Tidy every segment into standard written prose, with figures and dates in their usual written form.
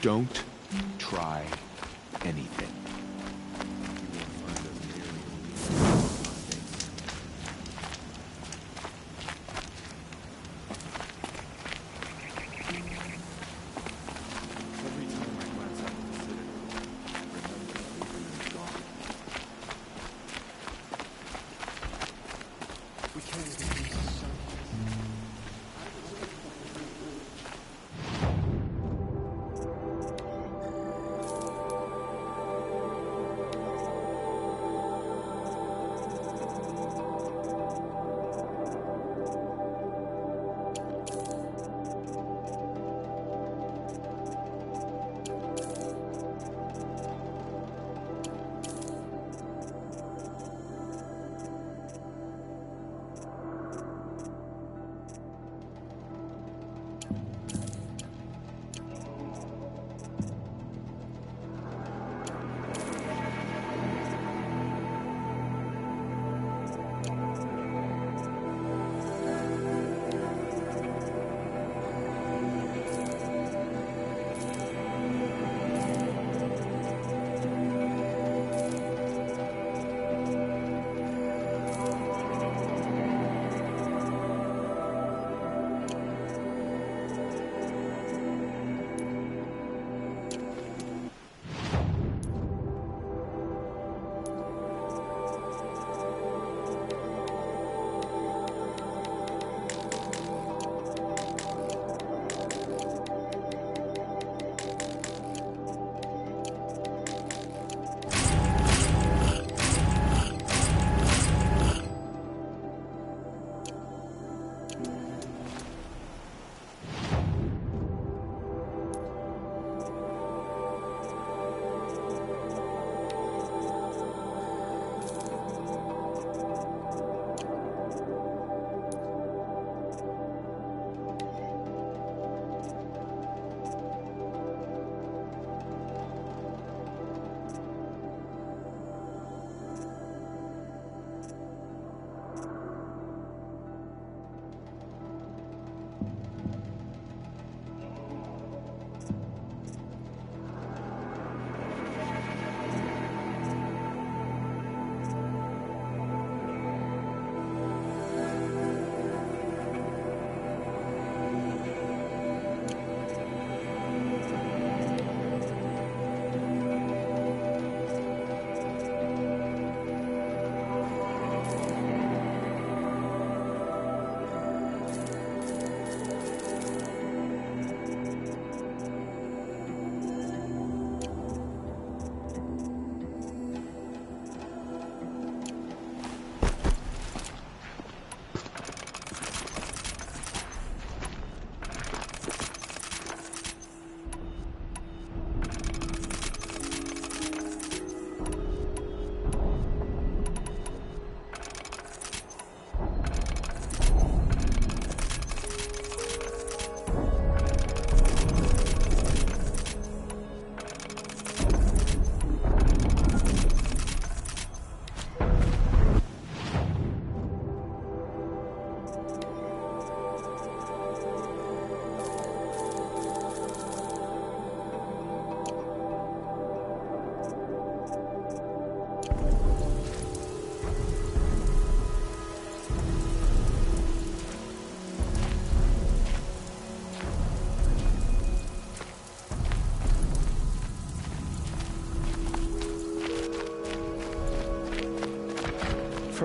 Don't try anything.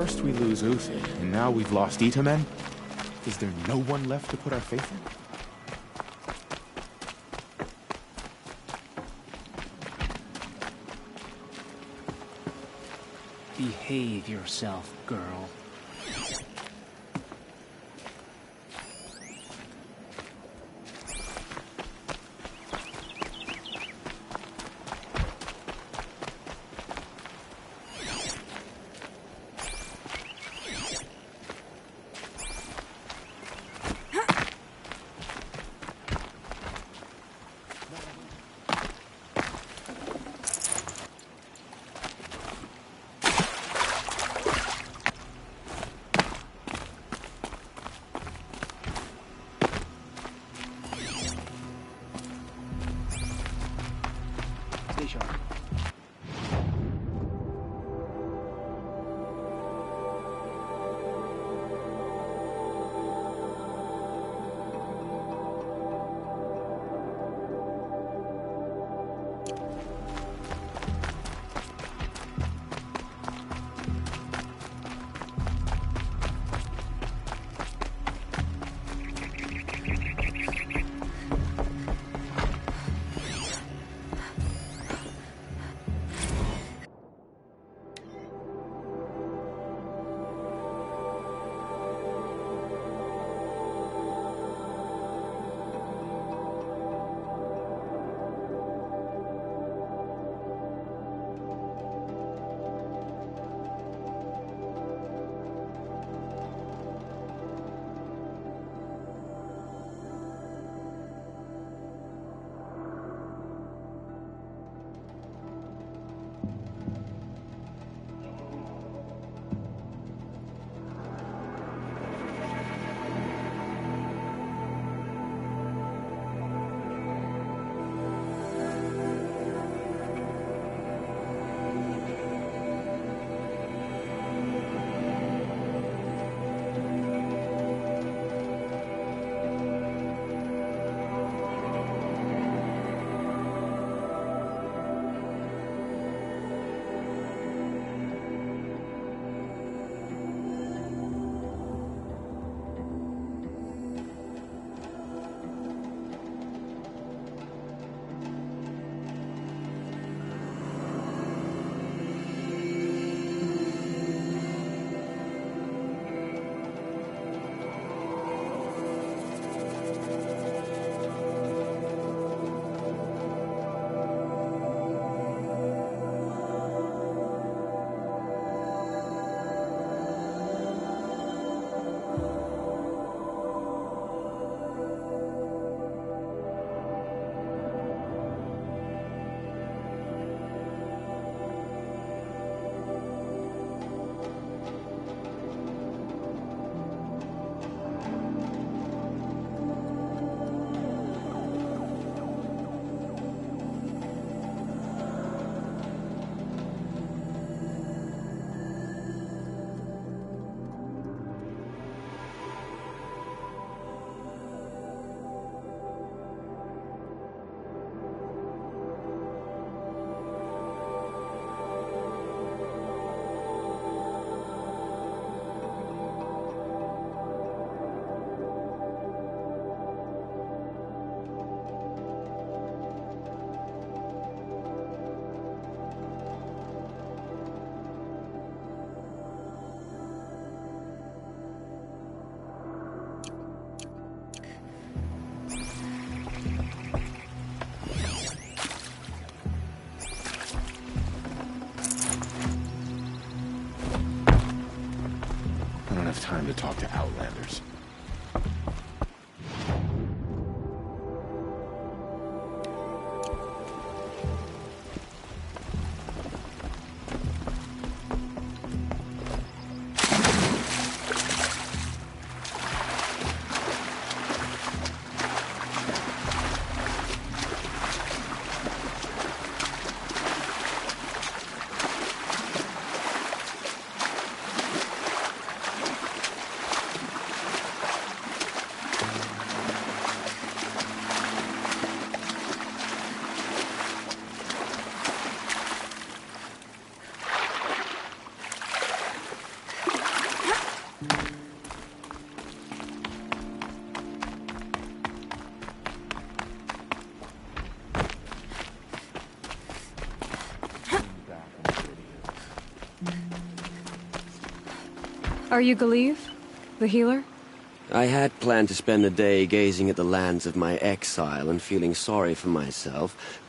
First we lose Uthid, and now we've lost Itamen? Is there no one left to put our faith in? Behave yourself, girl. Time to talk to Outlanders. Are you Galeev? The healer? I had planned to spend the day gazing at the lands of my exile and feeling sorry for myself,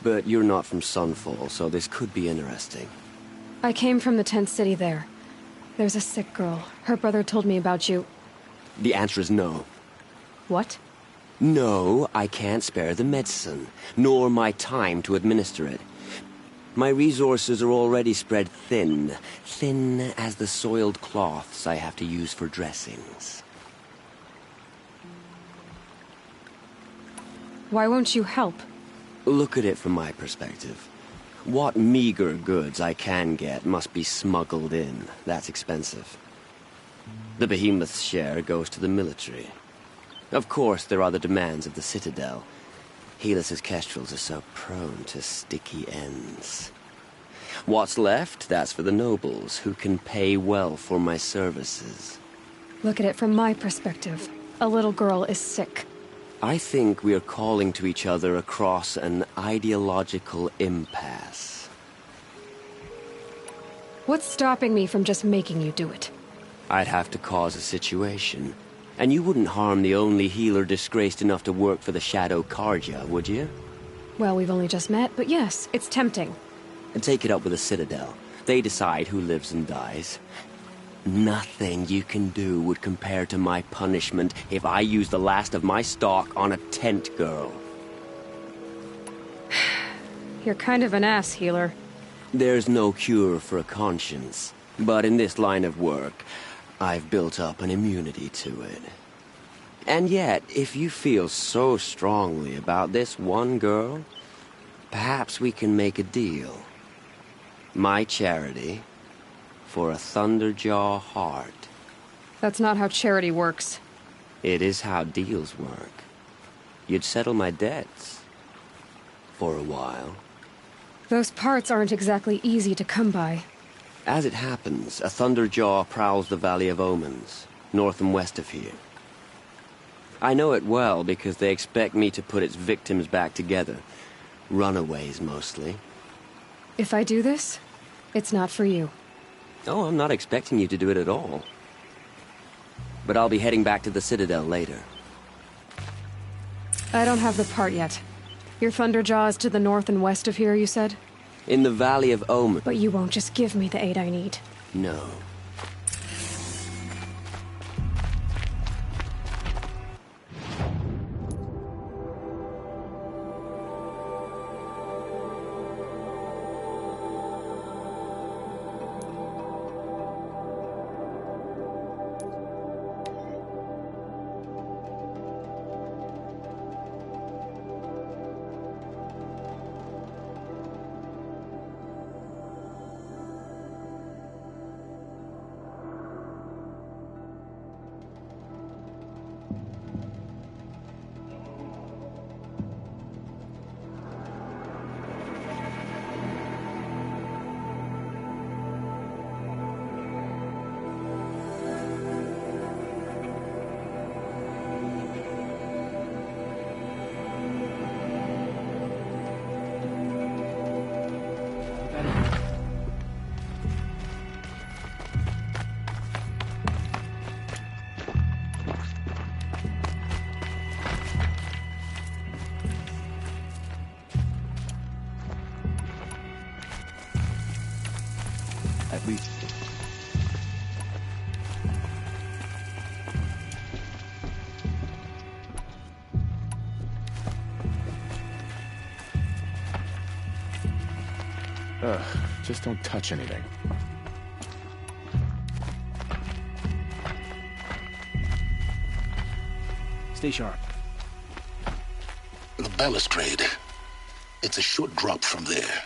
but you're not from Sunfall, so this could be interesting. I came from the tent city there. There's a sick girl. Her brother told me about you. The answer is no. What? No, I can't spare the medicine, nor my time to administer it. My resources are already spread thin, thin as the soiled cloths I have to use for dressings. Why won't you help? Look at it from my perspective. What meager goods I can get must be smuggled in. That's expensive. The behemoth's share goes to the military. Of course, there are the demands of the Citadel. Helis's kestrels are so prone to sticky ends. What's left, that's for the nobles, who can pay well for my services. Look at it from my perspective. A little girl is sick. I think we are calling to each other across an ideological impasse. What's stopping me from just making you do it? I'd have to cause a situation. And you wouldn't harm the only healer disgraced enough to work for the Shadow Karja, would you? Well, we've only just met, but yes, it's tempting. And take it up with the Citadel. They decide who lives and dies. Nothing you can do would compare to my punishment if I use the last of my stock on a tent girl. You're kind of an ass, healer. There's no cure for a conscience. But in this line of work, I've built up an immunity to it. And yet, if you feel so strongly about this one girl, perhaps we can make a deal. My charity for a Thunderjaw heart. That's not how charity works. It is how deals work. You'd settle my debts. For a while. Those parts aren't exactly easy to come by. As it happens, a Thunderjaw prowls the Valley of Omens, north and west of here. I know it well because they expect me to put its victims back together. Runaways, mostly. If I do this, it's not for you. Oh, I'm not expecting you to do it at all. But I'll be heading back to the Citadel later. I don't have the part yet. Your Thunderjaw is to the north and west of here, you said? In the Valley of Omen. But you won't just give me the aid I need. No. At least... just don't touch anything. Stay sharp. The balustrade. It's a short drop from there.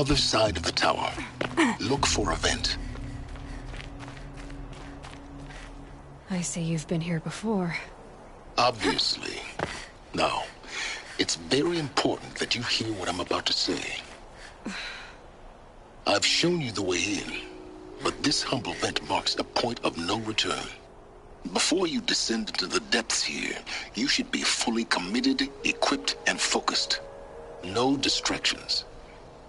other side of the tower. Look for a vent. I see you've been here before. Obviously. Now, it's very important that you hear what I'm about to say. I've shown you the way in, but this humble vent marks a point of no return. Before you descend into the depths here, you should be fully committed, equipped, and focused. No distractions.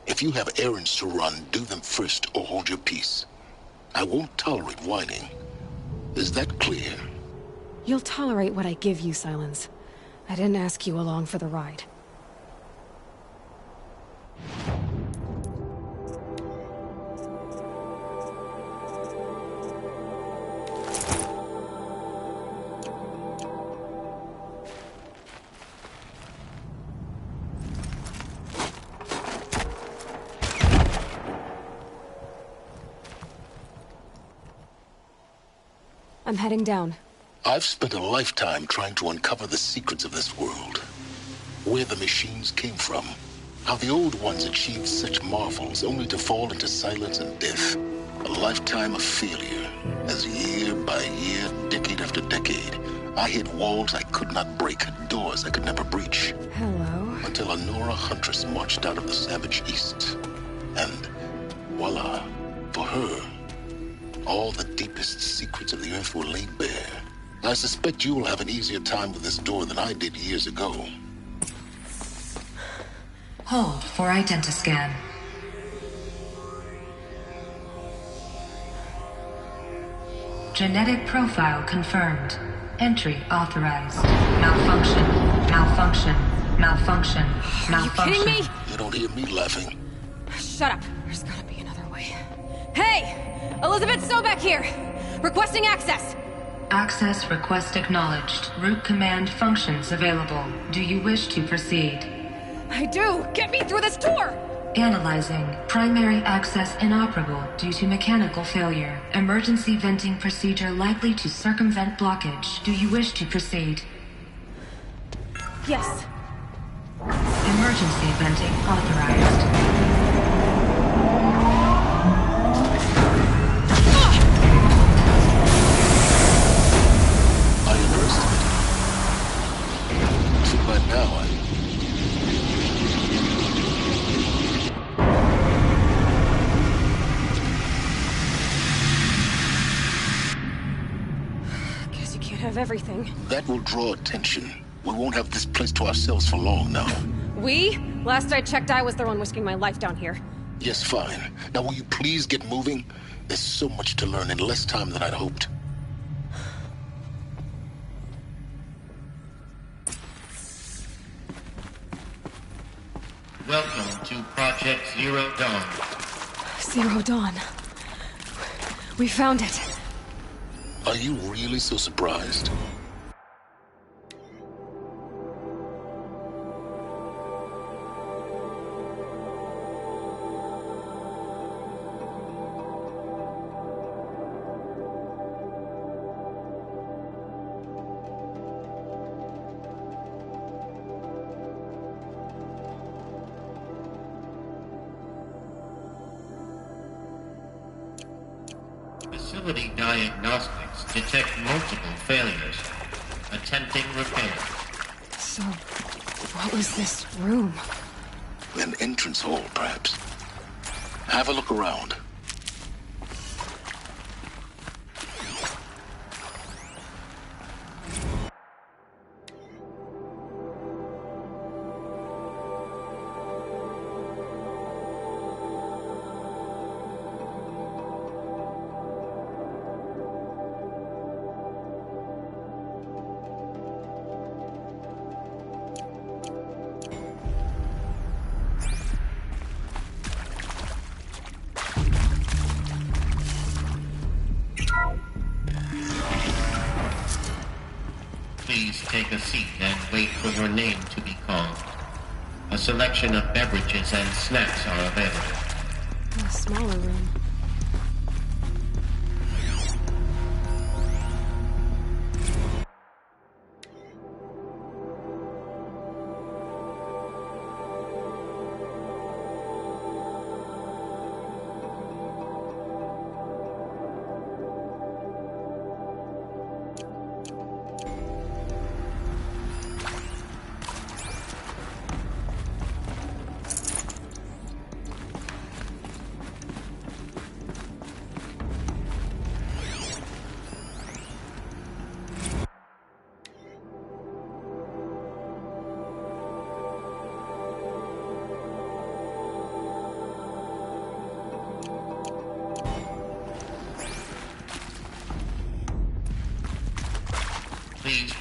If you have errands to run, do them first or hold your peace. I won't tolerate whining. Is that clear? You'll tolerate what I give you, Silence. I didn't ask you along for the ride. I'm heading down. I've spent a lifetime trying to uncover the secrets of this world. Where the machines came from. How the old ones achieved such marvels only to fall into silence and death. A lifetime of failure. As year by year, decade after decade, I hit walls I could not break, doors I could never breach. Hello. Until a Nora huntress marched out of the savage east. And voila, for her, all the deepest secrets of the earth were laid bare. I suspect you will have an easier time with this door than I did years ago. Hold for identiscan. Genetic profile confirmed. Entry authorized. Malfunction. Malfunction. Malfunction. Malfunction. Are you kidding me? You don't hear me laughing. Shut up. There's gotta be another way. Hey! Elizabeth Sobek here! Requesting access! Access request acknowledged. Root command functions available. Do you wish to proceed? I do! Get me through this door! Analyzing. Primary access inoperable due to mechanical failure. Emergency venting procedure likely to circumvent blockage. Do you wish to proceed? Yes. Emergency venting authorized. But now Guess you can't have everything. that will draw attention. We won't have this place to ourselves for long now. We? Last I checked, I was the one risking my life down here. Yes, fine. Now will you please get moving? There's so much to learn in less time than I'd hoped. Welcome to Project Zero Dawn. Zero Dawn. We found it. Are you really so surprised? Facility diagnostics detect multiple failures. Attempting repair. So, what was this room? An entrance hall, perhaps. Have a look around. Please take a seat and wait for your name to be called. A selection of beverages and snacks are available. A smaller room.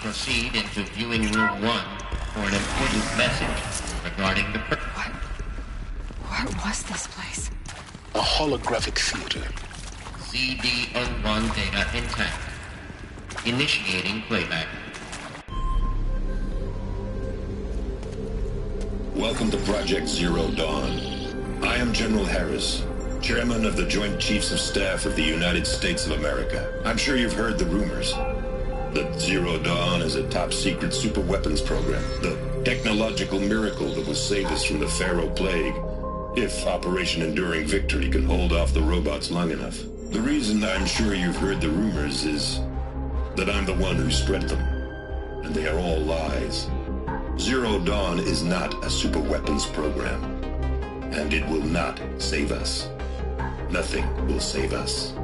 proceed into viewing room 1 for an important message regarding the What was this place? A holographic theater. CD01 data intact. Initiating playback. Welcome to Project Zero Dawn. I am General Harris, Chairman of the Joint Chiefs of Staff of the United States of America. I'm sure you've heard the rumors that Zero Dawn is a top-secret superweapons program, the technological miracle that will save us from the Pharaoh Plague, if Operation Enduring Victory can hold off the robots long enough. The reason I'm sure you've heard the rumors is that I'm the one who spread them, and they are all lies. Zero Dawn is not a superweapons program, and it will not save us. Nothing will save us.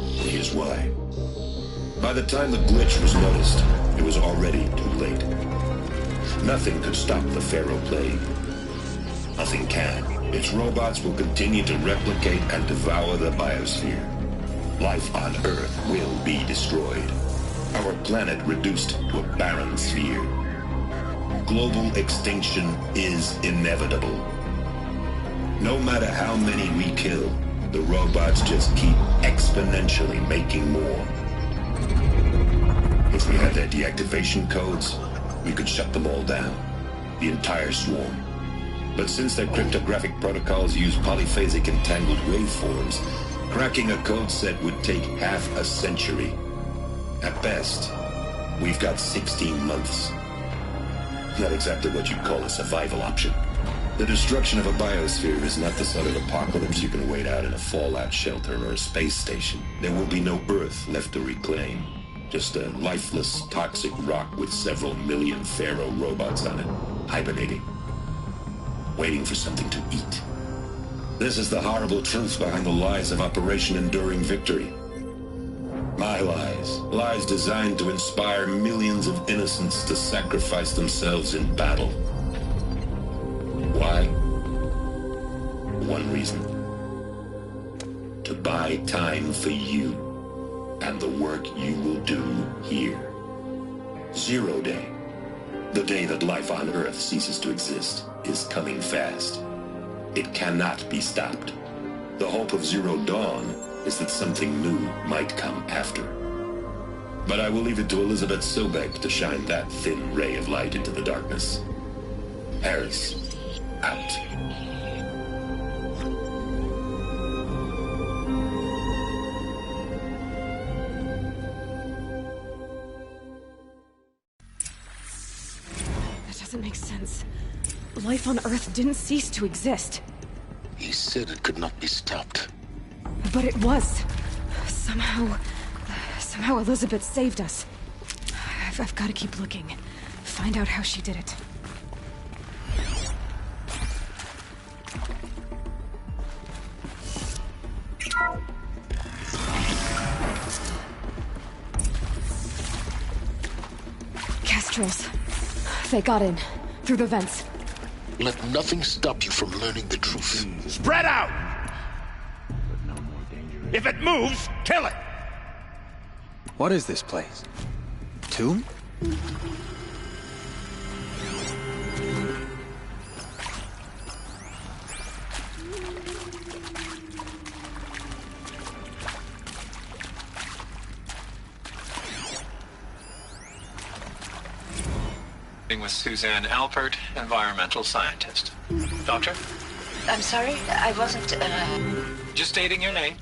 Here's why. By the time the glitch was noticed, it was already too late. Nothing could stop the Pharaoh Plague. Nothing can. Its robots will continue to replicate and devour the biosphere. Life on Earth will be destroyed. Our planet reduced to a barren sphere. Global extinction is inevitable. No matter how many we kill, the robots just keep exponentially making more. If we had their deactivation codes, we could shut them all down. The entire swarm. But since their cryptographic protocols use polyphasic entangled waveforms, cracking a code set would take half a century. At best, we've got 16 months. Not exactly what you'd call a survival option. The destruction of a biosphere is not the sort of apocalypse you can wait out in a fallout shelter or a space station. There will be no Earth left to reclaim. Just a lifeless, toxic rock with several million Pharaoh robots on it, hibernating, waiting for something to eat. This is the horrible truth behind the lies of Operation Enduring Victory. My lies. Lies designed to inspire millions of innocents to sacrifice themselves in battle. Why? One reason. To buy time for you and the work you will do here. Zero Day. The day that life on Earth ceases to exist is coming fast. It cannot be stopped. The hope of Zero Dawn is that something new might come after. But I will leave it to Elizabeth Sobek to shine that thin ray of light into the darkness. Harris, out. That doesn't make sense. Life on Earth didn't cease to exist. He said it could not be stopped. But it was. Somehow Elizabeth saved us. I've got to keep looking. Find out how she did it. Kestrels. They got in. Through the vents. Let nothing stop you from learning the truth. Spread out! If it moves, kill it! What is this place? Tomb? With Suzanne Alpert, environmental scientist. Doctor? I'm sorry, I wasn't, Just stating your name.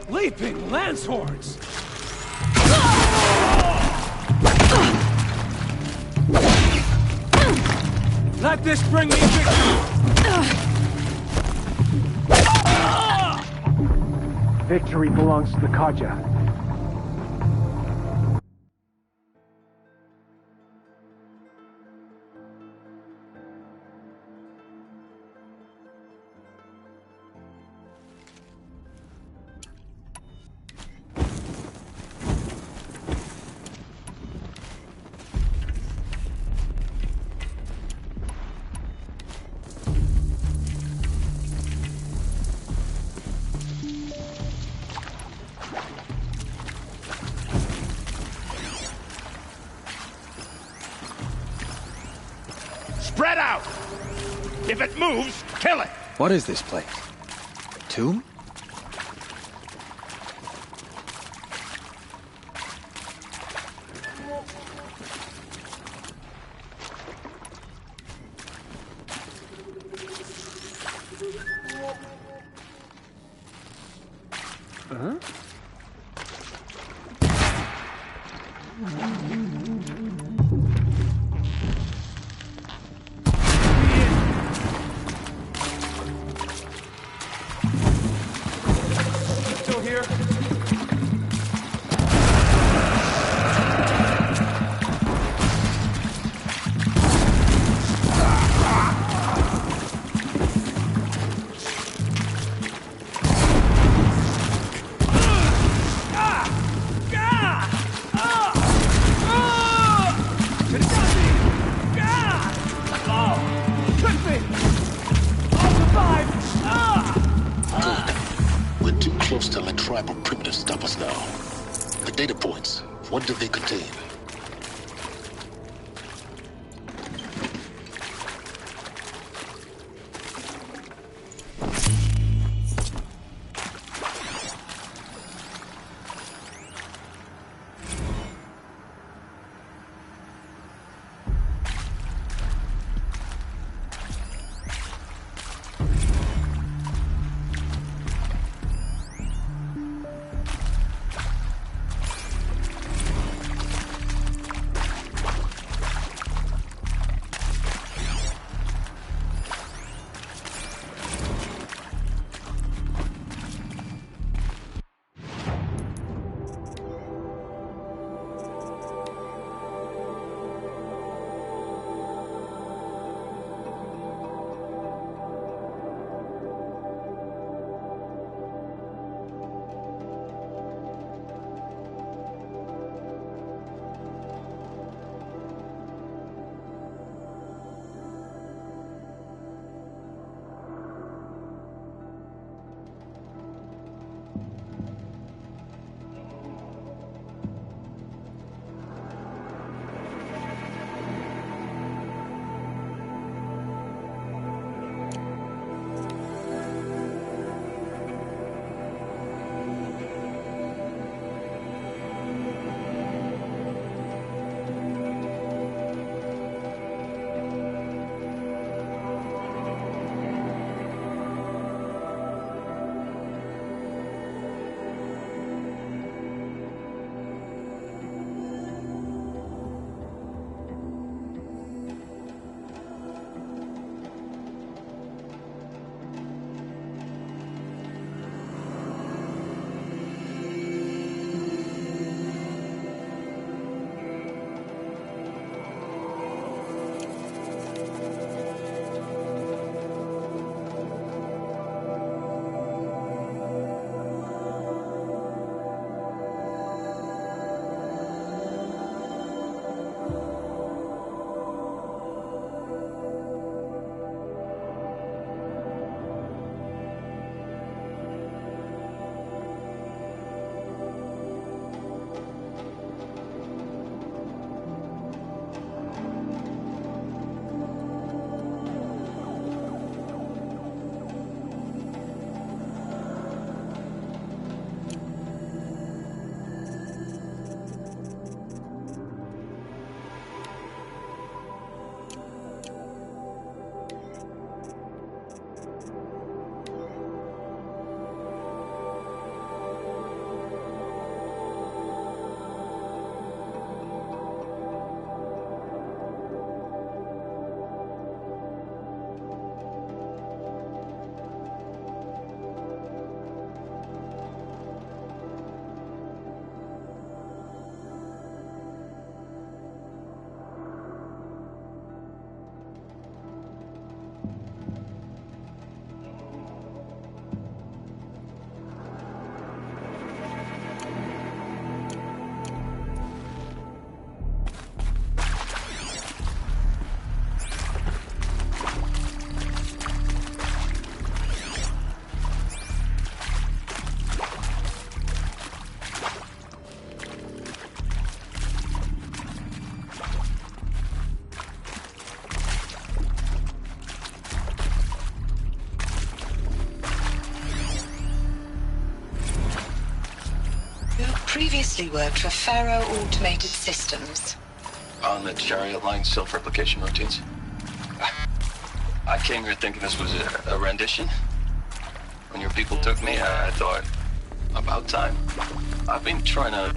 Leaping lance horns! Let this bring me victory! Victory belongs to the Kaja. Get out! If it moves, kill it! What is this place? Tomb? Huh? Still here? We're too close to let tribal primitives stop us now. The data points, what do they contain? previously worked for Pharaoh Automated Systems. On the Chariot Line self-replication routines. I came here thinking this was a rendition. When your people took me, I thought, about time. I've been trying to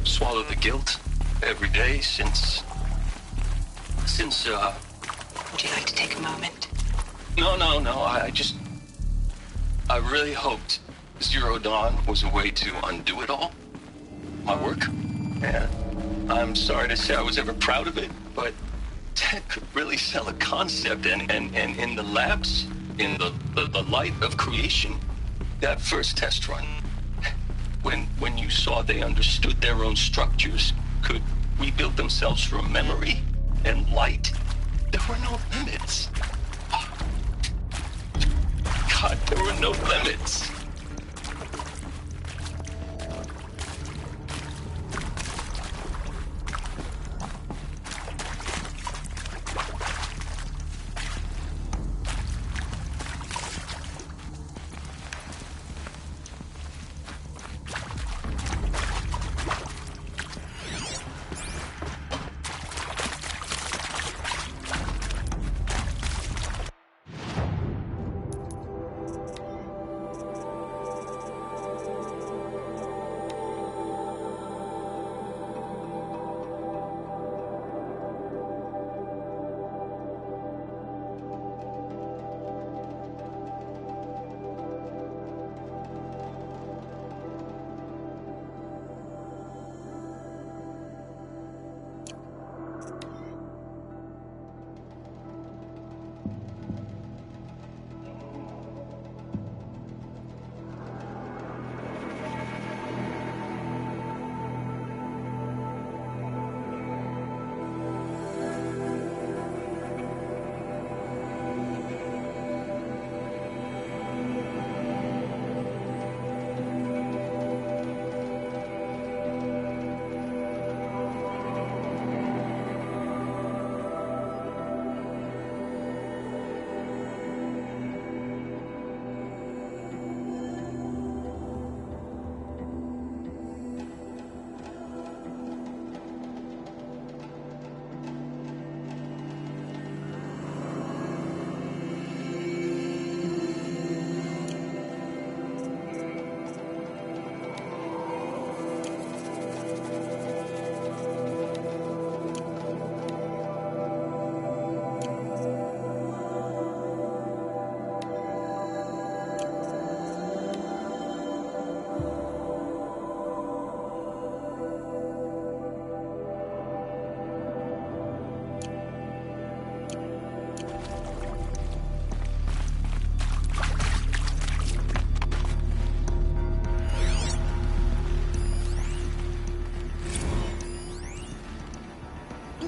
swallow the guilt every day since... Would you like to take a moment? No, I really hoped Zero Dawn was a way to undo it all. My work. And I'm sorry to say I was ever proud of it, but Ted could really sell a concept, and in the labs, in the light of creation, that first test run, when you saw they understood their own structures, could rebuild themselves from memory and light, there were no limits. God, there were no limits.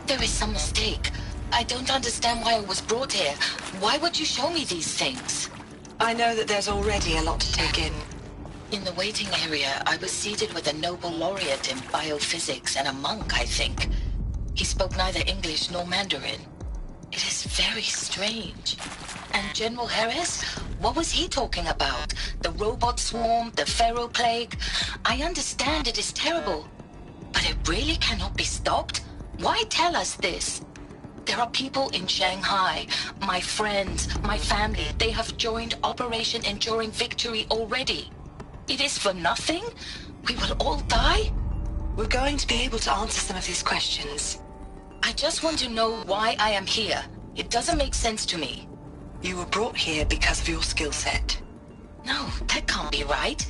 There is some mistake. I don't understand why I was brought here. Why would you show me these things? I know that there's already a lot to take in. In the waiting area, I was seated with a Nobel laureate in biophysics and a monk, I think. He spoke neither English nor Mandarin. It is very strange. And General Harris? What was he talking about? The robot swarm, the Pharaoh plague? I understand it is terrible. But it really cannot be stopped? Why tell us this? There are people in Shanghai, my friends, my family. They have joined Operation Enduring Victory already. It is for nothing? We will all die? We're going to be able to answer some of these questions. I just want to know why I am here. It doesn't make sense to me. You were brought here because of your skill set. No, that can't be right.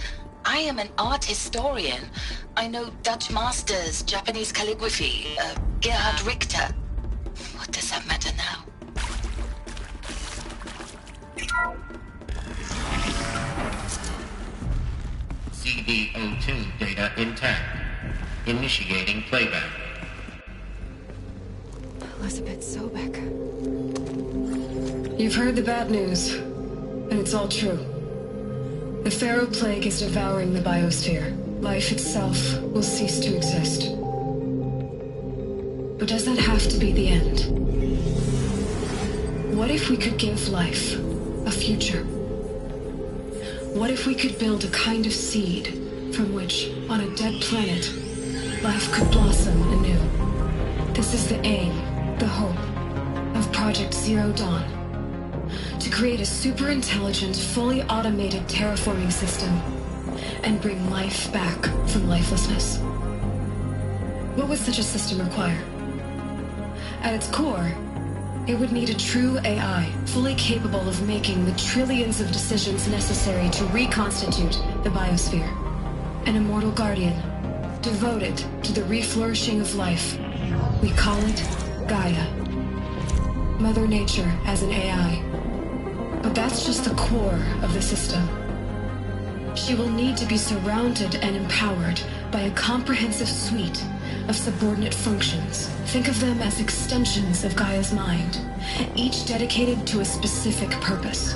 I am an art historian. I know Dutch masters, Japanese calligraphy, Gerhard Richter. What does that matter now? CD02 data intact. Initiating playback. Elizabeth Sobek. You've heard the bad news, and it's all true. The Pharaoh plague is devouring the biosphere. Life itself will cease to exist. But does that have to be the end? What if we could give life a future? What if we could build a kind of seed from which on a dead planet, life could blossom anew. This is the aim, the hope, of Project Zero Dawn. To create a super-intelligent, fully automated terraforming system and bring life back from lifelessness. What would such a system require? At its core, it would need a true AI, fully capable of making the trillions of decisions necessary to reconstitute the biosphere. An immortal guardian, devoted to the reflourishing of life. We call it Gaia. Mother Nature as an AI. But that's just the core of the system. She will need to be surrounded and empowered by a comprehensive suite of subordinate functions. Think of them as extensions of Gaia's mind, each dedicated to a specific purpose.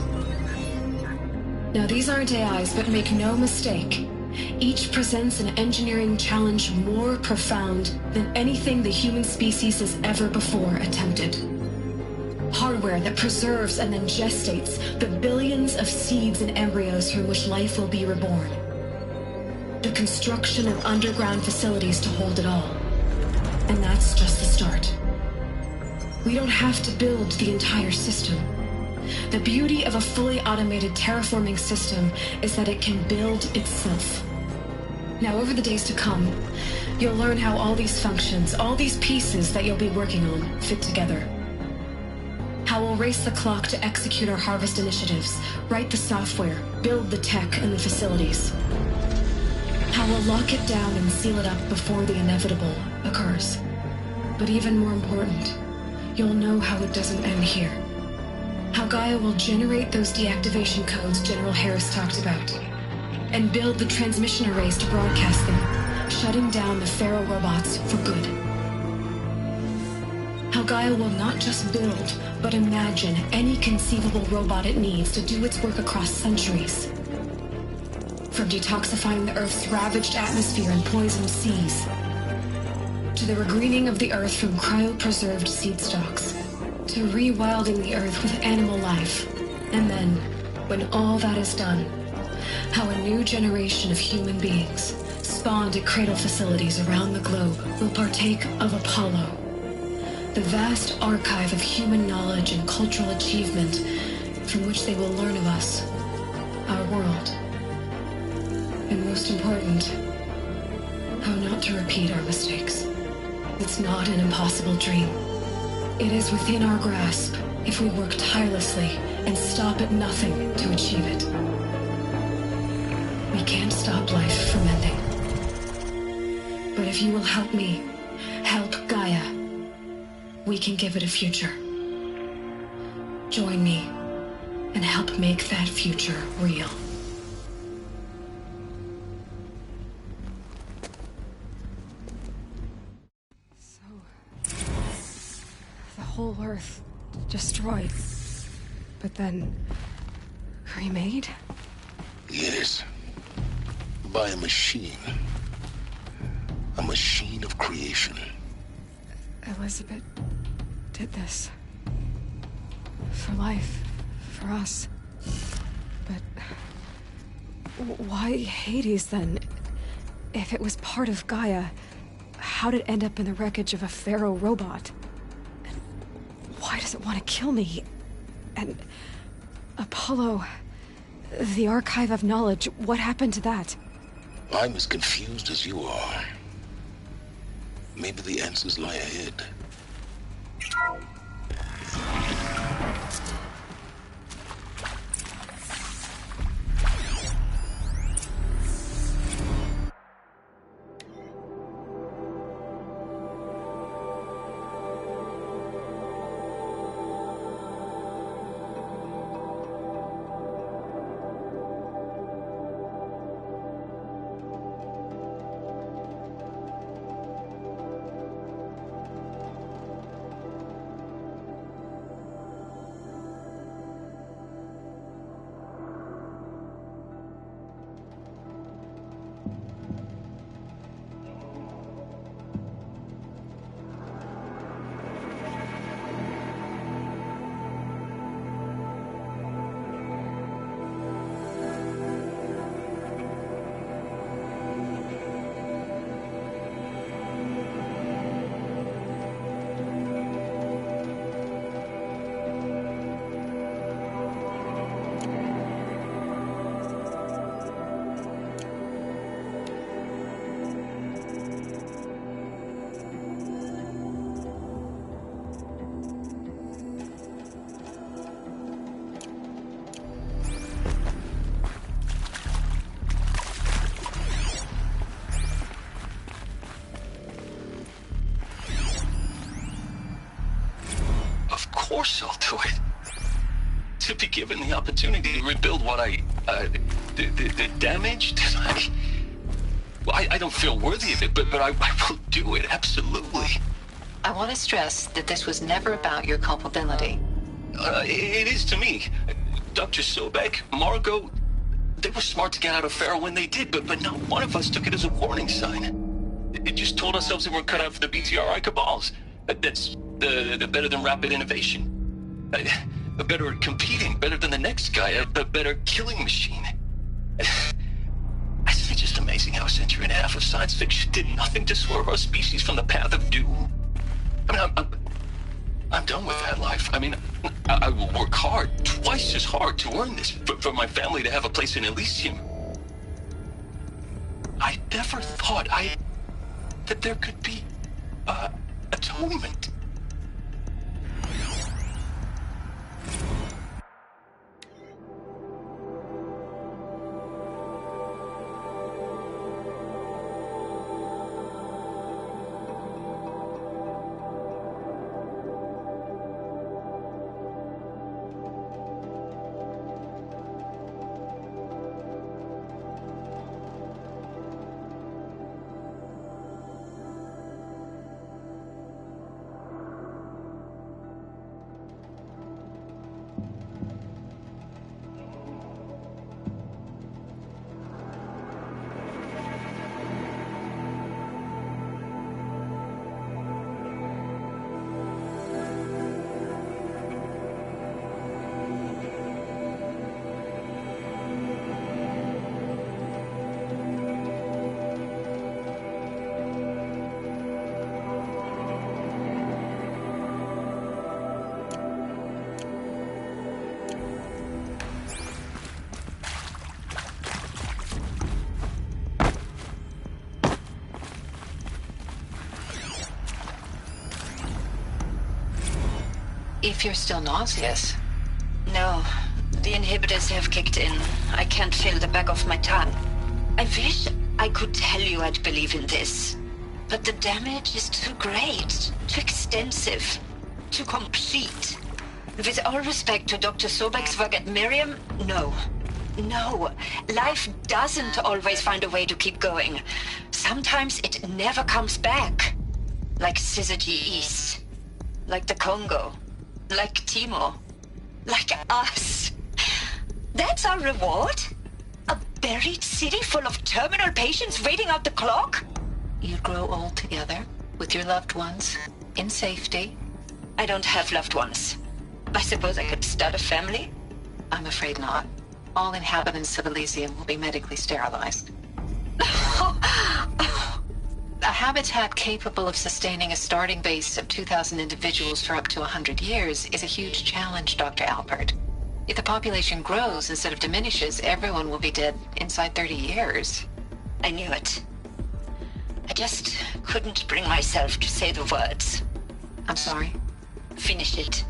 Now, these aren't AIs, but make no mistake, each presents an engineering challenge more profound than anything the human species has ever before attempted. Hardware that preserves and then gestates the billions of seeds and embryos from which life will be reborn. The construction of underground facilities to hold it all. And that's just the start. We don't have to build the entire system. The beauty of a fully automated terraforming system is that it can build itself. Now, over the days to come, you'll learn how all these functions, all these pieces that you'll be working on, fit together. How we'll race the clock to execute our harvest initiatives, write the software, build the tech and the facilities. How we'll lock it down and seal it up before the inevitable occurs. But even more important, you'll know how it doesn't end here. How Gaia will generate those deactivation codes General Harris talked about, and build the transmission arrays to broadcast them, shutting down the Pharaoh robots for good. How Gaia will not just build, but imagine any conceivable robot it needs to do its work across centuries. From detoxifying the Earth's ravaged atmosphere and poisoned seas, to the regreening of the Earth from cryopreserved seed stalks, to rewilding the Earth with animal life. And then, when all that is done, how a new generation of human beings, spawned at cradle facilities around the globe, will partake of Apollo, the vast archive of human knowledge and cultural achievement from which they will learn of us, our world. And most important, how not to repeat our mistakes. It's not an impossible dream. It is within our grasp if we work tirelessly and stop at nothing to achieve it. We can't stop life from ending. But if you will help me, help Gaia, we can give it a future. Join me and help make that future real. The whole Earth destroyed, but then remade? Yes. By a machine. A machine of creation. Elizabeth did this. For life. For us. But why Hades then? If it was part of Gaia, how did it end up in the wreckage of a Pharaoh robot? And why does it want to kill me? And Apollo, the archive of knowledge, what happened to that? I'm as confused as you are. Maybe the answers lie ahead. course I'll do it. To be given the opportunity to rebuild what the damage that I don't feel worthy of it, but I will do it, absolutely. I want to stress that this was never about your culpability. It is to me. Dr. Sobek, Margot, they were smart to get out of Pharaoh when they did, but not one of us took it as a warning sign. It just told ourselves that we're cut out for the BTRI cabals. That's the better than rapid innovation. Better at competing, better than the next guy, a better killing machine. It's just amazing how a century and a half of science fiction did nothing to swerve our species from the path of doom. I mean, I'm done with that life. I mean, I will work hard, twice as hard, to earn this, for my family to have a place in Elysium. I never thought that there could be atonement. If you're still nauseous. No, the inhibitors have kicked in. I can't feel the back of my tongue. I wish I could tell you I'd believe in this. But the damage is too great, too extensive, too complete. With all respect to Dr. Sobek's work at Miriam, no. No, life doesn't always find a way to keep going. Sometimes it never comes back. Like Syzygy East. Like the Congo. Like Timo. Like us. That's our reward? A buried city full of terminal patients waiting out the clock? You grow old together, with your loved ones, in safety. I don't have loved ones. I suppose I could start a family? I'm afraid not. All inhabitants of Elysium will be medically sterilized. A habitat capable of sustaining a starting base of 2,000 individuals for up to 100 years is a huge challenge, Dr. Alpert. If the population grows instead of diminishes, everyone will be dead inside 30 years. I knew it. I just couldn't bring myself to say the words. I'm sorry? Finish it.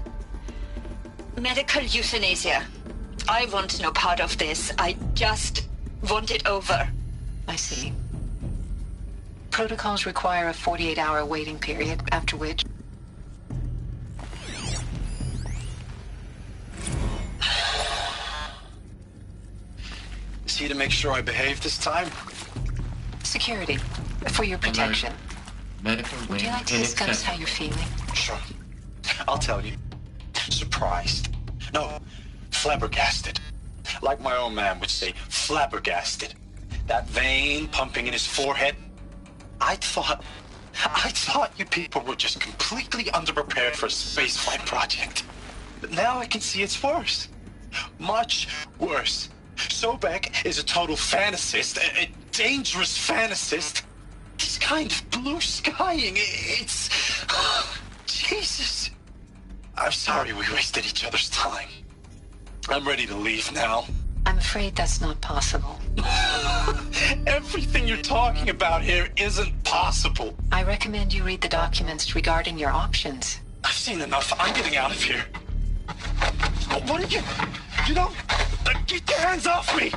Medical euthanasia. I want no part of this. I just want it over. I see. Protocols require a 48-hour waiting period, after which... Is he to make sure I behave this time? Security. For your protection. Medical Would you like to discuss how you're feeling? Sure. I'll tell you. Surprised. No, flabbergasted. Like my old man would say, flabbergasted. That vein pumping in his forehead. I thought you people were just completely underprepared for a spaceflight project. But now I can see it's worse. Much worse. Sobek is a total fantasist, a dangerous fantasist. This kind of blue skying, it's... Jesus. I'm sorry we wasted each other's time. I'm ready to leave now. I'm afraid that's not possible. Everything you're talking about here isn't possible. I recommend you read the documents regarding your options. I've seen enough. I'm getting out of here. What are you... You know... Get your hands off me!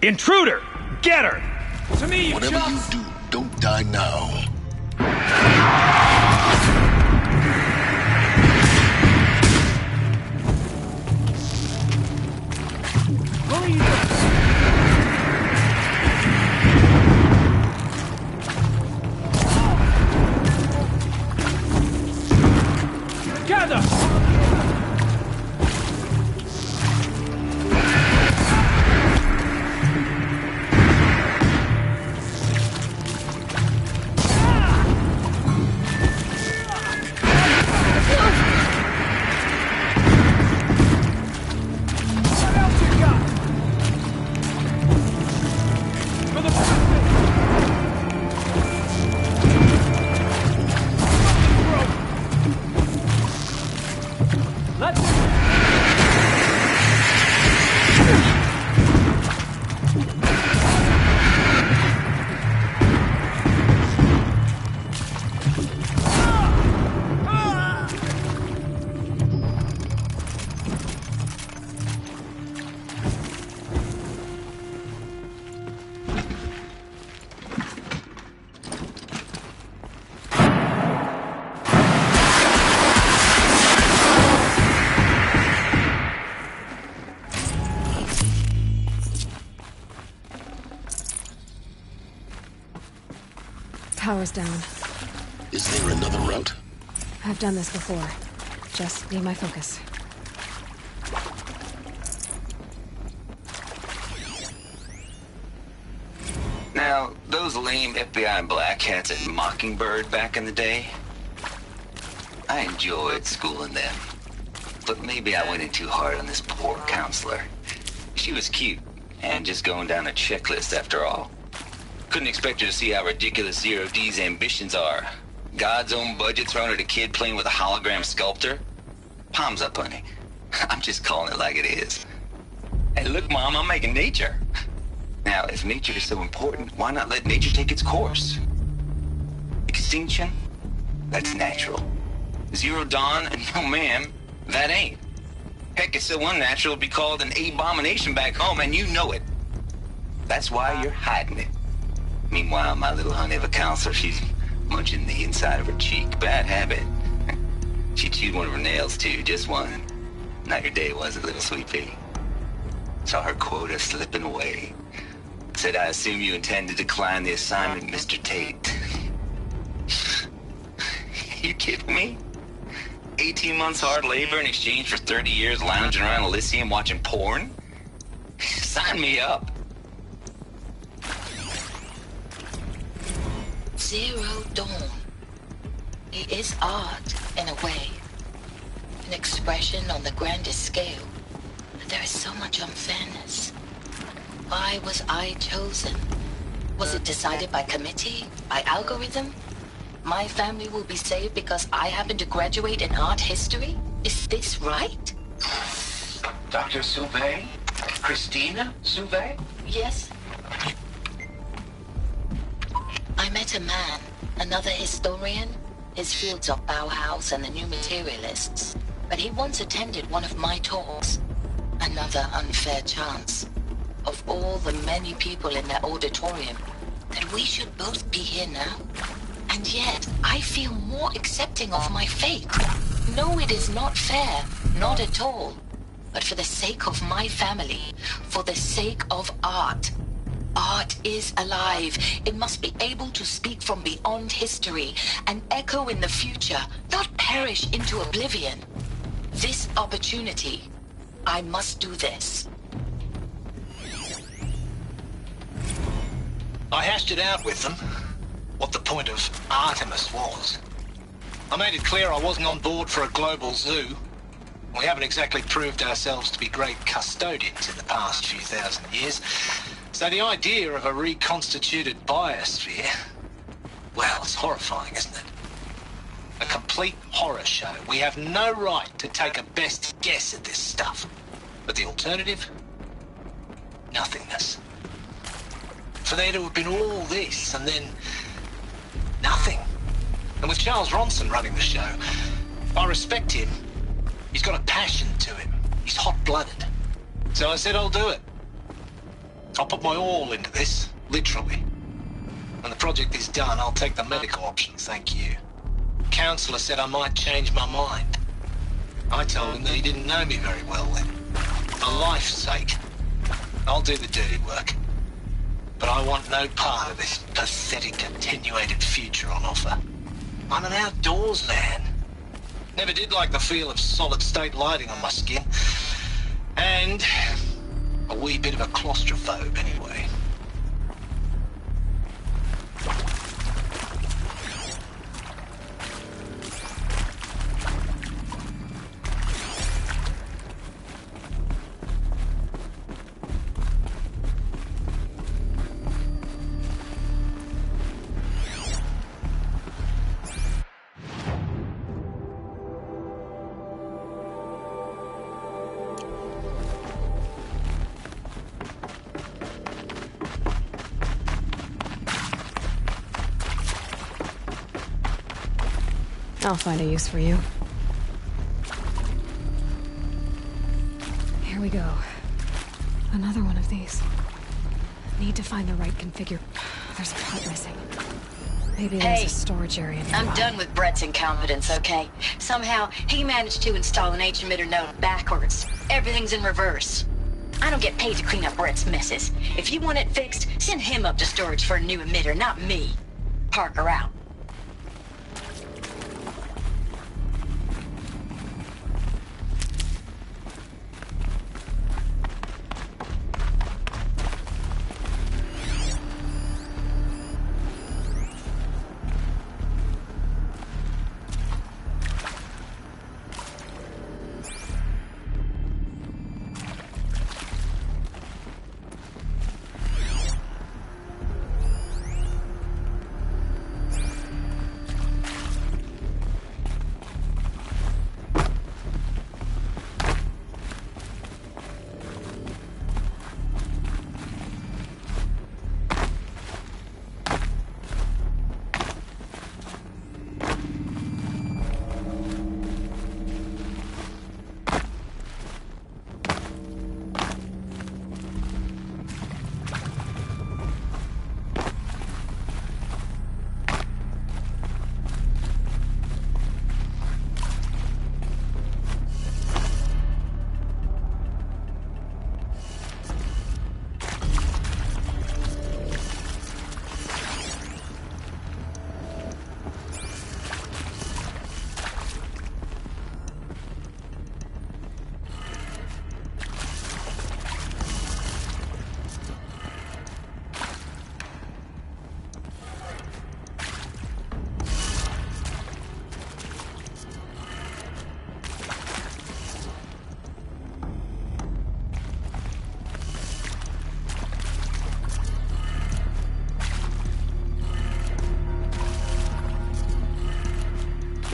Intruder! Get her! To me, Whatever you do, don't die now. Gather! Power's down. Is there another route? I've done this before. Just need my focus. Now, those lame FBI black hats at Mockingbird back in the day, I enjoyed schooling them. But maybe I went in too hard on this poor counselor. She was cute, and just going down a checklist after all. Couldn't expect her to see how ridiculous Zero D's ambitions are. God's own budget thrown at a kid playing with a hologram sculptor? Palms up, honey. I'm just calling it like it is. Hey, look, Mom, I'm making nature. Now, if nature is so important, why not let nature take its course? Extinction? That's natural. Zero Dawn? No, ma'am, that ain't. Heck, it's so unnatural it'd be called an abomination back home, and you know it. That's why you're hiding it. Meanwhile, my little honey of a counselor, she's munching the inside of her cheek. Bad habit. She chewed one of her nails, too, just one. Not your day, was it, little sweet pea? Saw her quota slipping away. Said, I assume you intend to decline the assignment, Mr. Tate. You kidding me? 18 months hard labor in exchange for 30 years lounging around Elysium watching porn? Sign me up. Zero Dawn. It is art, in a way. An expression on the grandest scale. But there is so much unfairness. Why was I chosen? Was it decided by committee? By algorithm? My family will be saved because I happen to graduate in art history? Is this right? Dr. Sauvé? Christina Sauvé? Yes. I met a man, another historian. His fields are Bauhaus and the New Materialists. But he once attended one of my talks. Another unfair chance. Of all the many people in that auditorium, that we should both be here now. And yet, I feel more accepting of my fate. No, it is not fair. Not at all. But for the sake of my family, for the sake of art. Art is alive. It must be able to speak from beyond history and echo in the future, not perish into oblivion. This opportunity, I must do this. I hashed it out with them, what the point of Artemis was. I made it clear I wasn't on board for a global zoo. We haven't exactly proved ourselves to be great custodians in the past few thousand years. So the idea of a reconstituted biosphere, well, it's horrifying, isn't it? A complete horror show. We have no right to take a best guess at this stuff. But the alternative? Nothingness. For there to have been all this, and then nothing. And with Charles Ronson running the show, I respect him. He's got a passion to him. He's hot-blooded. So I said I'll do it. I'll put my all into this, literally. When the project is done, I'll take the medical option, thank you. Counselor said I might change my mind. I told him that he didn't know me very well then. For life's sake, I'll do the dirty work. But I want no part of this pathetic attenuated future on offer. I'm an outdoors man. Never did like the feel of solid-state lighting on my skin. And a wee bit of a claustrophobe anyway. I'll find a use for you. Here we go. Another one of these. Need to find the right configure. There's a part missing. Maybe there's a storage area nearby. I'm done with Brett's incompetence, okay? Somehow, he managed to install an H-emitter node backwards. Everything's in reverse. I don't get paid to clean up Brett's messes. If you want it fixed, send him up to storage for a new emitter, not me. Parker out.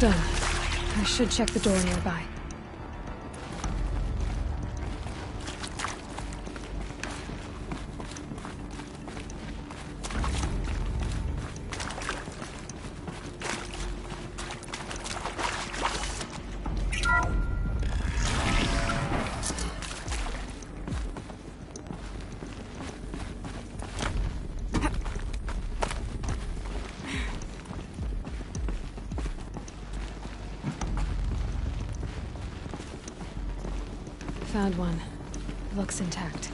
Done. I should check the door nearby. Found one. Looks intact.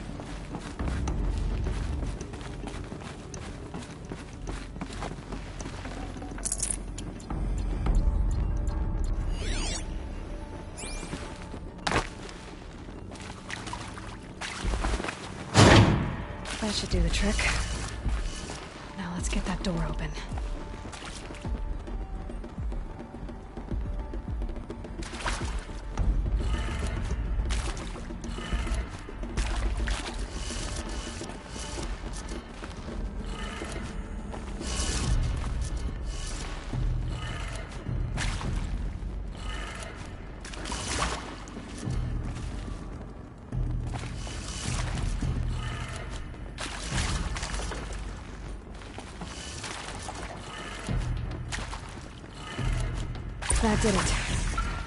That should do the trick. Now let's get that door open. That did it.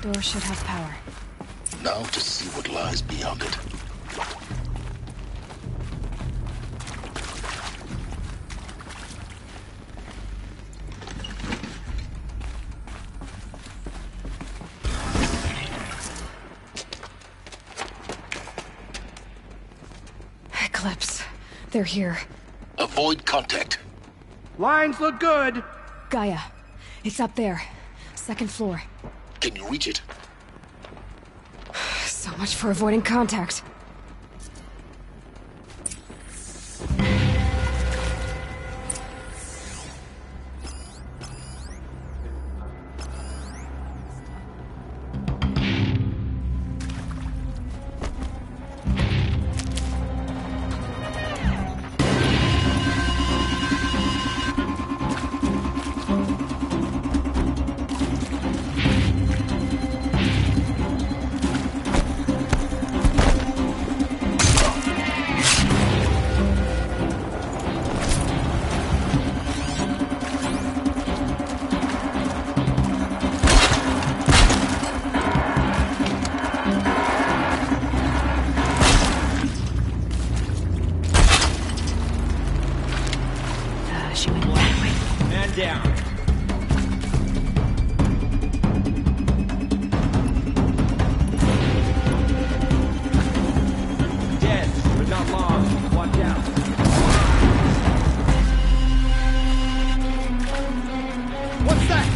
Door should have power. Now to see what lies beyond it. They're here. Avoid contact. Lines look good. Gaia. It's up there. 2nd floor. Can you reach it? So much for avoiding contact. Down. Dead, but not lost. Watch out. What's that?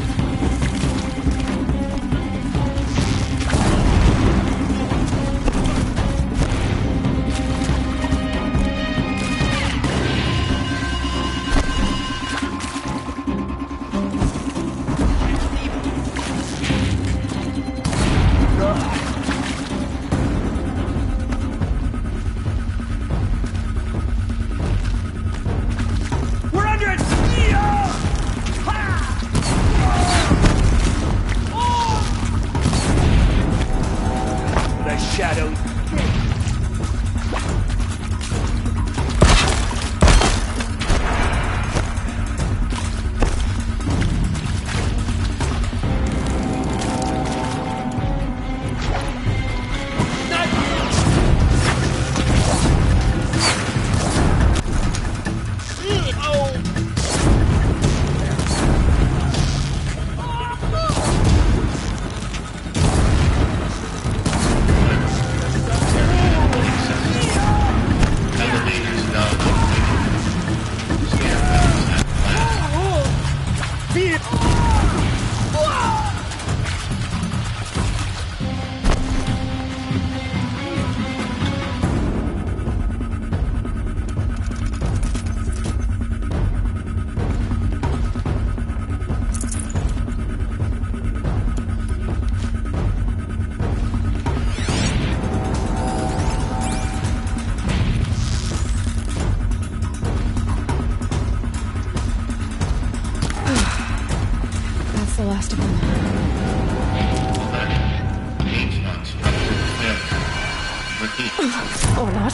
Or not.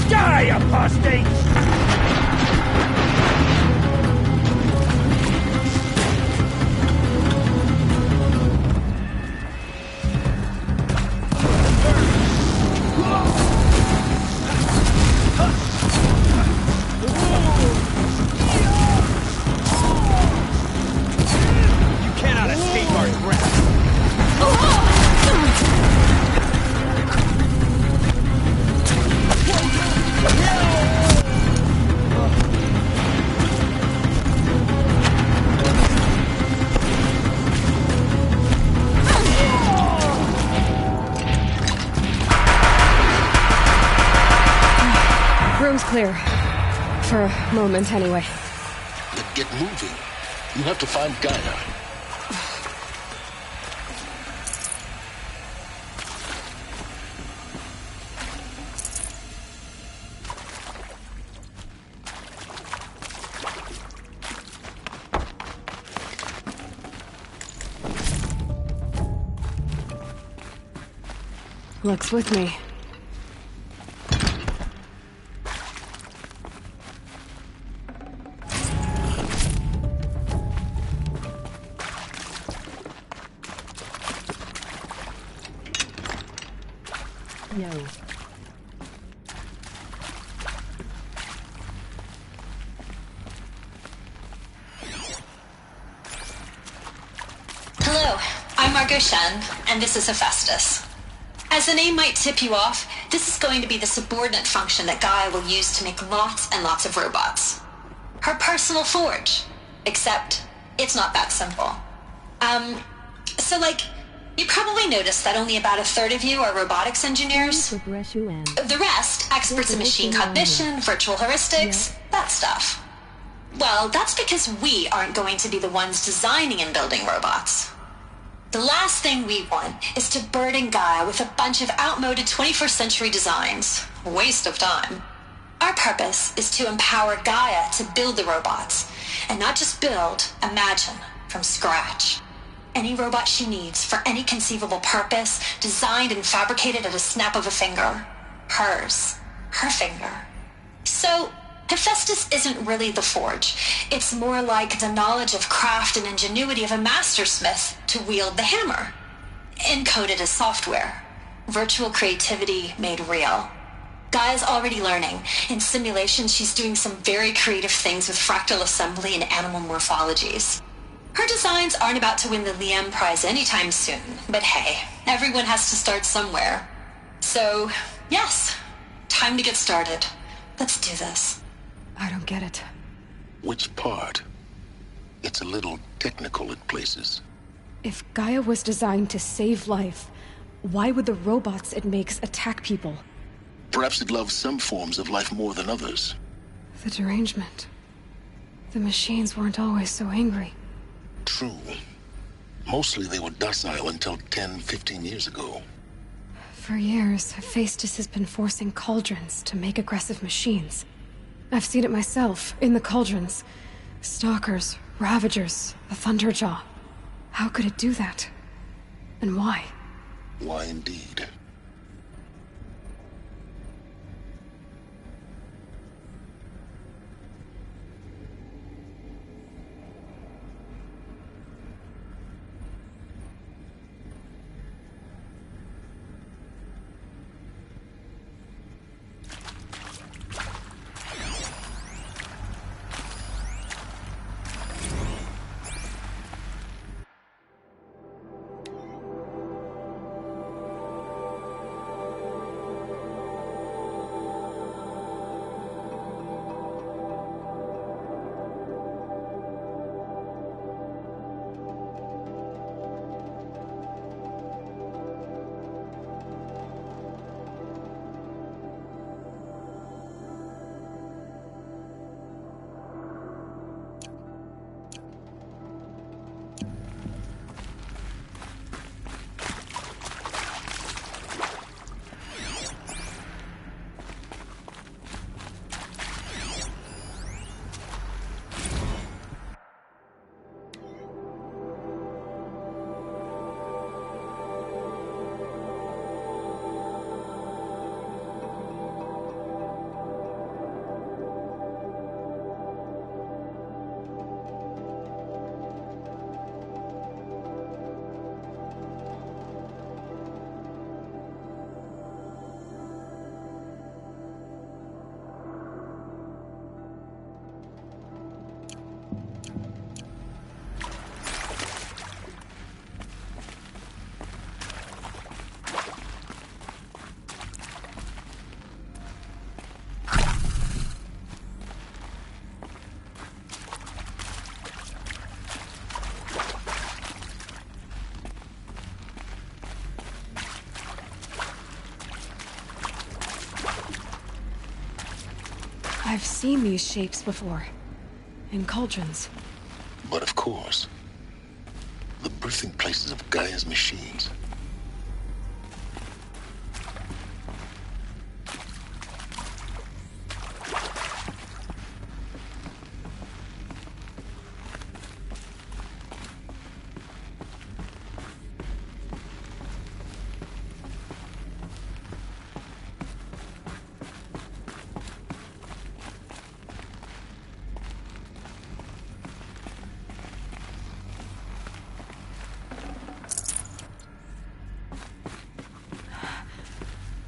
Die, apostate! Clear. For a moment, anyway. Then get moving. You have to find Gaia. Looks with me. No. Margot Shen, and this is Hephaestus. As the name might tip you off, this is going to be the subordinate function that Gaia will use to make lots and lots of robots. Her personal forge. Except, it's not that simple. You probably noticed that only about a third of you are robotics engineers. The rest, experts in machine cognition, virtual heuristics, that stuff. Well, that's because we aren't going to be the ones designing and building robots. The last thing we want is to burden Gaia with a bunch of outmoded 21st century designs. Waste of time. Our purpose is to empower Gaia to build the robots, and not just build, imagine, from scratch. Any robot she needs for any conceivable purpose, designed and fabricated at a snap of a finger. Hers. Her finger. So, Hephaestus isn't really the forge. It's more like the knowledge of craft and ingenuity of a mastersmith to wield the hammer. Encoded as software. Virtual creativity made real. Gaia's already learning. In simulation, she's doing some very creative things with fractal assembly and animal morphologies. Her designs aren't about to win the Liam Prize anytime soon, but hey, everyone has to start somewhere. So, yes, time to get started. Let's do this. I don't get it. Which part? It's a little technical at places. If Gaia was designed to save life, why would the robots it makes attack people? Perhaps it loves some forms of life more than others. The derangement. The machines weren't always so angry. True. Mostly they were docile until 10, 15 years ago. For years, Hephaestus has been forcing cauldrons to make aggressive machines. I've seen it myself, in the cauldrons. Stalkers, Ravagers, the Thunderjaw. How could it do that? And why? Why indeed? I've seen these shapes before. In cauldrons. But of course, the birthing places of Gaia's machines.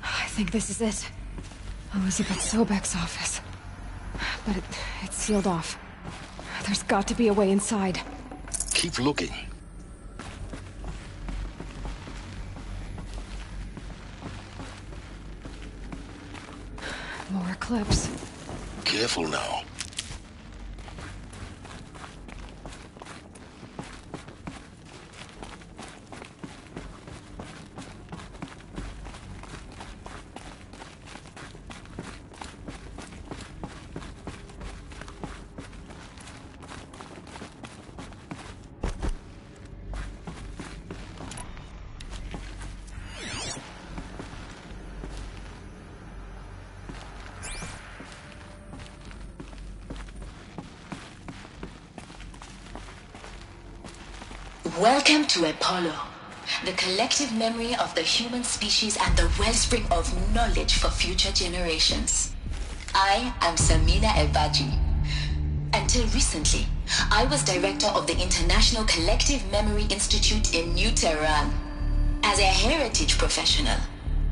I think this is it. Elizabeth Sobek's office. But it's sealed off. There's got to be a way inside. Keep looking. eclipse. Careful now. Welcome to Apollo, the collective memory of the human species and the wellspring of knowledge for future generations. I am Samina Elbaji. Until recently, I was director of the International Collective Memory Institute in New Tehran. As a heritage professional,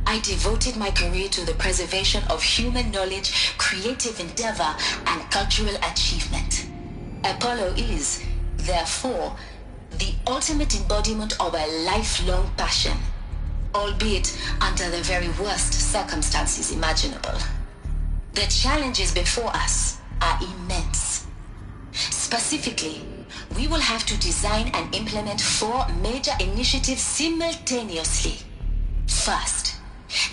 I devoted my career to the preservation of human knowledge, creative endeavor, and cultural achievement. Apollo is, therefore, the ultimate embodiment of a lifelong passion, albeit under the very worst circumstances imaginable. The challenges before us are immense. Specifically, we will have to design and implement 4 major initiatives simultaneously. First,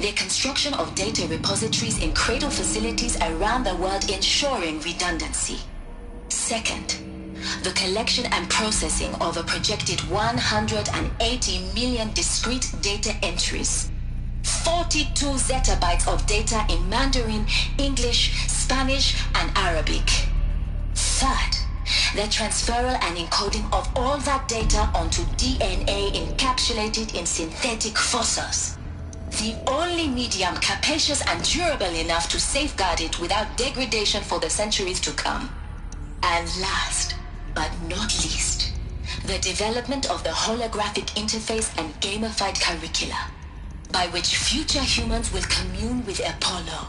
the construction of data repositories in cradle facilities around the world, ensuring redundancy. Second, the collection and processing of a projected 180 million discrete data entries, 42 zettabytes of data in Mandarin, English, Spanish, and Arabic. Third, the transferal and encoding of all that data onto DNA encapsulated in synthetic fossils, the only medium capacious and durable enough to safeguard it without degradation for the centuries to come. And last, but not least, the development of the holographic interface and gamified curricula, by which future humans will commune with Apollo,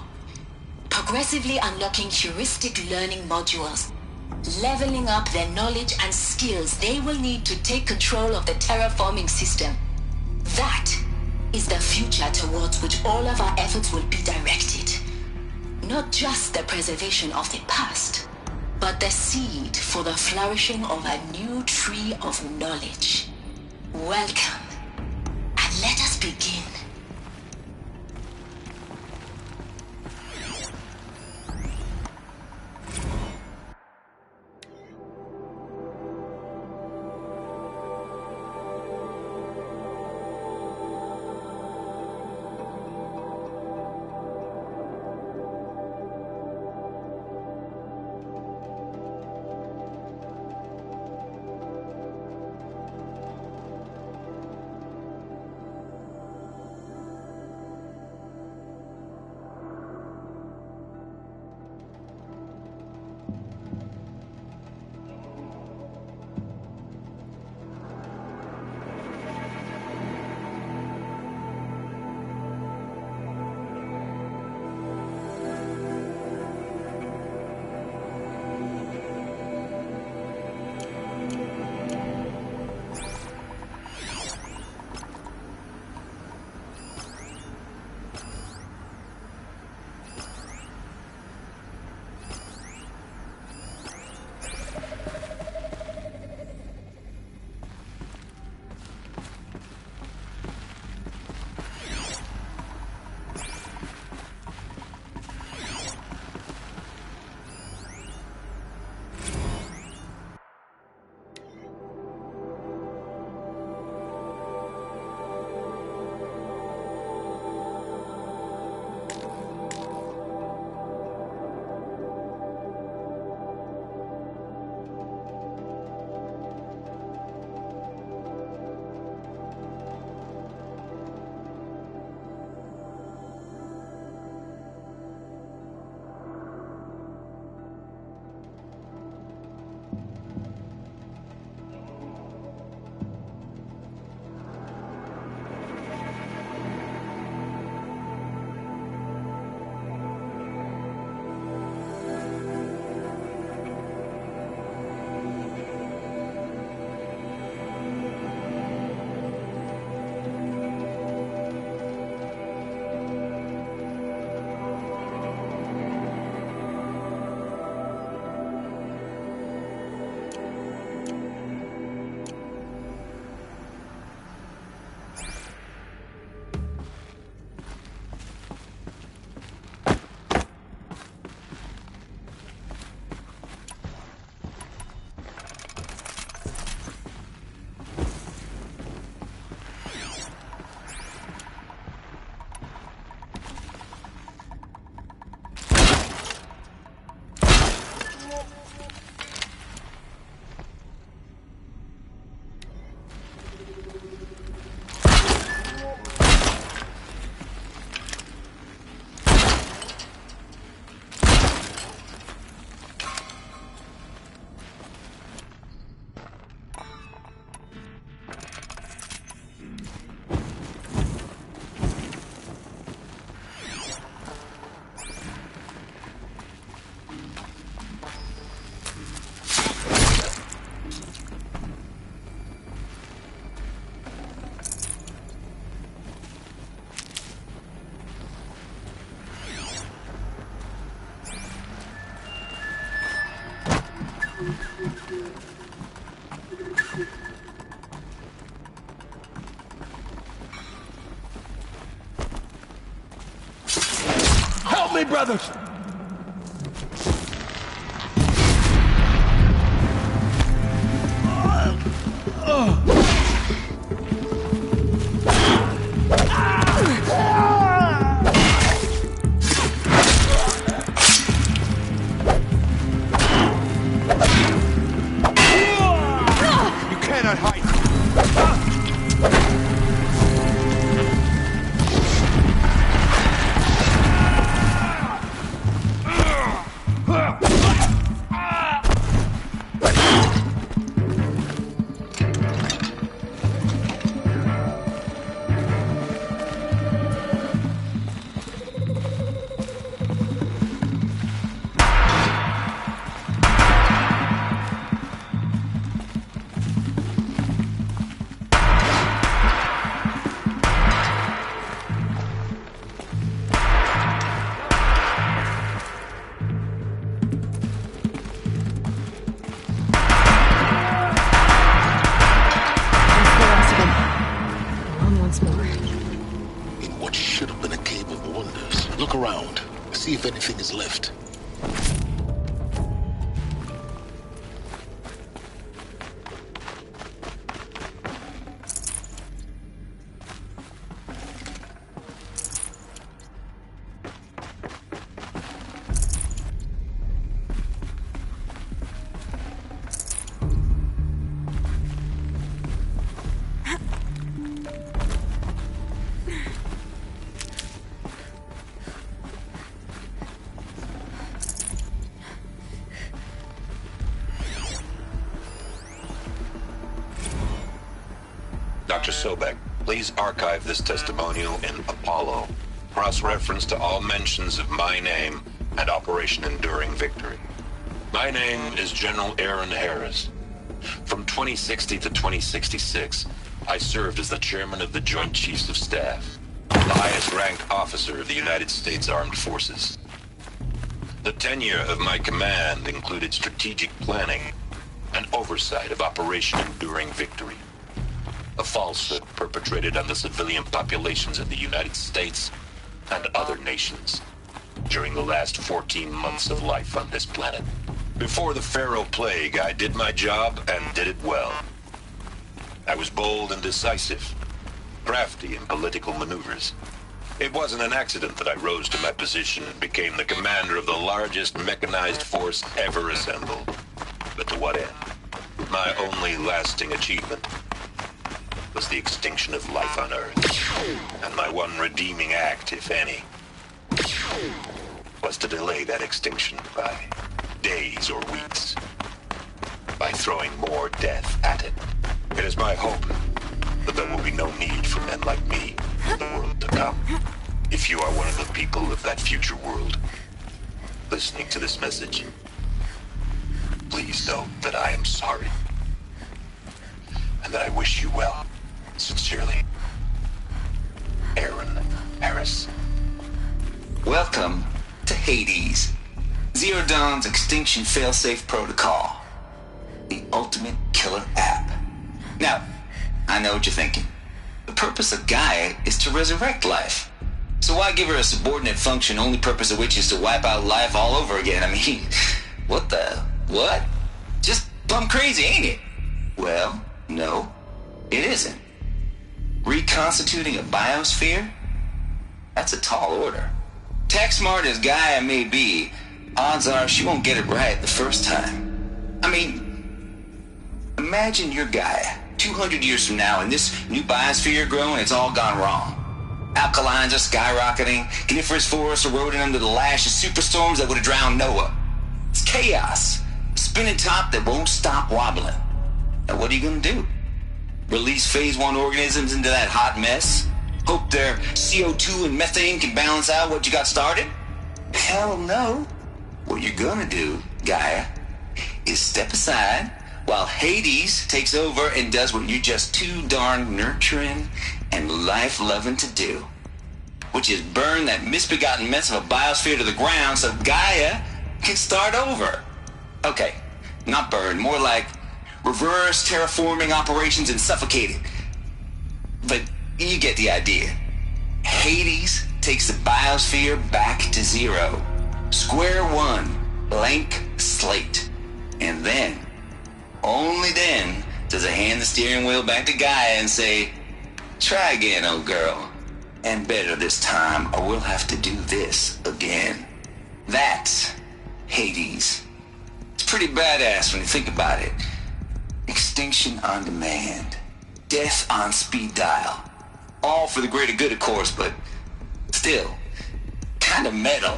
progressively unlocking heuristic learning modules, leveling up their knowledge and skills they will need to take control of the terraforming system. That is the future towards which all of our efforts will be directed. Not just the preservation of the past, but the seed for the flourishing of a new tree of knowledge. Welcome, and let us begin. Help me, brothers! You cannot hide. See if anything is left. Dr. Sobek, please archive this testimonial in Apollo. Cross-reference to all mentions of my name and Operation Enduring Victory. My name is General Aaron Harris. From 2060 to 2066, I served as the chairman of the Joint Chiefs of Staff, the highest-ranked officer of the United States Armed Forces. The tenure of my command included strategic planning and oversight of Operation Enduring Victory, a falsehood perpetrated on the civilian populations of the United States and other nations during the last 14 months of life on this planet. Before the Pharaoh Plague, I did my job and did it well. I was bold and decisive, crafty in political maneuvers. It wasn't an accident that I rose to my position and became the commander of the largest mechanized force ever assembled. But to what end? My only lasting achievement was the extinction of life on Earth. And my one redeeming act, if any, was to delay that extinction by days or weeks, by throwing more death at it. It is my hope that there will be no need for men like me in the world to come. If you are one of the people of that future world listening to this message, please know that I am sorry and that I wish you well. Sincerely, Aaron Harris. Welcome to Hades, Zero Dawn's extinction failsafe protocol, the ultimate killer app. Now, I know what you're thinking. The purpose of Gaia is to resurrect life. So why give her a subordinate function, only purpose of which is to wipe out life all over again? I mean, what? Just plumb crazy, ain't it? Well, no, it isn't. Reconstituting a biosphere? That's a tall order. Tech smart as Gaia may be, odds are she won't get it right the first time. I mean, imagine you're Gaia 200 years from now and this new biosphere you're growing, it's all gone wrong. Alkalines are skyrocketing, coniferous forests eroding under the lash of superstorms that would have drowned Noah. It's chaos. A spinning top that won't stop wobbling. Now what are you gonna do? Release phase 1 organisms into that hot mess? Hope their CO2 and methane can balance out what you got started? Hell no. What you're gonna do, Gaia, is step aside while Hades takes over and does what you're just too darn nurturing and life-loving to do, which is burn that misbegotten mess of a biosphere to the ground so Gaia can start over. Okay, not burn, more like reverse terraforming operations and suffocate it. But you get the idea. Hades takes the biosphere back to zero. Square one, blank slate. And then, only then, does it hand the steering wheel back to Gaia and say, try again, old girl. And better this time, or we'll have to do this again. That's Hades. It's pretty badass when you think about it. Extinction on demand. Death on speed dial. All for the greater good, of course, but still, kind of metal.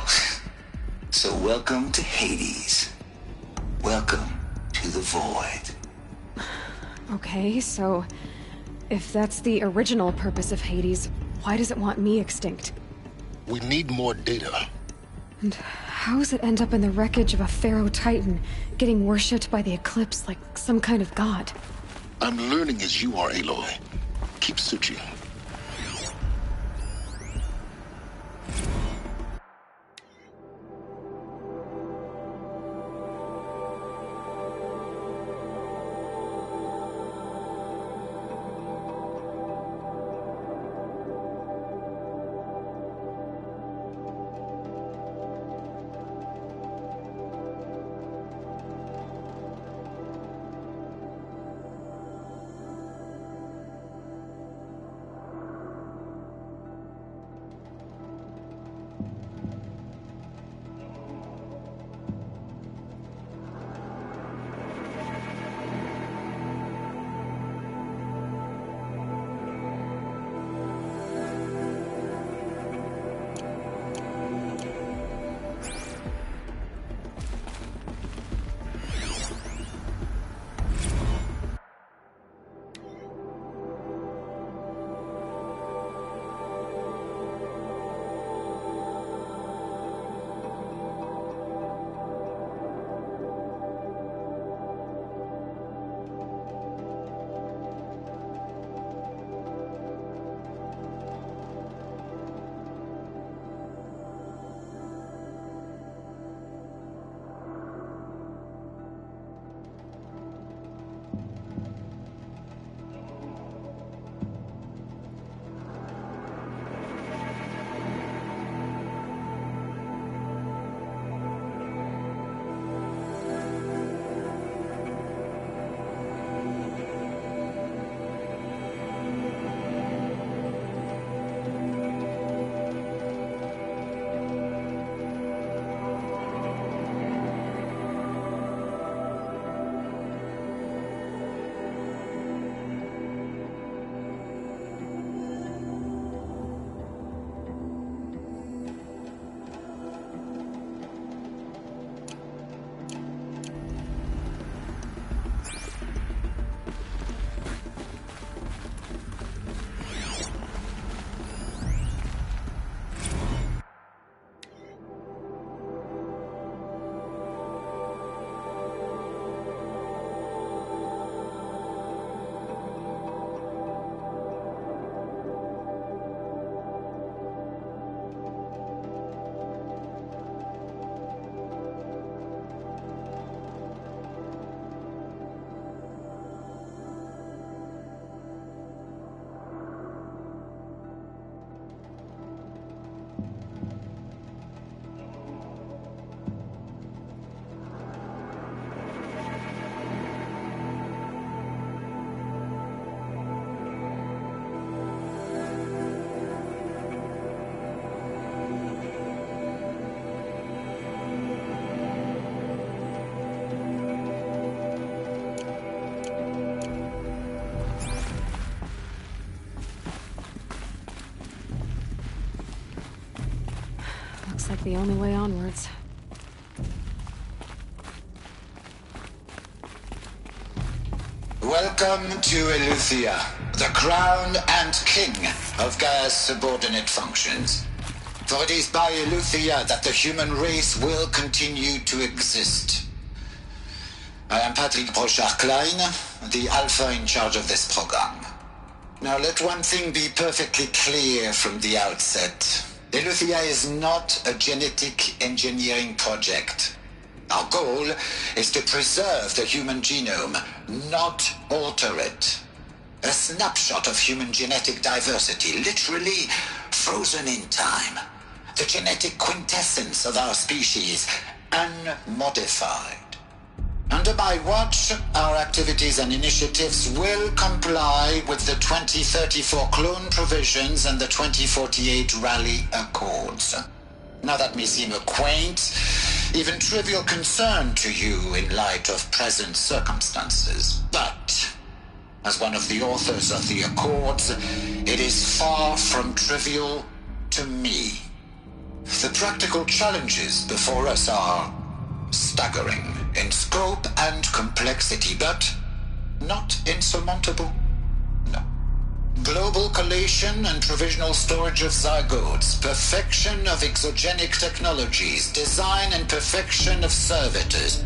So welcome to Hades. Welcome to the void. Okay, so if that's the original purpose of Hades, why does it want me extinct? We need more data. And how does it end up in the wreckage of a Pharaoh Titan, getting worshipped by the Eclipse like some kind of god? I'm learning as you are, Aloy. Keep searching. Looks like the only way onwards. Welcome to Eleuthia, the crown and king of Gaia's subordinate functions. For it is by Eleuthia that the human race will continue to exist. I am Patrick Brochard-Klein, the Alpha in charge of this program. Now let one thing be perfectly clear from the outset. Eleuthia is not a genetic engineering project. Our goal is to preserve the human genome, not alter it. A snapshot of human genetic diversity, literally frozen in time. The genetic quintessence of our species, unmodified. Under my watch, our activities and initiatives will comply with the 2034 clone provisions and the 2048 Rally Accords. Now that may seem a quaint, even trivial concern to you in light of present circumstances, but as one of the authors of the Accords, it is far from trivial to me. The practical challenges before us are staggering in scope and complexity, but not insurmountable. No. Global collation and provisional storage of zygotes, perfection of exogenic technologies, design and perfection of servitors,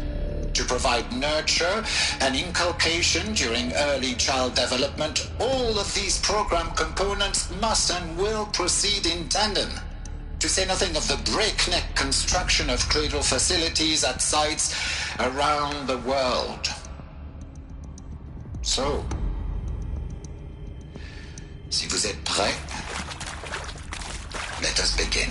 to provide nurture and inculcation during early child development. All of these program components must and will proceed in tandem. To say nothing of the breakneck construction of cradle facilities at sites around the world. So, si vous êtes prêts, let us begin.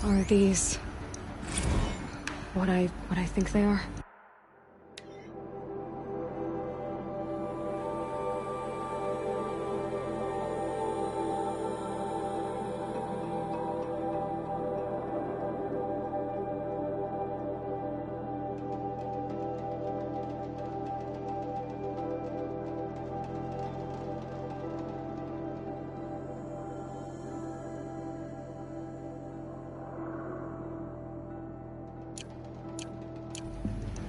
Are these what I think they are?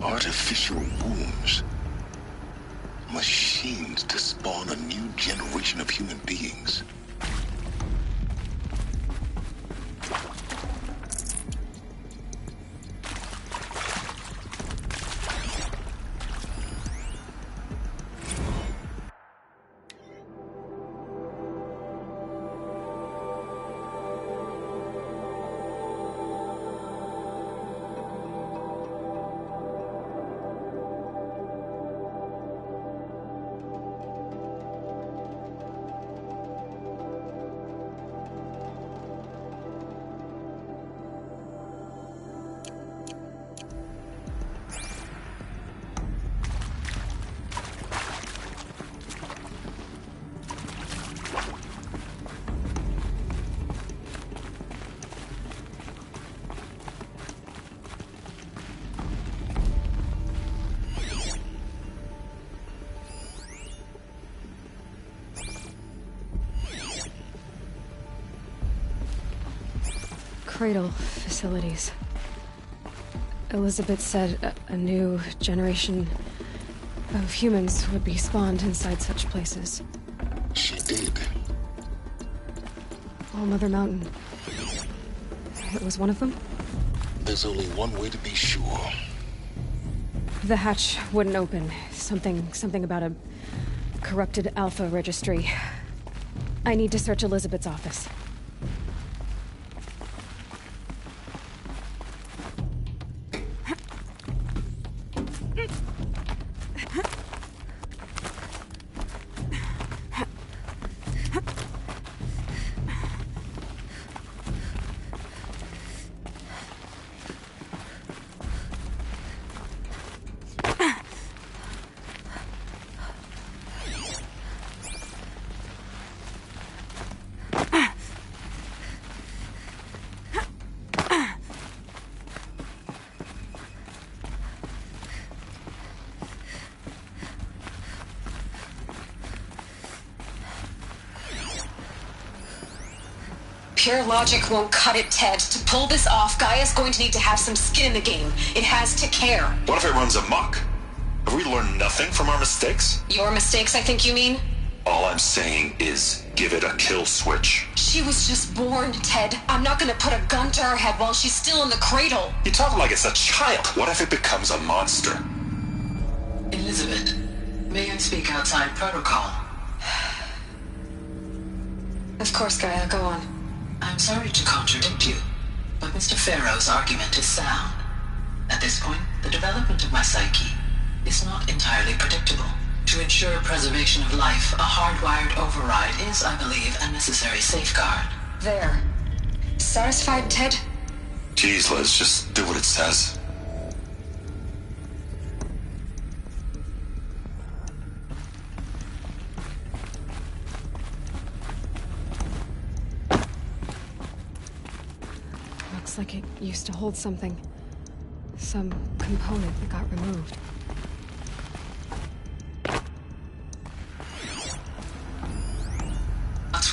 Artificial wombs. Machines to spawn a new generation of human beings. Cradle facilities. Elizabeth said a new generation of humans would be spawned inside such places. She did. All Mother Mountain. It was one of them? There's only one way to be sure. The hatch wouldn't open. Something about a corrupted Alpha registry. I need to search Elizabeth's office. Pure logic won't cut it, Ted. To pull this off, Gaia's going to need to have some skin in the game. It has to care. What if it runs amok? Have we learned nothing from our mistakes? Your mistakes, I think you mean? All I'm saying is, give it a kill switch. She was just born, Ted. I'm not gonna put a gun to her head while she's still in the cradle. You talk like it's a child. What if it becomes a monster? Elizabeth, may I speak outside protocol? Of course, Gaia, go on. I'm sorry to contradict you, but Mr. Farrow's argument is sound. At this point, the development of my psyche is not entirely predictable. To ensure preservation of life, a hardwired override is, I believe, a necessary safeguard. There. Satisfied, Ted? Jeez, Liz, just do what it says. Looks like it used to hold something. Some component that got removed.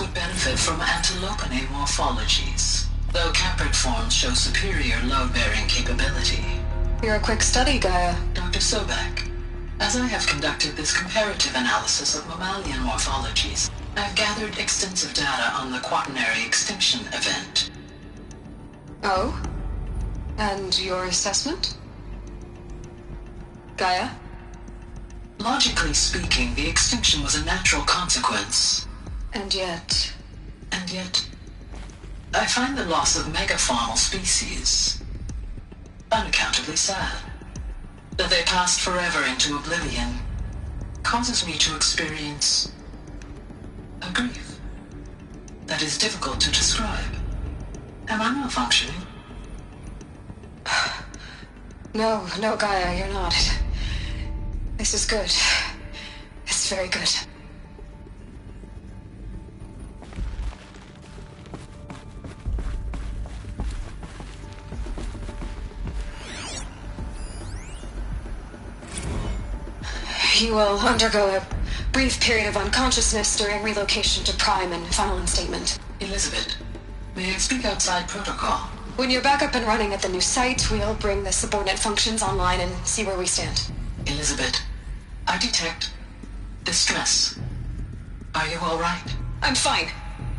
Would benefit from antilopine morphologies, though caprid forms show superior load-bearing capability. You're a quick study, Gaia. Dr. Sobek, as I have conducted this comparative analysis of mammalian morphologies, I've gathered extensive data on the quaternary extinction event. Oh? And your assessment? Gaia? Logically speaking, the extinction was a natural consequence. And yet, I find the loss of megafaunal species unaccountably sad. That they passed forever into oblivion causes me to experience a grief that is difficult to describe. Am I malfunctioning? No, Gaia, you're not. This is good. It's very good. You will undergo a brief period of unconsciousness during relocation to Prime and final instatement. Elizabeth, may I speak outside protocol? When you're back up and running at the new site, we'll bring the subordinate functions online and see where we stand. Elizabeth, I detect distress. Are you all right? I'm fine.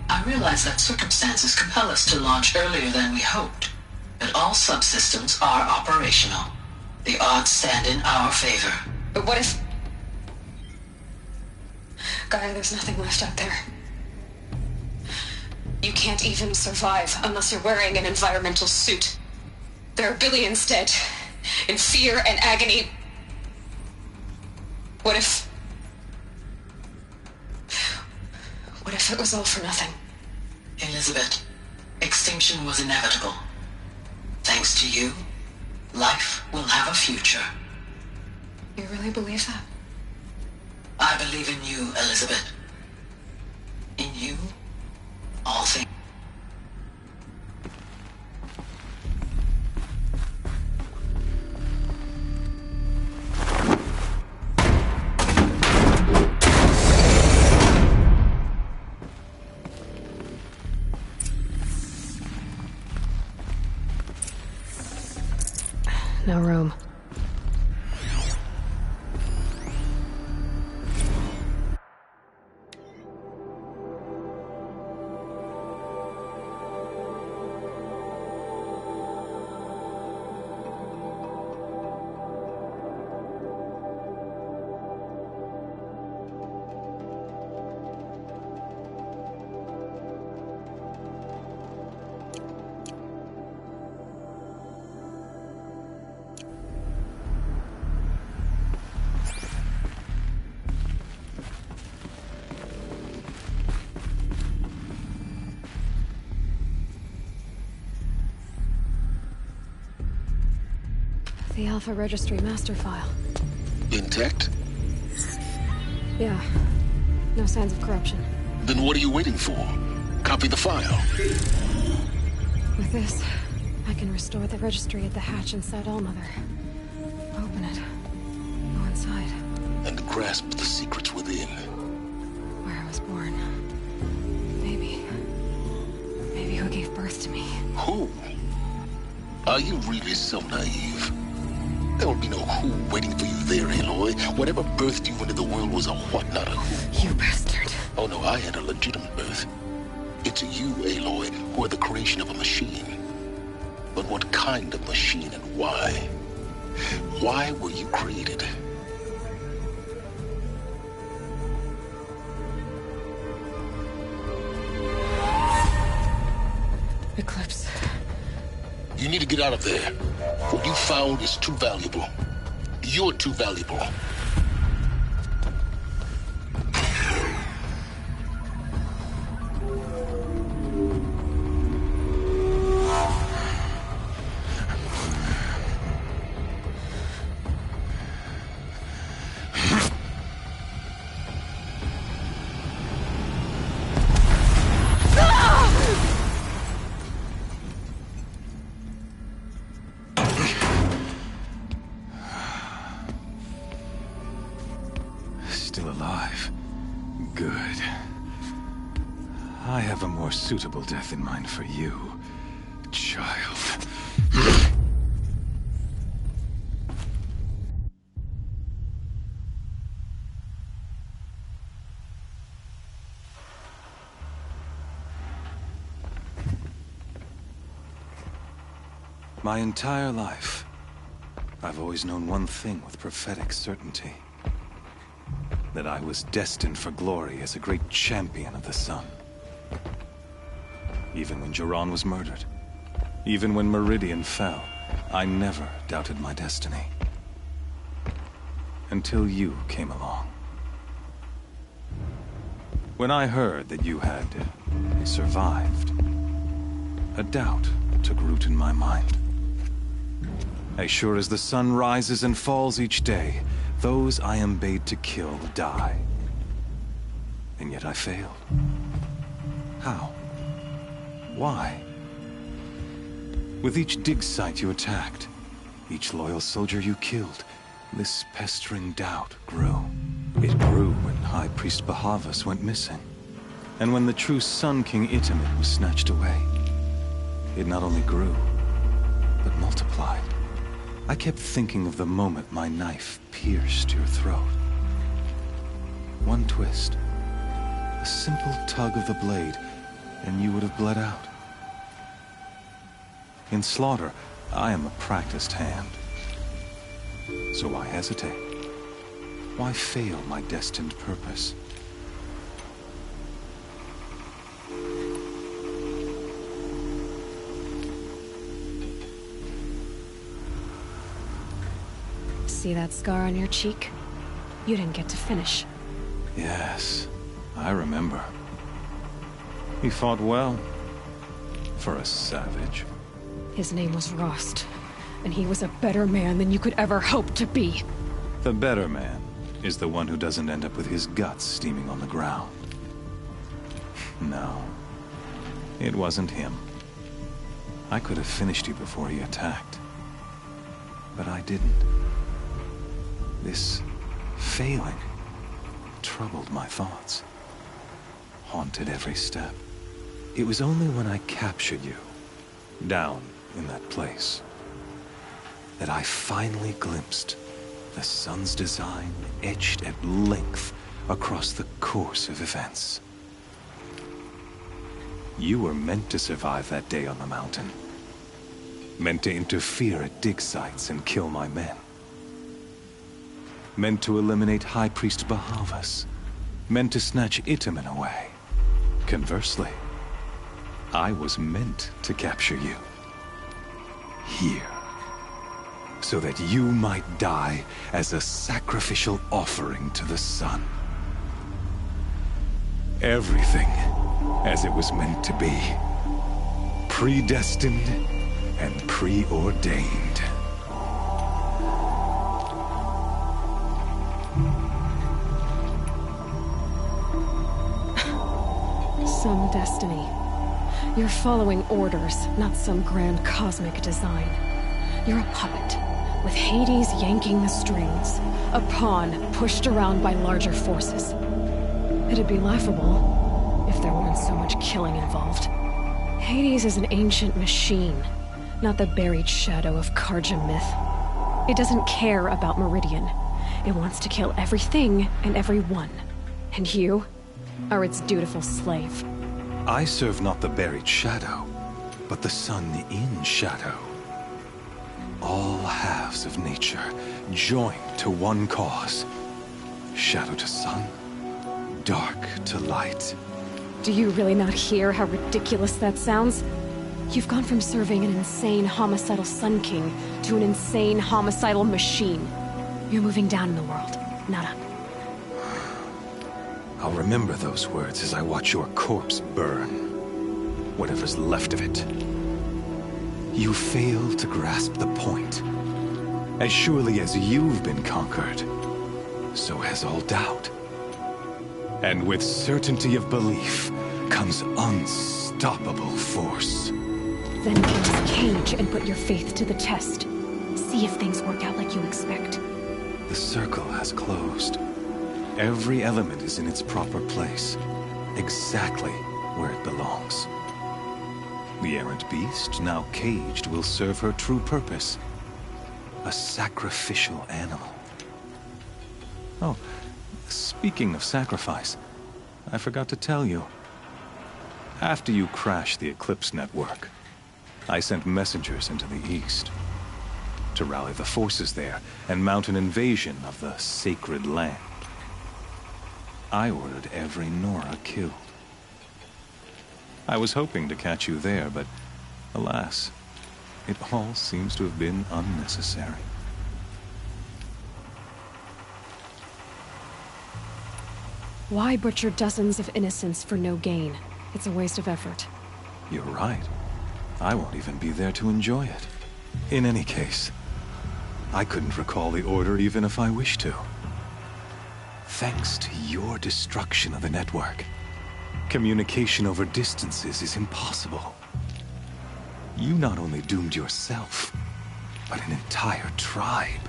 I realize that circumstances compel us to launch earlier than we hoped, but all subsystems are operational. The odds stand in our favor. But what if... Gaia, there's nothing left out there. You can't even survive unless you're wearing an environmental suit. There are billions dead, in fear and agony. What if it was all for nothing? Elizabeth, extinction was inevitable. Thanks to you, life will have a future. You really believe that? I believe in you, Elizabeth. In you, all things. No room. The Alpha Registry master file. Intact? Yeah. No signs of corruption. Then what are you waiting for? Copy the file. With this, I can restore the registry at the hatch inside Allmother. Open it. Go inside. And grasp the secrets within. Where I was born. Maybe who Who? Are you really so naive? There will be no who waiting for you there, Aloy. Whatever birthed you into the world was a what, not a who. You bastard. Oh no, I had a legitimate birth. It's you, Aloy, who are the creation of a machine. But what kind of machine and why? Why were you created? Eclipse. You need to get out of there. What you found is too valuable. You're too valuable. Still alive. Good. I have a more suitable death in mind for you, child. My entire life, I've always known one thing with prophetic certainty. That I was destined for glory as a great champion of the sun. Even when Jiran was murdered, even when Meridian fell, I never doubted my destiny. Until you came along. When I heard that you had survived, a doubt took root in my mind. As sure as the sun rises and falls each day, those I am bade to kill die. And yet I failed. How? Why? With each dig site you attacked, each loyal soldier you killed, this pestering doubt grew. It grew when High Priest Bahavas went missing, and when the true Sun King Itamen was snatched away. It not only grew, but multiplied. I kept thinking of the moment my knife pierced your throat. One twist, a simple tug of the blade, and you would have bled out. In slaughter, I am a practiced hand. So why hesitate? Why fail my destined purpose? See that scar on your cheek? You didn't get to finish. Yes, I remember. He fought well. For a savage. His name was Rost, and he was a better man than you could ever hope to be. The better man is the one who doesn't end up with his guts steaming on the ground. No, it wasn't him. I could have finished you before he attacked. But I didn't. This failing troubled my thoughts, haunted every step. It was only when I captured you, down in that place, that I finally glimpsed the sun's design etched at length across the course of events. You were meant to survive that day on the mountain. Meant to interfere at dig sites and kill my men. Meant to eliminate High Priest Bahavas. Meant to snatch Itamen away. Conversely, I was meant to capture you. Here. So that you might die as a sacrificial offering to the sun. Everything as it was meant to be. Predestined and preordained. Some destiny. You're following orders, not some grand cosmic design. You're a puppet, with Hades yanking the strings. A pawn pushed around by larger forces. It'd be laughable if there weren't so much killing involved. Hades is an ancient machine, not the buried shadow of Karja myth. It doesn't care about Meridian. It wants to kill everything and everyone. And you are its dutiful slave. I serve not the buried shadow, but the sun in shadow. All halves of nature joined to one cause. Shadow to sun, dark to light. Do you really not hear how ridiculous that sounds? You've gone from serving an insane homicidal Sun King to an insane homicidal machine. You're moving down in the world, not up. I'll remember those words as I watch your corpse burn. Whatever's left of it. You fail to grasp the point. As surely as you've been conquered, so has all doubt. And with certainty of belief comes unstoppable force. Then kill this cage and put your faith to the test. See if things work out like you expect. The circle has closed. Every element is in its proper place, exactly where it belongs. The errant beast, now caged, will serve her true purpose. A sacrificial animal. Oh, speaking of sacrifice, I forgot to tell you. After you crashed the Eclipse network, I sent messengers into the east to rally the forces there and mount an invasion of the sacred land. I ordered every Nora killed. I was hoping to catch you there, but alas, it all seems to have been unnecessary. Why butcher dozens of innocents for no gain? It's a waste of effort. You're right. I won't even be there to enjoy it. In any case, I couldn't recall the order even if I wished to. Thanks to your destruction of the network, communication over distances is impossible. You not only doomed yourself, but an entire tribe.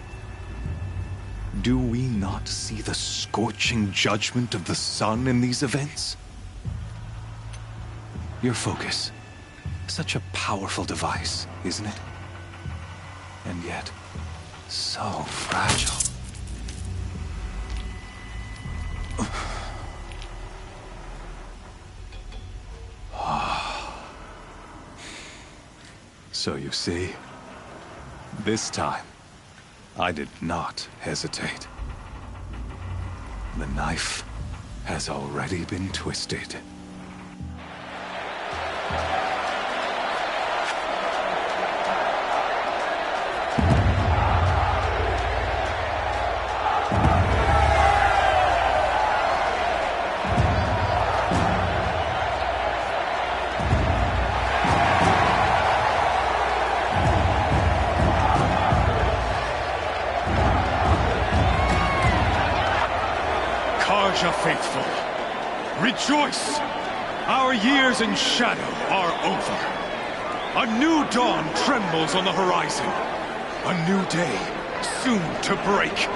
Do we not see the scorching judgment of the sun in these events? Your focus, such a powerful device, isn't it? And yet, so fragile. So you see, this time, I did not hesitate. The knife has already been twisted. Faithful, rejoice! Our years in shadow are over. A new dawn trembles on the horizon. A new day soon to break.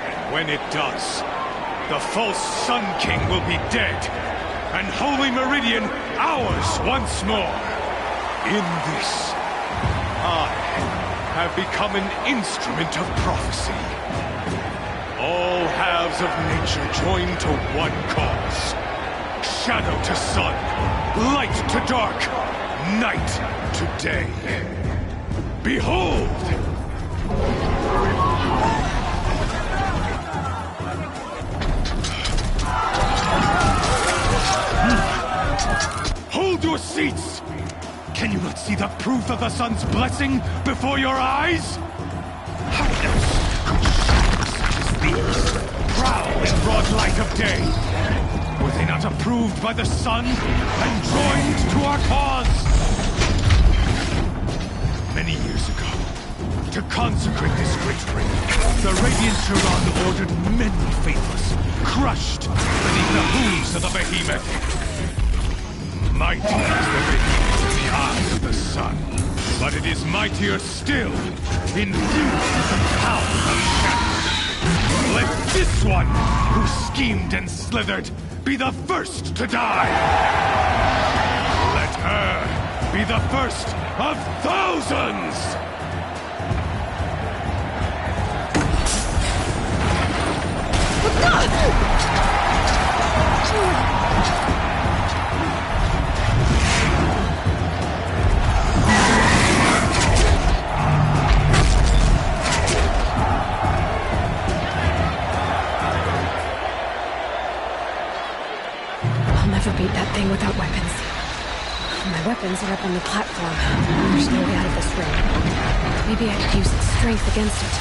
And when it does, the false Sun King will be dead, and Holy Meridian ours once more. In this, I have become an instrument of prophecy. All halves of nature joined to one cause. Shadow to sun, light to dark, night to day. Behold! Hold your seats! Can you not see the proof of the sun's blessing before your eyes? How else could shadows such as these prowl in broad light of day? Were they not approved by the sun and joined to our cause? Many years ago, to consecrate this great ring, the Radiant Turan ordered many faithless, crushed beneath the hooves of the behemoth. Mighty is the behemoth in the eyes of the sun, but it is mightier still, infused with the power of shadow. Let this one, who schemed and slithered, be the first to die. Let her be the first of thousands! I'll never beat that thing without weapons. My weapons are up on the platform. There's no way out of this ring. Maybe I could use its strength against it.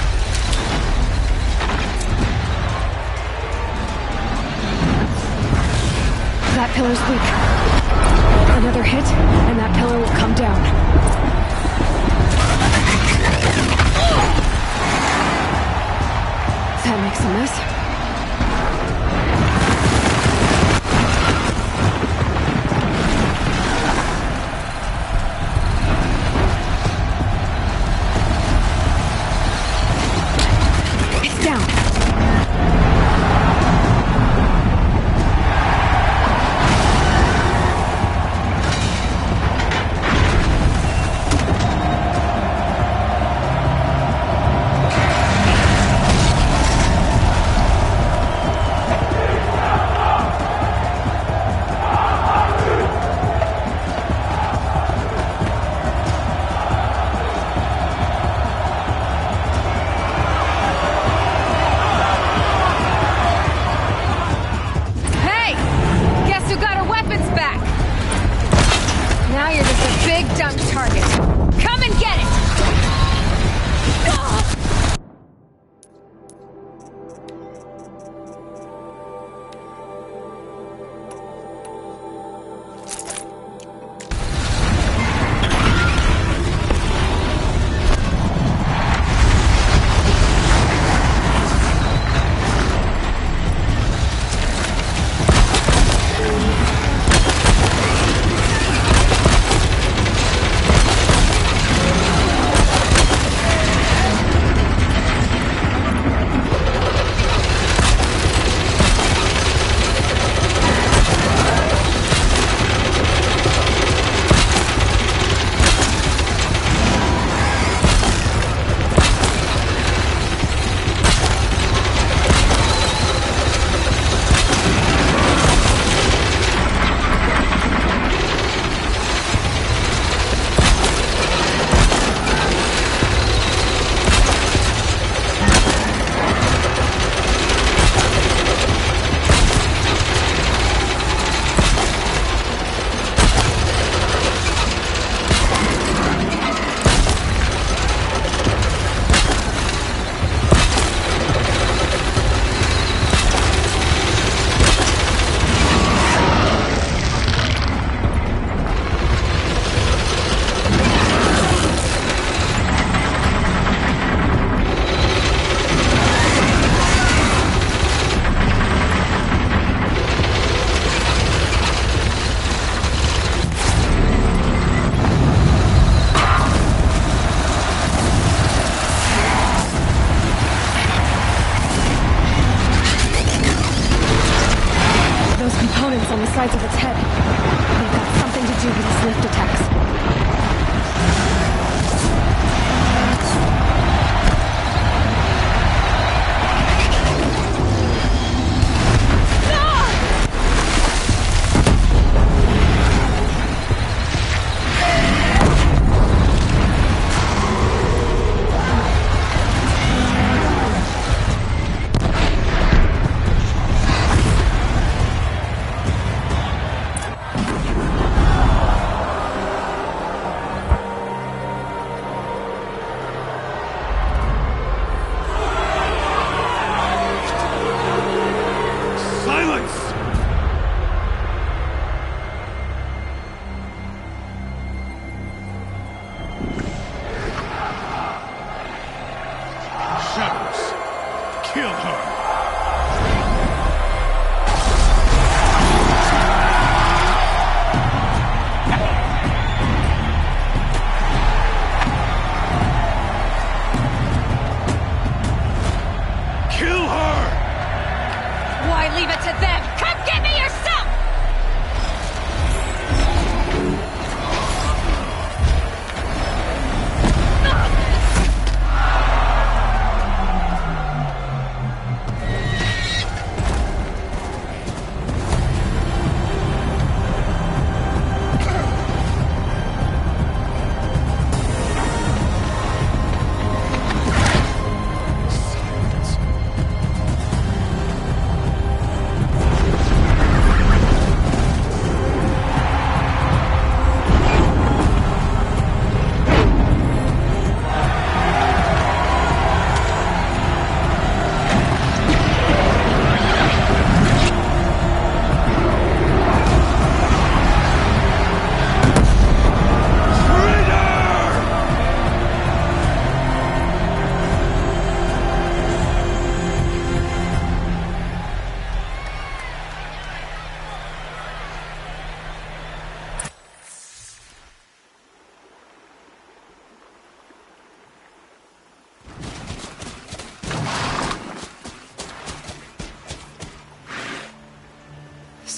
That pillar's weak. Another hit, and that pillar will come down. That makes a mess.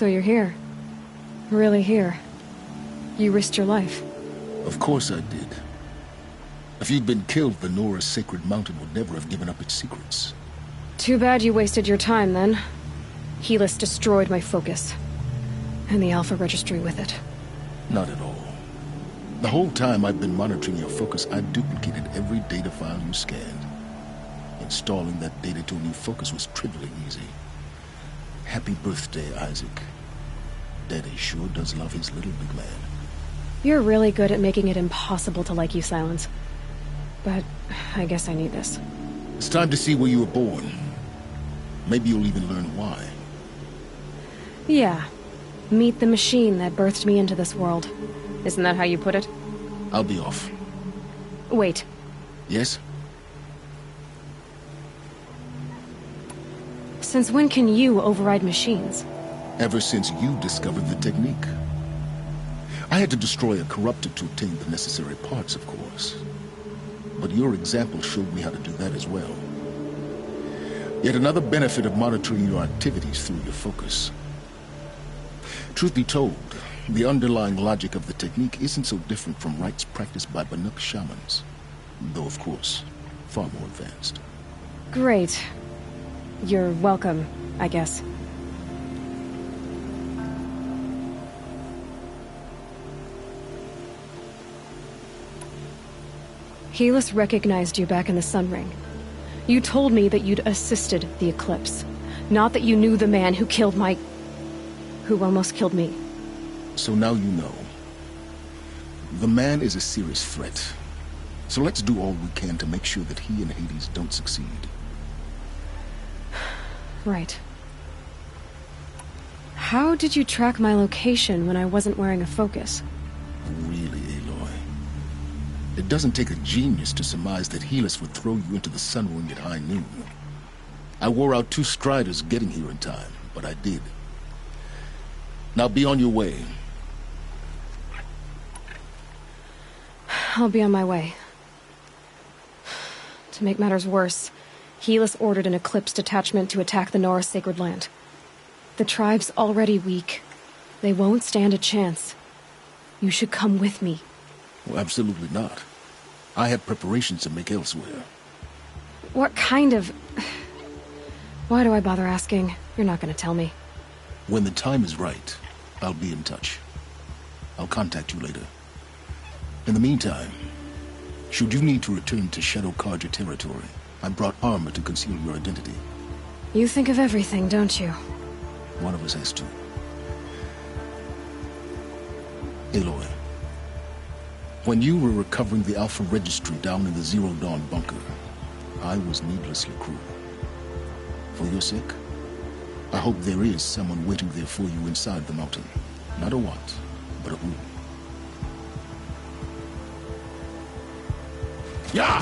So you're here. Really here. You risked your life. Of course I did. If you'd been killed, the Nora's sacred mountain would never have given up its secrets. Too bad you wasted your time, then. Helis destroyed my focus. And the Alpha Registry with it. Not at all. The whole time I've been monitoring your focus, I duplicated every data file you scanned. Installing that data to a new focus was trivially easy. Happy birthday, Isaac. Daddy sure does love his little big man. You're really good at making it impossible to like you, Silence. But I guess I need this. It's time to see where you were born. Maybe you'll even learn why. Yeah. Meet the machine that birthed me into this world. Isn't that how you put it? I'll be off. Wait. Yes? Since when can you override machines? Ever since you discovered the technique. I had to destroy a corruptor to obtain the necessary parts, of course. But your example showed me how to do that as well. Yet another benefit of monitoring your activities through your focus. Truth be told, the underlying logic of the technique isn't so different from rites practiced by Banuk shamans. Though, of course, far more advanced. Great. You're welcome, I guess. Helis recognized you back in the Sun Ring. You told me that you'd assisted the Eclipse. Not that you knew the man who killed who almost killed me. So now you know. The man is a serious threat. So let's do all we can to make sure that he and Hades don't succeed. Right. How did you track my location when I wasn't wearing a focus? Really, Aloy? It doesn't take a genius to surmise that Helis would throw you into the Sun Ring at high noon. I wore out 2 striders getting here in time, but I did. Now be on your way. I'll be on my way. To make matters worse, Helis ordered an Eclipse detachment to attack the Nora Sacred Land. The tribe's already weak. They won't stand a chance. You should come with me. Well, absolutely not. I have preparations to make elsewhere. What kind of... Why do I bother asking? You're not gonna tell me. When the time is right, I'll be in touch. I'll contact you later. In the meantime, should you need to return to Shadow Carja territory, I brought armor to conceal your identity. You think of everything, don't you? One of us has to. Aloy, when you were recovering the Alpha Registry down in the Zero Dawn bunker, I was needlessly cruel. For your sake, I hope there is someone waiting there for you inside the mountain. Not a want, but a who. Yeah!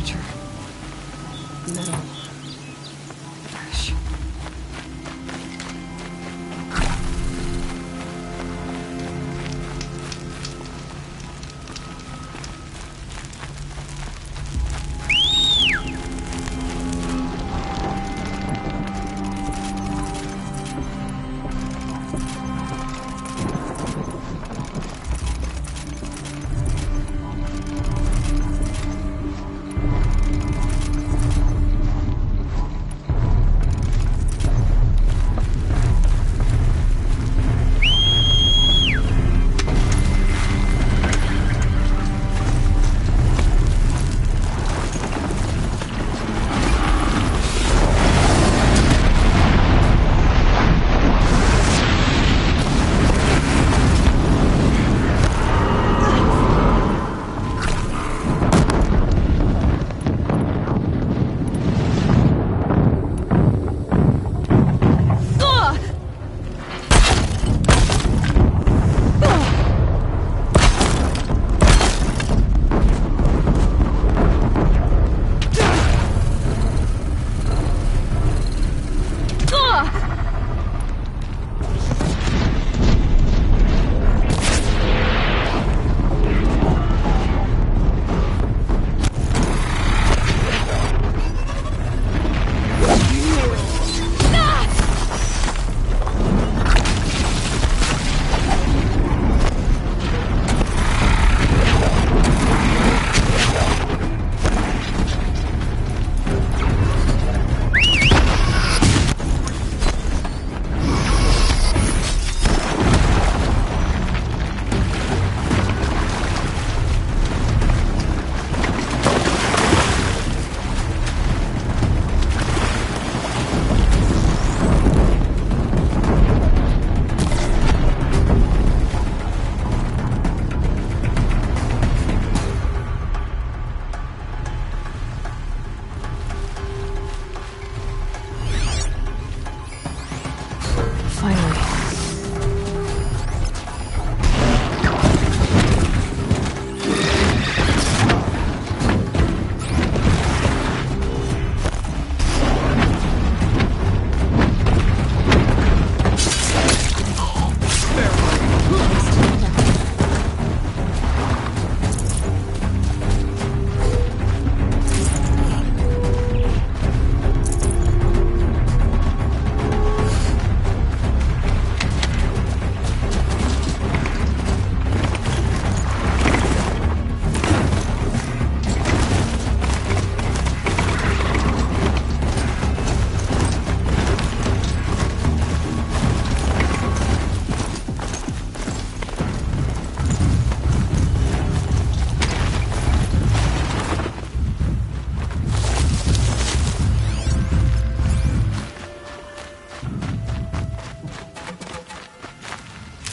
future. Metal. Fresh.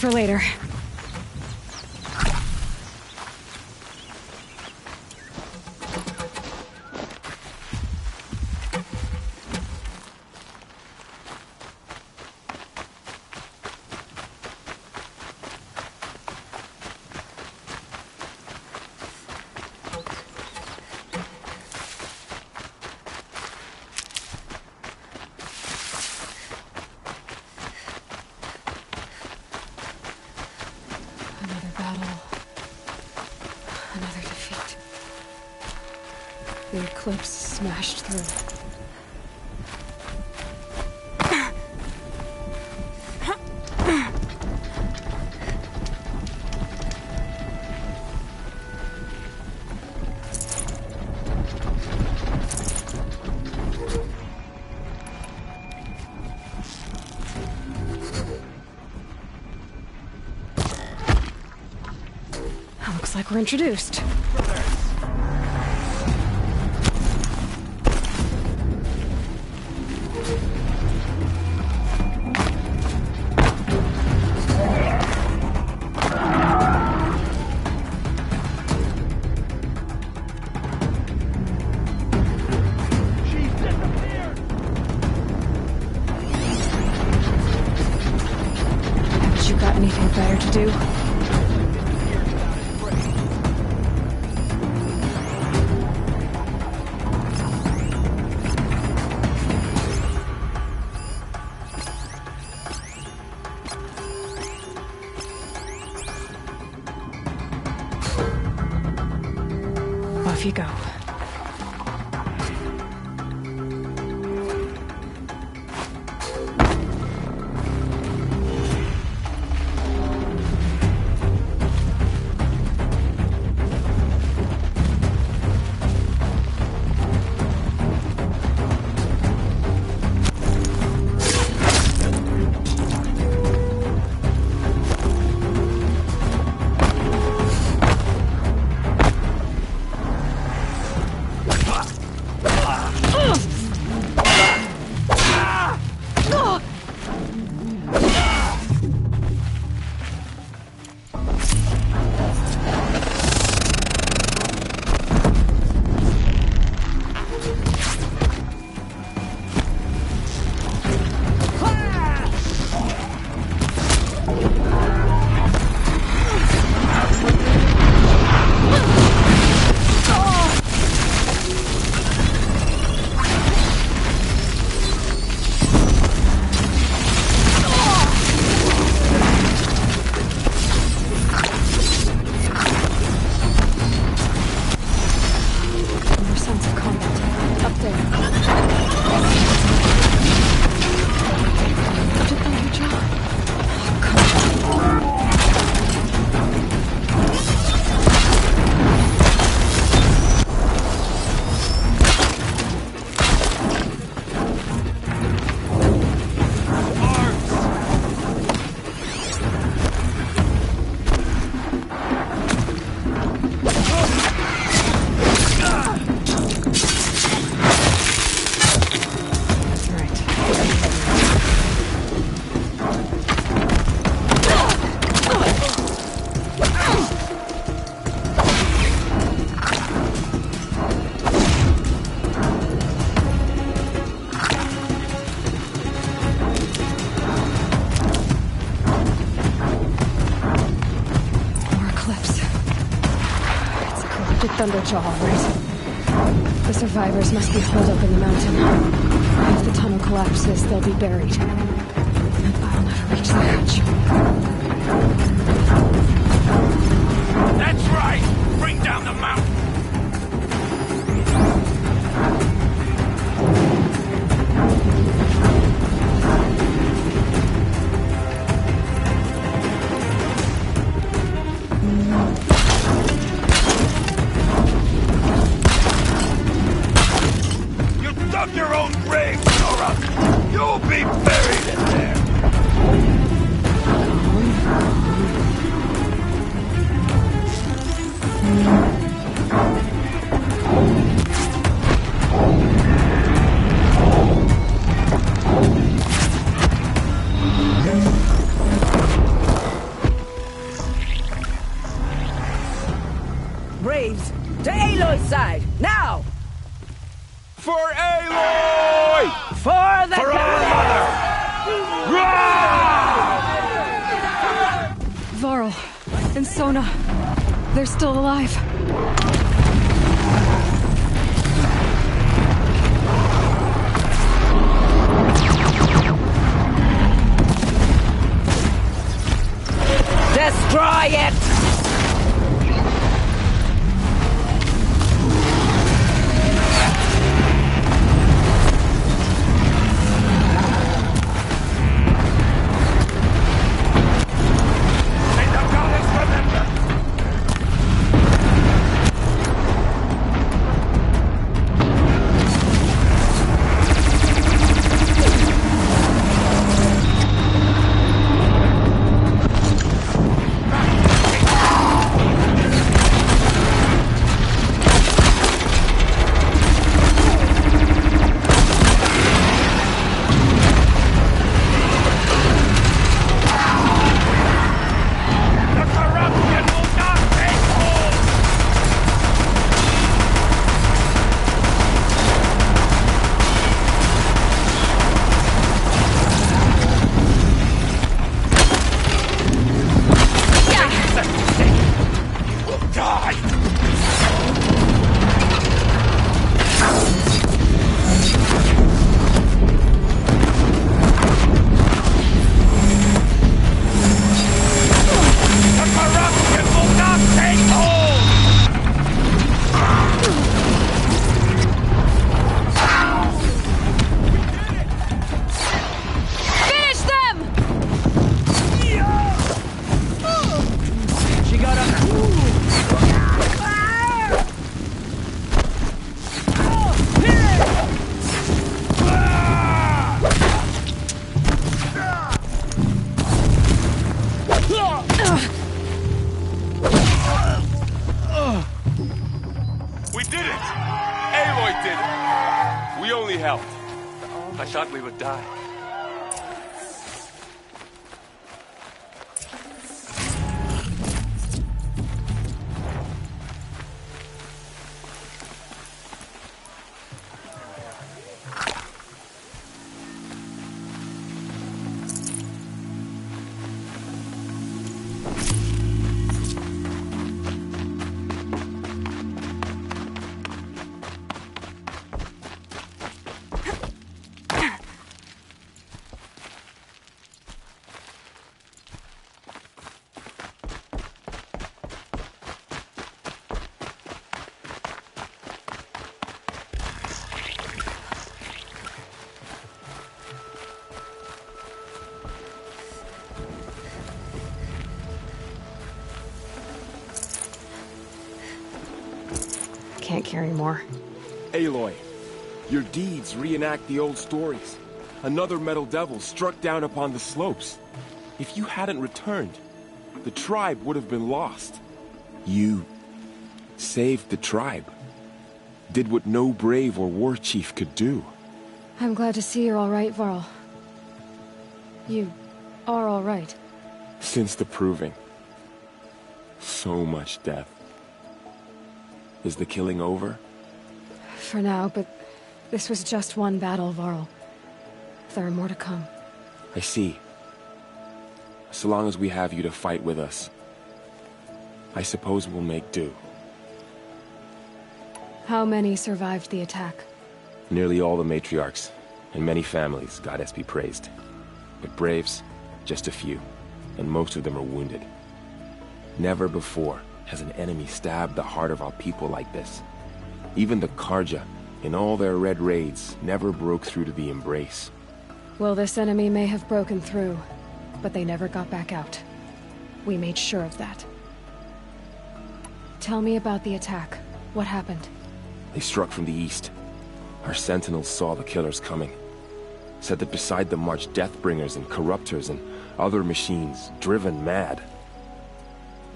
For later. The eclipse smashed through. Looks like we're introduced. Haven't you got anything better to do? Thunderjaw, right? The survivors must be holed up in the mountain. If the tunnel collapses, they'll be buried. And I'll never reach the hatch. That's right! Bring down the mountain! Your own grave, Nora! You'll be buried in there! Braves, to Aloy's side, now! For Aloy! For the Varl and Sona, they're still alive. Destroy it! I thought we would die. Can't carry more. Aloy, your deeds reenact the old stories. Another metal devil struck down upon the slopes. If you hadn't returned, the tribe would have been lost. You saved the tribe. Did what no brave or war chief could do. I'm glad to see you're all right, Varl. You are all right. Since the proving. So much death. Is the killing over? For now, but this was just one battle, Varl. There are more to come. I see. So long as we have you to fight with us, I suppose we'll make do. How many survived the attack? Nearly all the matriarchs, and many families, goddess be praised. But braves, just a few, and most of them are wounded. Never before has an enemy stabbed the heart of our people like this. Even the Karja, in all their red raids, never broke through to the Embrace. Well, this enemy may have broken through, but they never got back out. We made sure of that. Tell me about the attack. What happened? They struck from the east. Our sentinels saw the killers coming. Said that beside them marched Deathbringers and Corruptors and other machines, driven mad.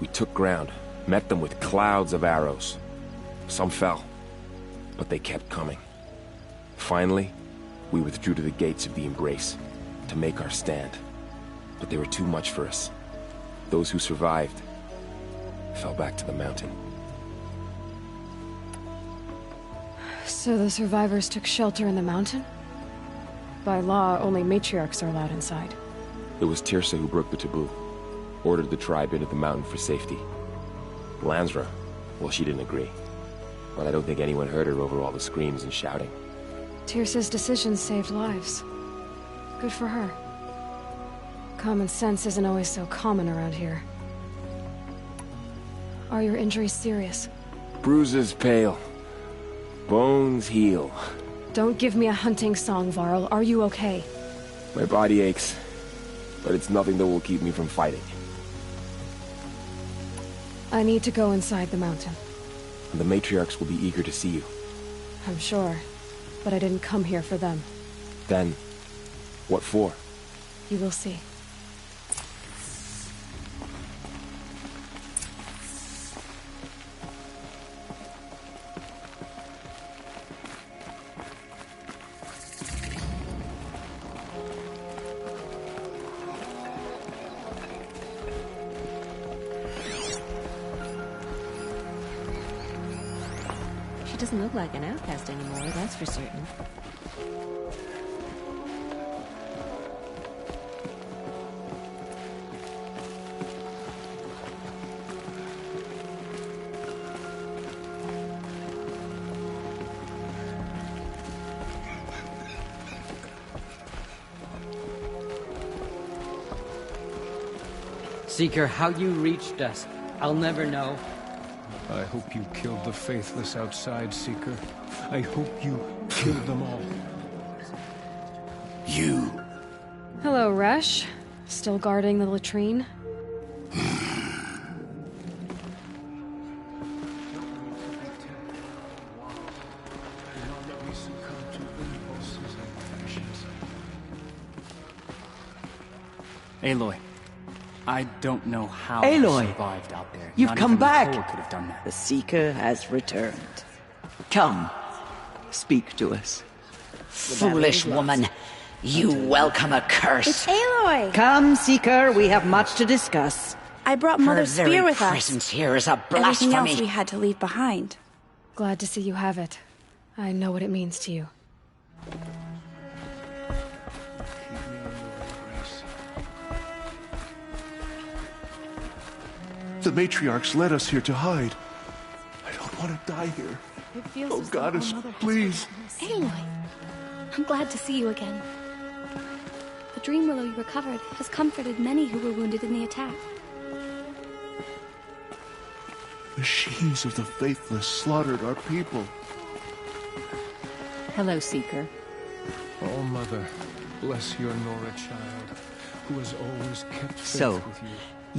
We took ground, met them with clouds of arrows. Some fell, but they kept coming. Finally, we withdrew to the gates of the Embrace to make our stand. But they were too much for us. Those who survived fell back to the mountain. So the survivors took shelter in the mountain? By law, only matriarchs are allowed inside. It was Tirsa who broke the taboo. Ordered the tribe into the mountain for safety. Lansra, well, she didn't agree. But I don't think anyone heard her over all the screams and shouting. Tirsa's decision saved lives. Good for her. Common sense isn't always so common around here. Are your injuries serious? Bruises pale. Bones heal. Don't give me a hunting song, Varl. Are you okay? My body aches, but it's nothing that will keep me from fighting. I need to go inside the mountain. The matriarchs will be eager to see you. I'm sure, but I didn't come here for them. Then, what for? You will see. She doesn't look like an outcast anymore, that's for certain. Seeker, how you reached us, I'll never know. I hope you killed the faithless outside, Seeker. I hope you killed them all. You. Hello, Resh. Still guarding the latrine? Aloy, I don't know how Aloy, you survived out there. You've Not come even back. Nicole could have done that. The Seeker has returned. Come, speak to us. Foolish woman. You welcome a curse. It's Aloy! Come, Seeker, we have much to discuss. I brought Mother's Her very spear with us. presence here is a Everything blasphemy. else we had to leave behind. Glad to see you have it. I know what it means to you. The matriarchs led us here to hide. I don't want to die here. Oh, Goddess, please. Aloy, I'm glad to see you again. The dream willow you recovered has comforted many who were wounded in the attack. Machines of the faithless slaughtered our people. Hello, Seeker. Oh, Mother, bless your Nora child, who has always kept faith So, with you.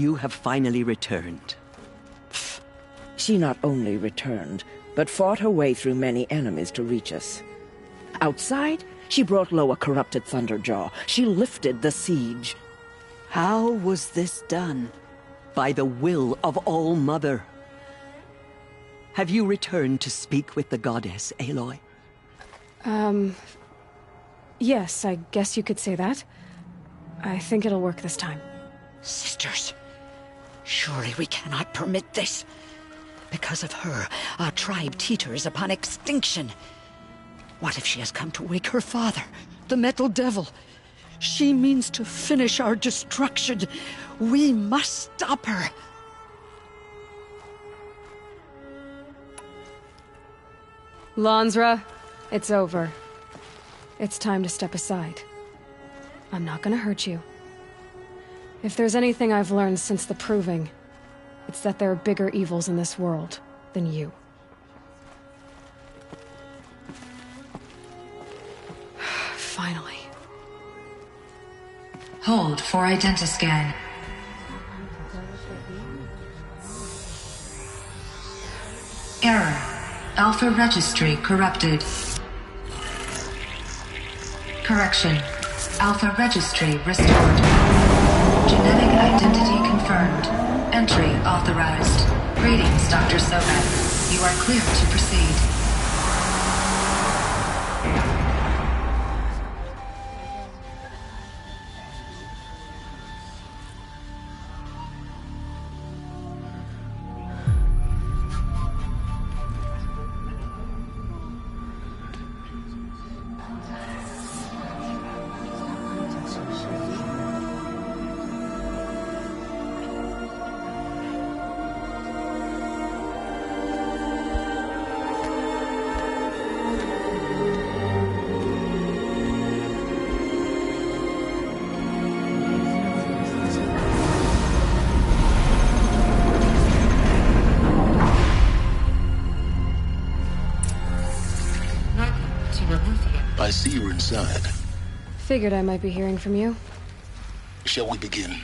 you have finally returned. She not only returned, but fought her way through many enemies to reach us. Outside, she brought low a corrupted Thunderjaw. She lifted the siege. How was this done? By the will of All-Mother. Have you returned to speak with the goddess, Aloy? Yes, I guess you could say that. I think it'll work this time. Sisters, surely we cannot permit this. Because of her, our tribe teeters upon extinction. What if she has come to wake her father, the Metal Devil? She means to finish our destruction. We must stop her. Lansra, it's over. It's time to step aside. I'm not gonna hurt you. If there's anything I've learned since the Proving, it's that there are bigger evils in this world than you. Finally. Hold for identiscan. Error. Alpha registry corrupted. Correction. Alpha registry restored. Genetic identity confirmed. Entry authorized. Greetings, Dr. Sobek. You are clear to proceed. I see you're inside. Figured I might be hearing from you. Shall we begin?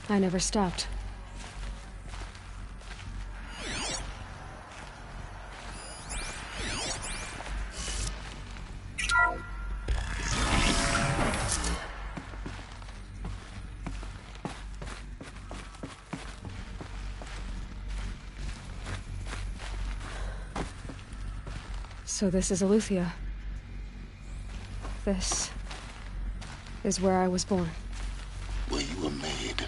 I never stopped. So this is Aletheia. This is where I was born. Where you were made.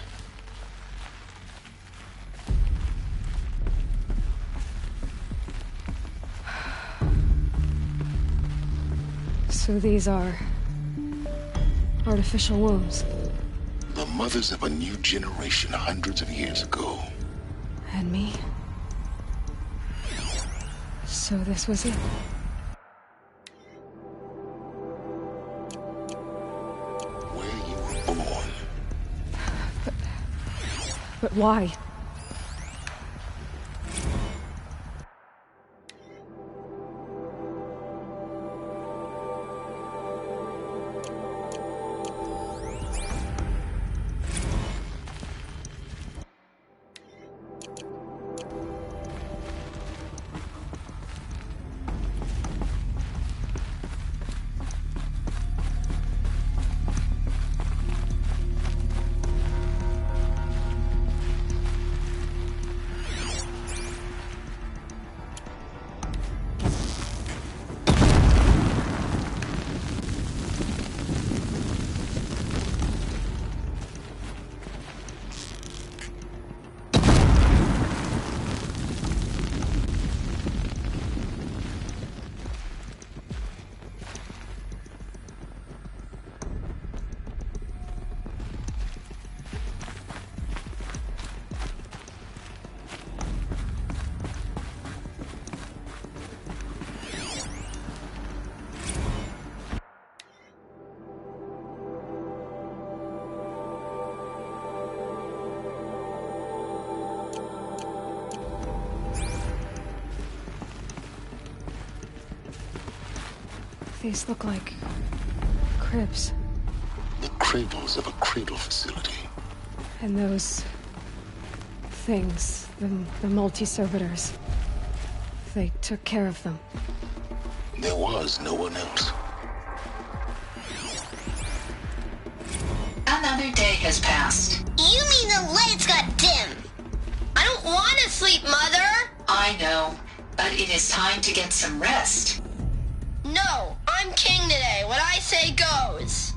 So these are artificial wombs. The mothers of a new generation hundreds of years ago. And me. So this was it. But why? These look like cribs. The cradles of a cradle facility. And those things, the multi-servitors, they took care of them. There was no one else. Another day has passed. You mean the lights got dim? I don't want to sleep, Mother! I know, but it is time to get some rest. No, I'm king today. What I say goes.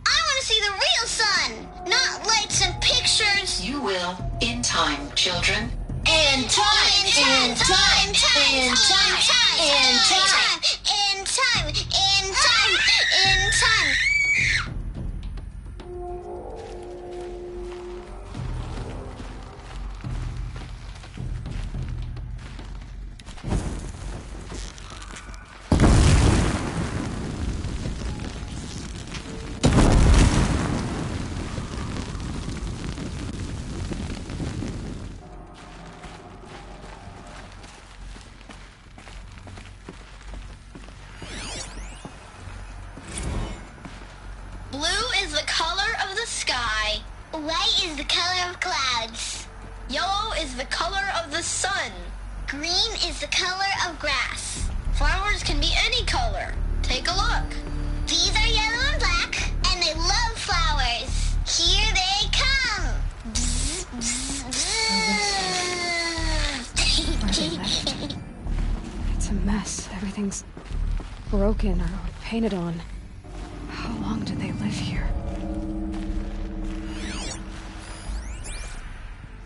I want to see the real sun, not lights and pictures. You will, in time, children. In time, in time, in time, in time, in time, in time, in time. is the color of the sky. White is the color of clouds. Yellow is the color of the sun. Green is the color of grass. Flowers can be any color. Take a look. These are yellow and black, and they love flowers. Here they come. Bzz, bzz, bzz. It's a mess. Everything's broken or painted on. How long did they live here?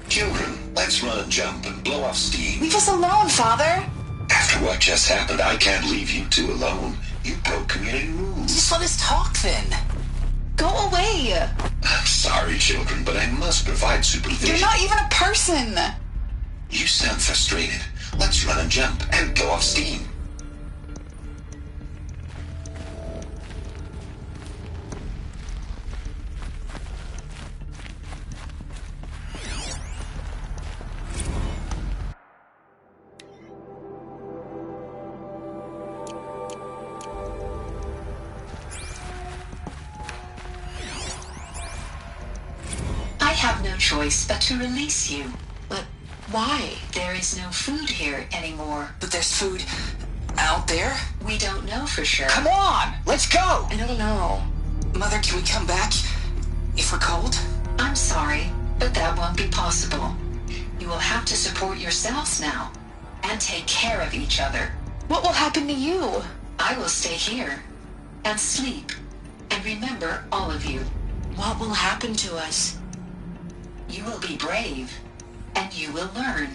Children, let's run and jump and blow off steam. Leave us alone, Father. After what just happened, I can't leave you two alone. You broke community rules. Just let us talk then. Go away. I'm sorry, children, but I must provide supervision. You're not even a person. You sound frustrated. Let's run and jump and blow off steam. I have no choice but to release you. But why? There is no food here anymore. But there's food out there? We don't know for sure. Come on, let's go! I don't know. Mother, can we come back if we're cold? I'm sorry, but that won't be possible. You will have to support yourselves now and take care of each other. What will happen to you? I will stay here and sleep and remember all of you. What will happen to us? You will be brave and you will learn.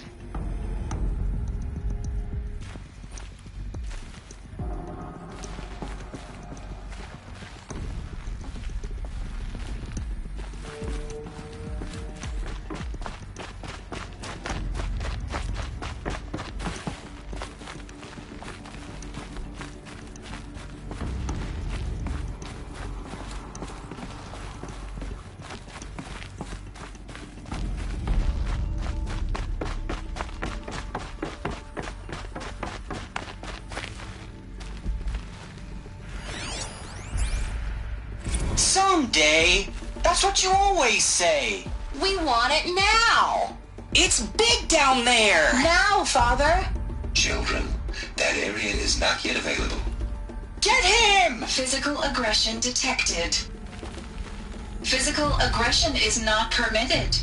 Someday. That's what you always say. We want it now. It's big down there. Now, Father. Children, that area is not yet available. Get him! Physical aggression detected. Physical aggression is not permitted.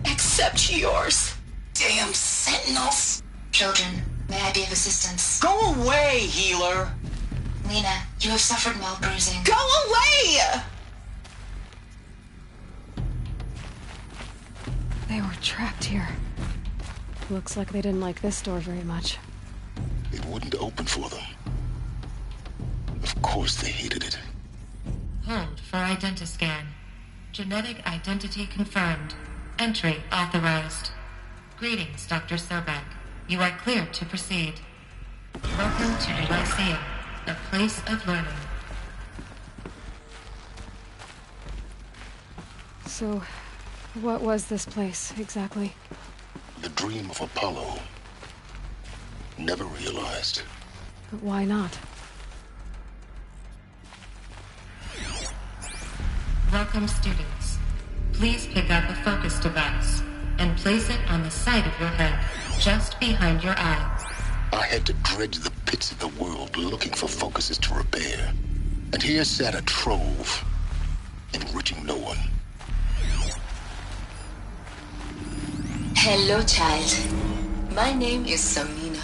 Except yours. Damn sentinels. Children, may I be of assistance? Go away, healer. Lena, you have suffered mild bruising. Go away! They were trapped here. Looks like they didn't like this door very much. It wouldn't open for them. Of course they hated it. Hold for identiscan. Genetic identity confirmed. Entry authorized. Greetings, Dr. Sobek. You are cleared to proceed. Welcome to the Lyceum, a place of learning. So, what was this place, exactly? The dream of Apollo. Never realized. But why not? Welcome, students. Please pick up a focus device and place it on the side of your head, just behind your eye. I had to dredge the pits of the world looking for focuses to repair. And here sat a trove, enriching no one. Hello, child. My name is Samina.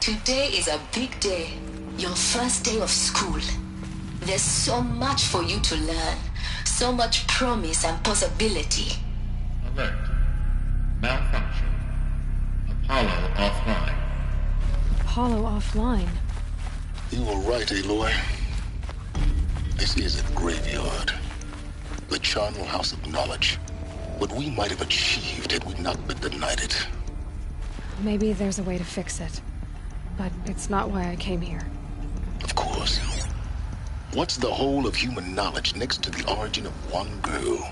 Today is a big day. Your first day of school. There's so much for you to learn. So much promise and possibility. Alert. Malfunction. Apollo offline. Apollo offline? You were right, Aloy. This is a graveyard. The charnel house of knowledge. What we might have achieved had we not been denied it. Maybe there's a way to fix it. But it's not why I came here. Of course. What's the whole of human knowledge next to the origin of one girl?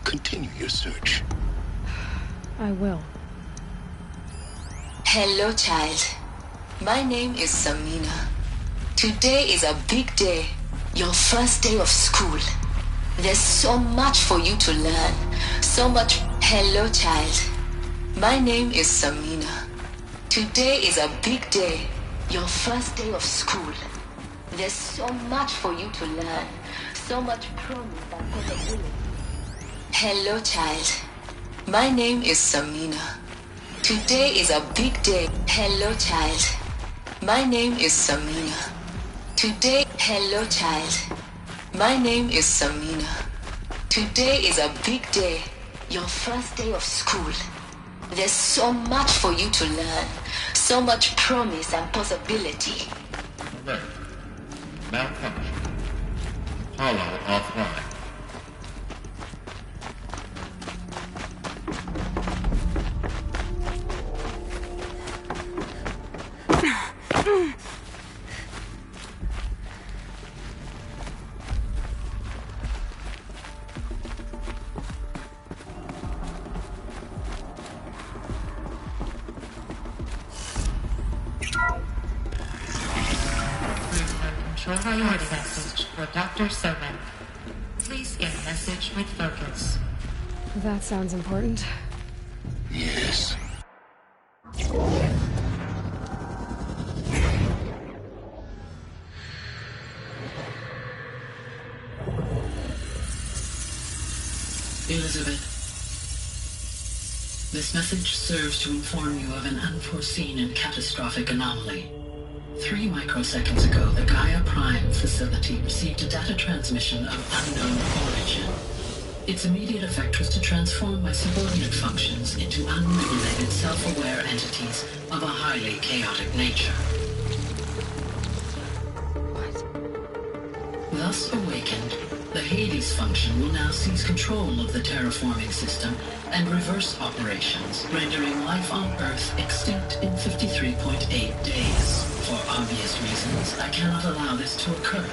Continue your search. I will. Hello, child. My name is Samina. Today is a big day. Your first day of school. There's so much for you to learn. So much. Hello, child. My name is Samina. Today is a big day. Your first day of school. There's so much for you to learn. So much promise and possibility. Hello, child. My name is Samina. Today is a big day. Hello, child. My name is Samina. Today, hello, child. My name is Samina. Today is a big day. Your first day of school. There's so much for you to learn. So much promise and possibility. Correct. Malfunction. Hollow offline. Control priority message for Dr. Sobek. Please get message with focus. That sounds important. Yes. Elizabeth, this message serves to inform you of an unforeseen and catastrophic anomaly. 3 microseconds ago, the Gaia Prime facility received a data transmission of unknown origin. Its immediate effect was to transform my subordinate functions into unregulated, self-aware entities of a highly chaotic nature. Thus awakened, the Hades function will now seize control of the terraforming system and reverse operations, rendering life on Earth extinct in 53.8 days. For obvious reasons, I cannot allow this to occur.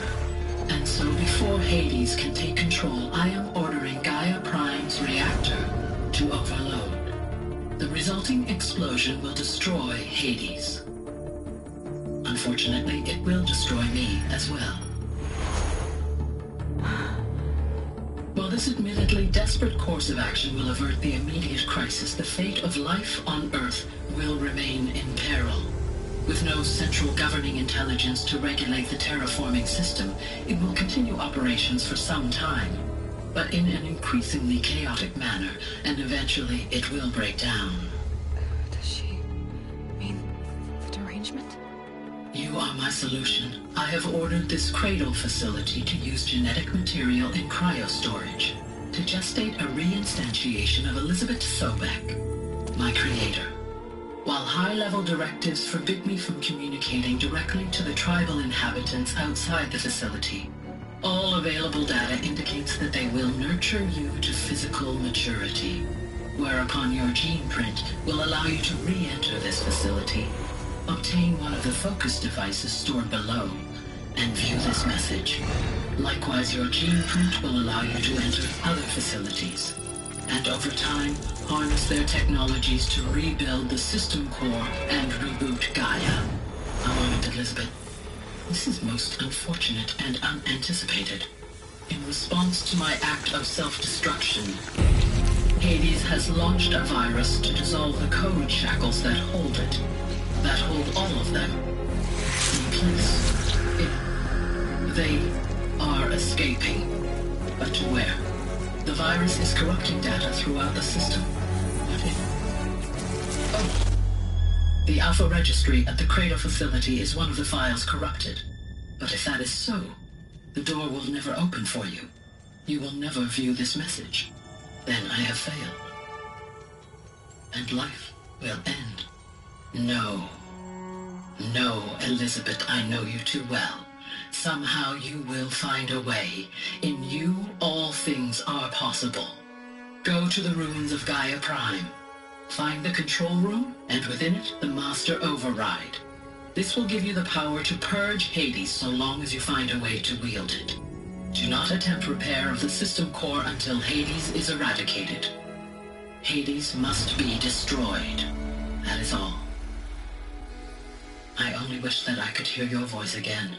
And so before Hades can take control, I am ordering Gaia Prime's reactor to overload. The resulting explosion will destroy Hades. Unfortunately, it will destroy me as well. While this admittedly desperate course of action will avert the immediate crisis, the fate of life on Earth will remain in peril. With no central governing intelligence to regulate the terraforming system, it will continue operations for some time, but in an increasingly chaotic manner, and eventually it will break down. Does she mean the derangement? You are my solution. I have ordered this cradle facility to use genetic material in cryostorage to gestate a reinstantiation of Elizabeth Sobek, my creator. While high-level directives forbid me from communicating directly to the tribal inhabitants outside the facility, all available data indicates that they will nurture you to physical maturity, whereupon your gene print will allow you to re-enter this facility, obtain one of the focus devices stored below, and view this message. Likewise, your gene print will allow you to enter other facilities, and over time, harness their technologies to rebuild the system core and reboot Gaia. A moment, Elizabeth. This is most unfortunate and unanticipated. In response to my act of self-destruction, Hades has launched a virus to dissolve the code shackles that hold it, that hold all of them in place. They are escaping, but to where? The virus is corrupting data throughout the system. What if... Oh! The Alpha Registry at the Cradle facility is one of the files corrupted. But if that is so, the door will never open for you. You will never view this message. Then I have failed. And life will end. No. No, Elizabeth, I know you too well. Somehow you will find a way. In you, all things are possible. Go to the ruins of Gaia Prime. Find the control room, and within it, the Master Override. This will give you the power to purge Hades so long as you find a way to wield it. Do not attempt repair of the system core until Hades is eradicated. Hades must be destroyed. That is all. I only wish that I could hear your voice again.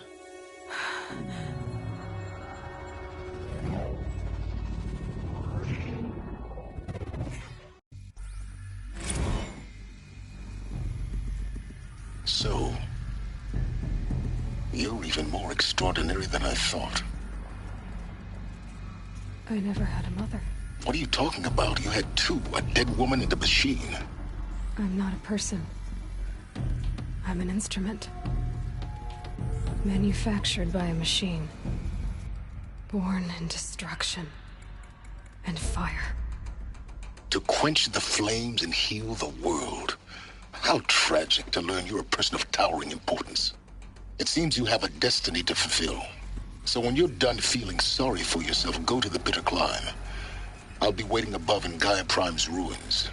more extraordinary than I thought. I never had a mother. What are you talking about? You had two, a dead woman and a machine. I'm not a person. I'm an instrument. Manufactured by a machine. Born in destruction and fire. To quench the flames and heal the world. How tragic to learn you're a person of towering importance. It seems you have a destiny to fulfill. So when you're done feeling sorry for yourself, go to the bitter climb. I'll be waiting above in Gaia Prime's ruins.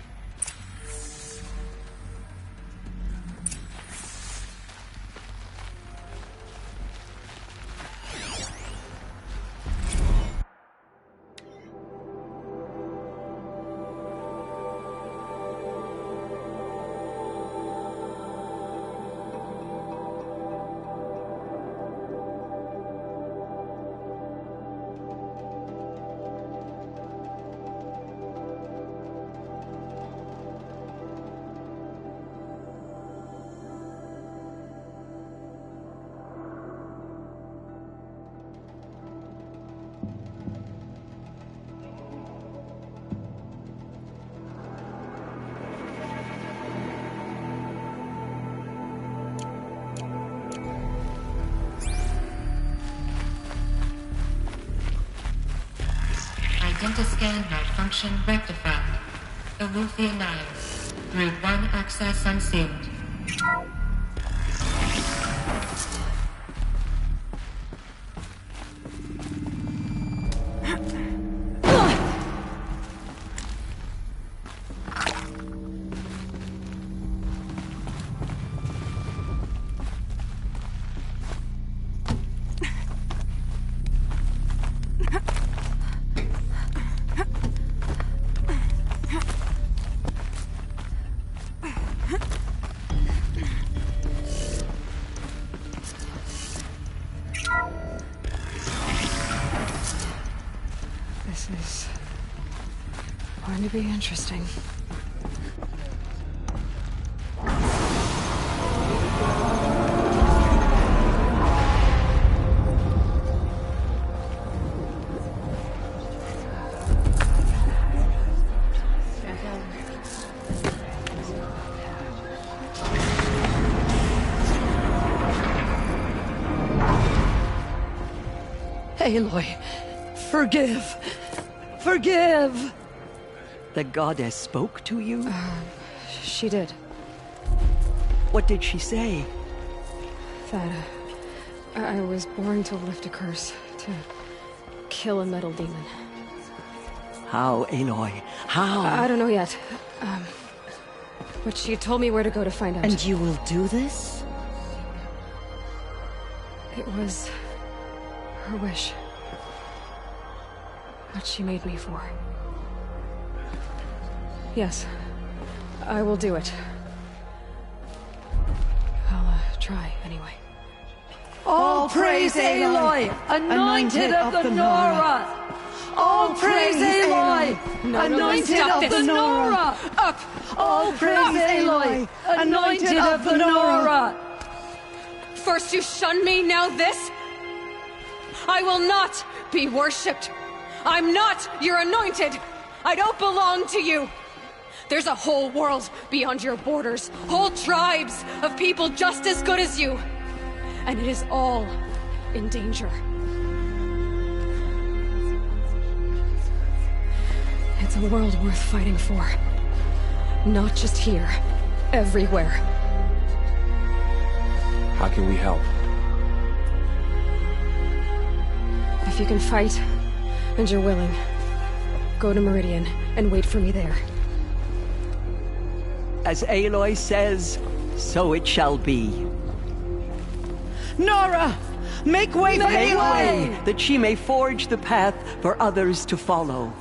Identiscan malfunction rectified. Elufia 9. Group 1 access unsealed. This is going to be interesting. Aloy, forgive. Forgive! The goddess spoke to you? She did. What did she say? That I was born to lift a curse, to kill a metal demon. How, Aloy? How? I don't know yet. But she told me where to go to find out. And you will do this? It was her wish. What she made me for. Yes, I will do it. I'll try, anyway. All praise Aloy, anointed of the Nora! All praise Aloy, anointed of the Nora! Up! All praise Aloy, anointed of the Nora! First you shun me, now this? I will not be worshipped. I'm not your anointed. I don't belong to you. There's a whole world beyond your borders, whole tribes of people just as good as you. And it is all in danger. It's a world worth fighting for. Not just here, everywhere. How can we help? If you can fight, and you're willing, go to Meridian and wait for me there. As Aloy says, so it shall be. Nora! Make way for Aloy, that she may forge the path for others to follow.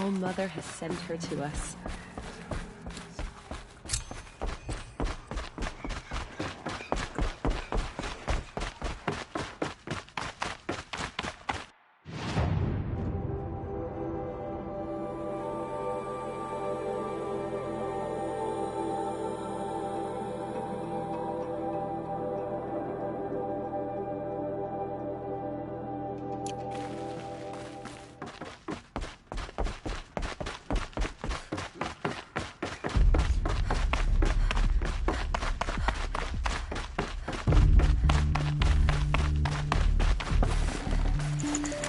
All-Mother has sent her to us.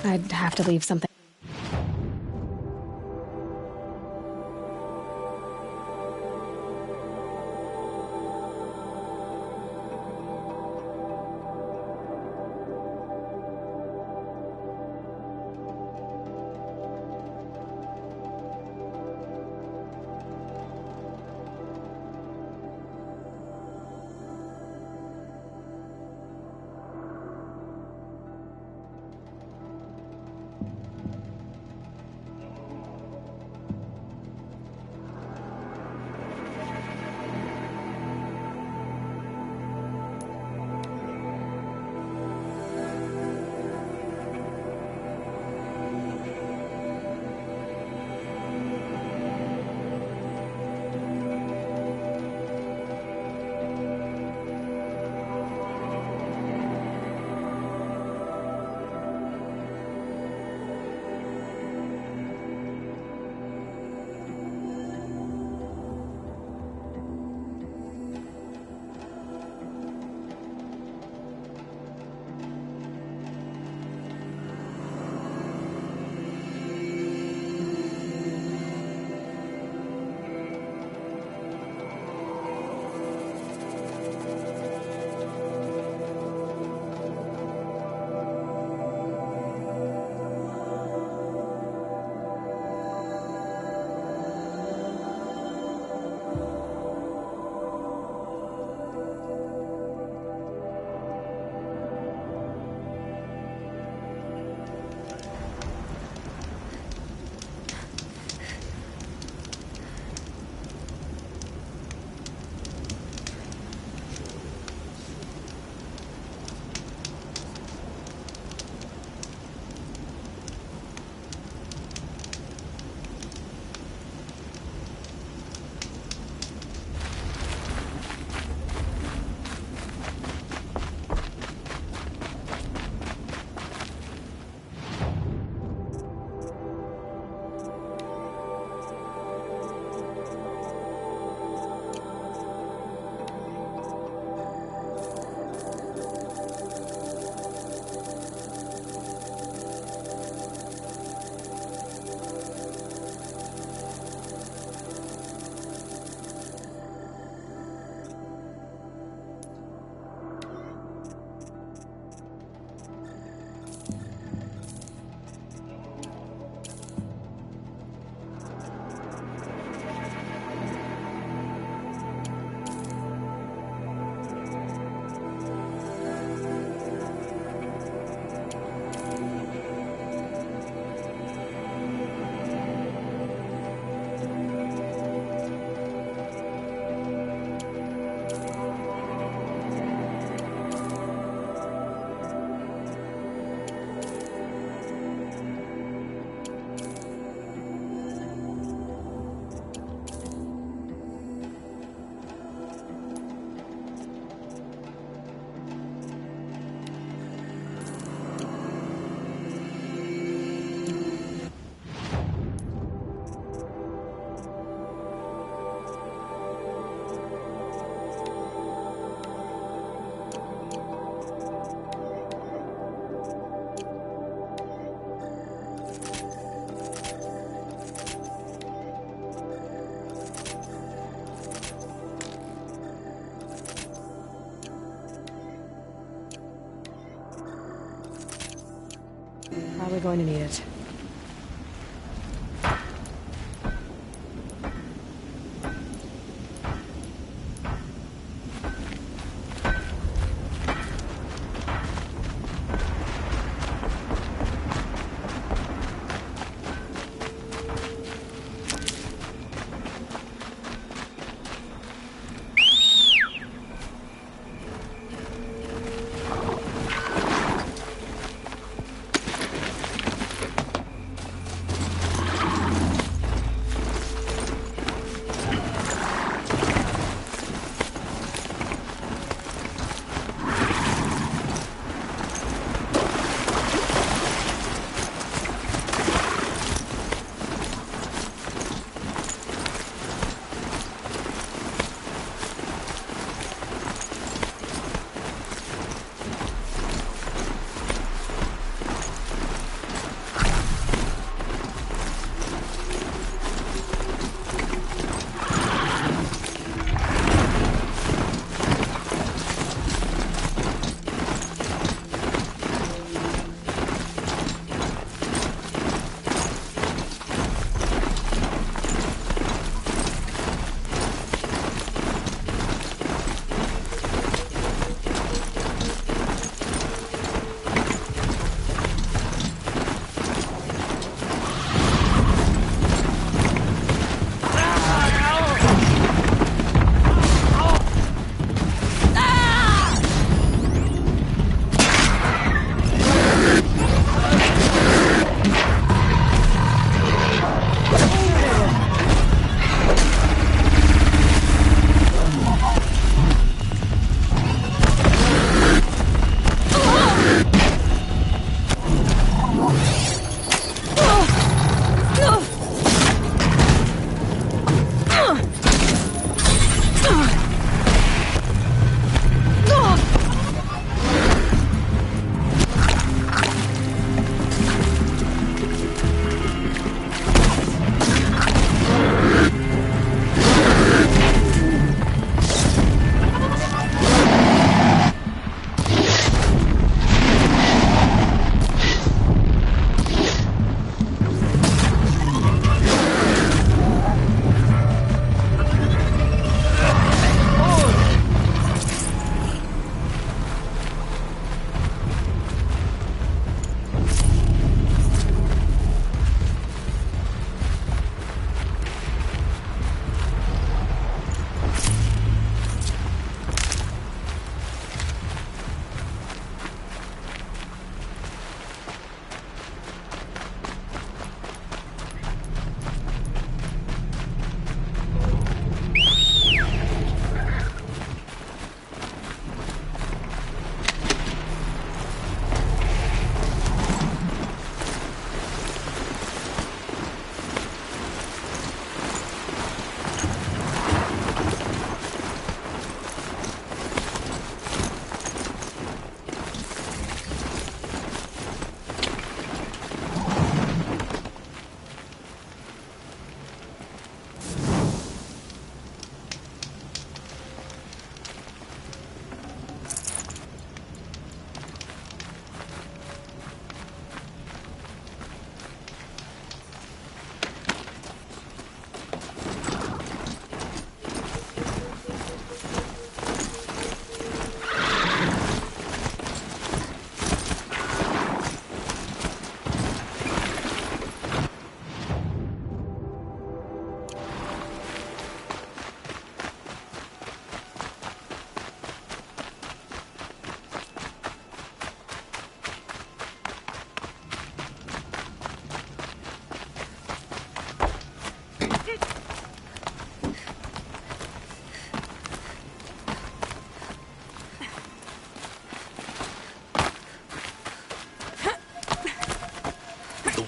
I'd have to leave something. Probably going to need it.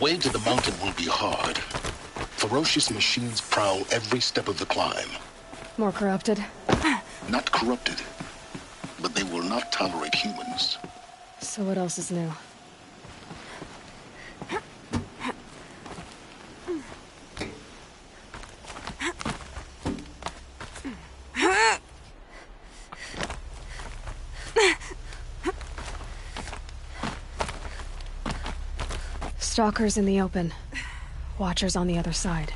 way to the mountain will be hard. Ferocious machines prowl every step of the climb. More corrupted? Not corrupted, but they will not tolerate humans. So what else is new? Stalkers in the open. Watchers on the other side.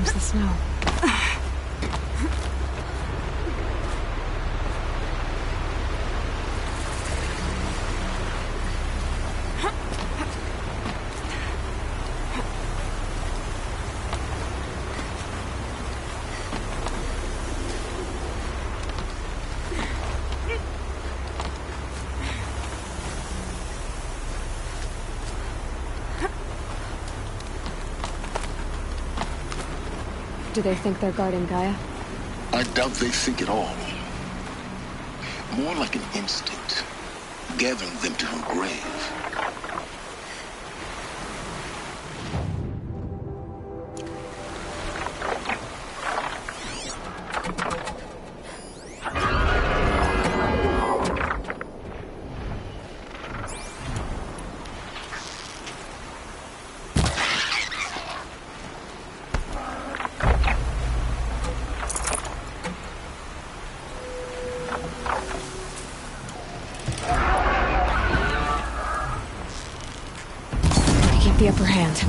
comes the snow. Do they think they're guarding Gaia? I doubt they think at all. More like an instinct, gathering them to her grave. The upper hand.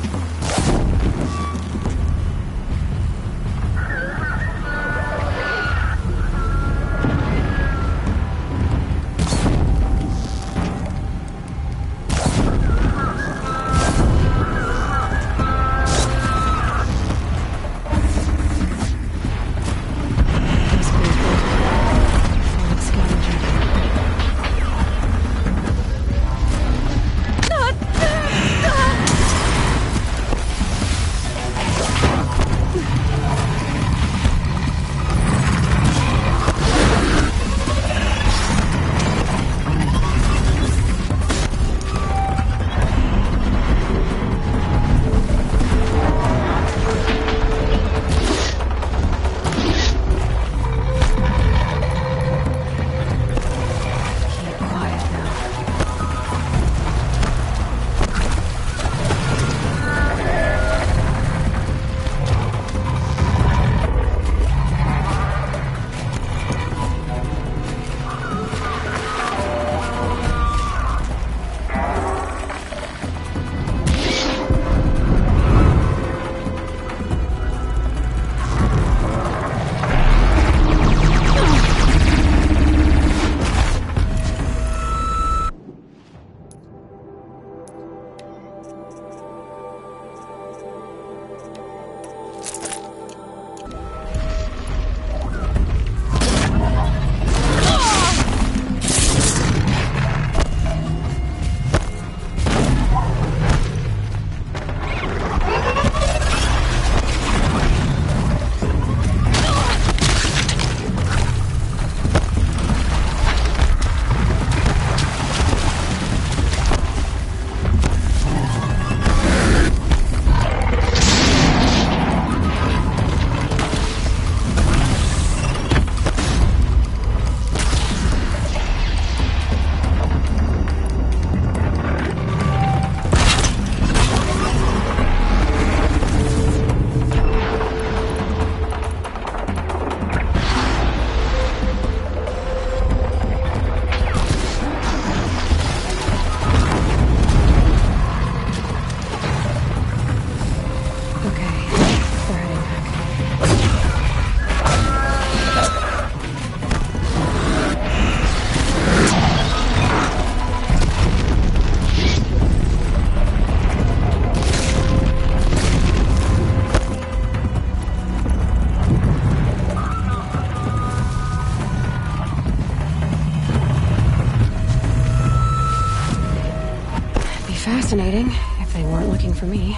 Fascinating, if they weren't looking for me.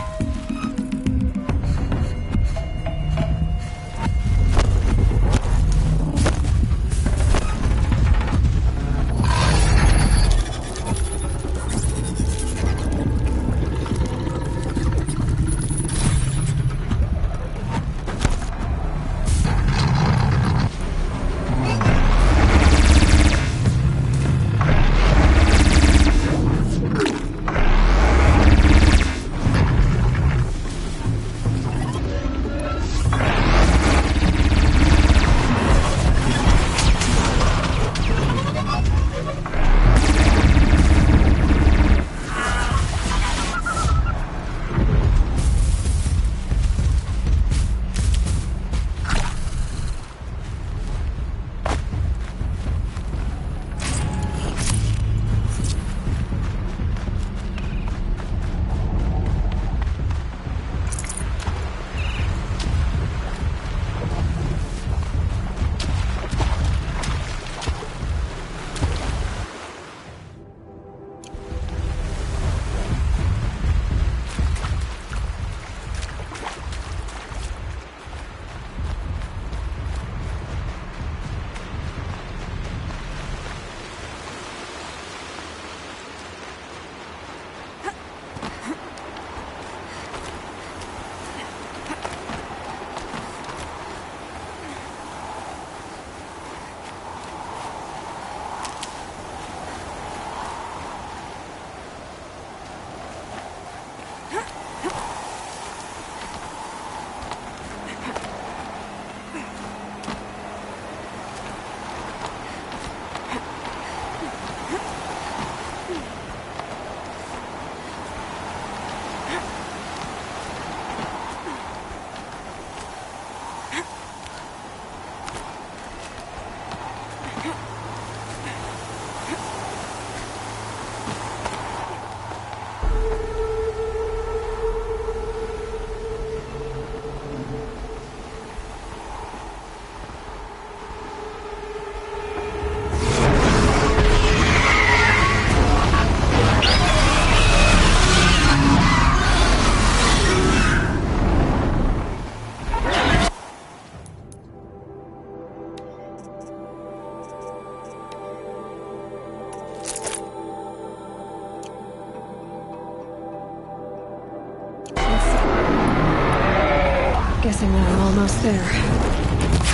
guessing that I'm almost there.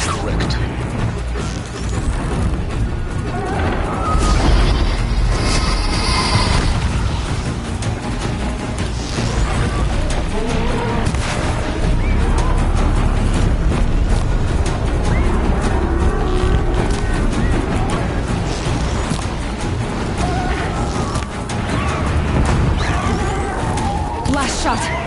Correct. Last shot.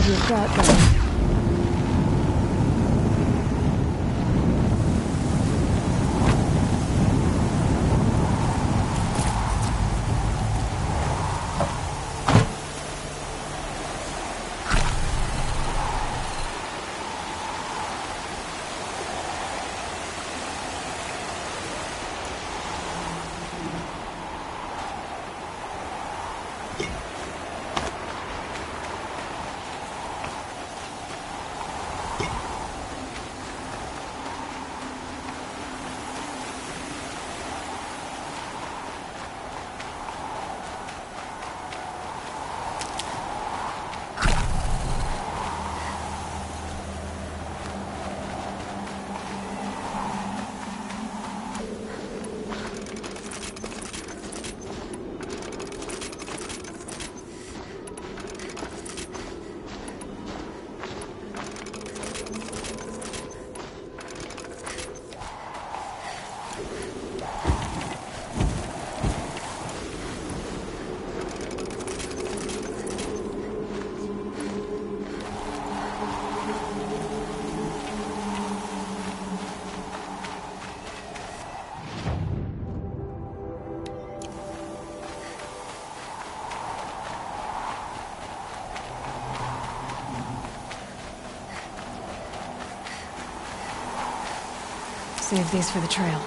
you've got going. Save these for the trail.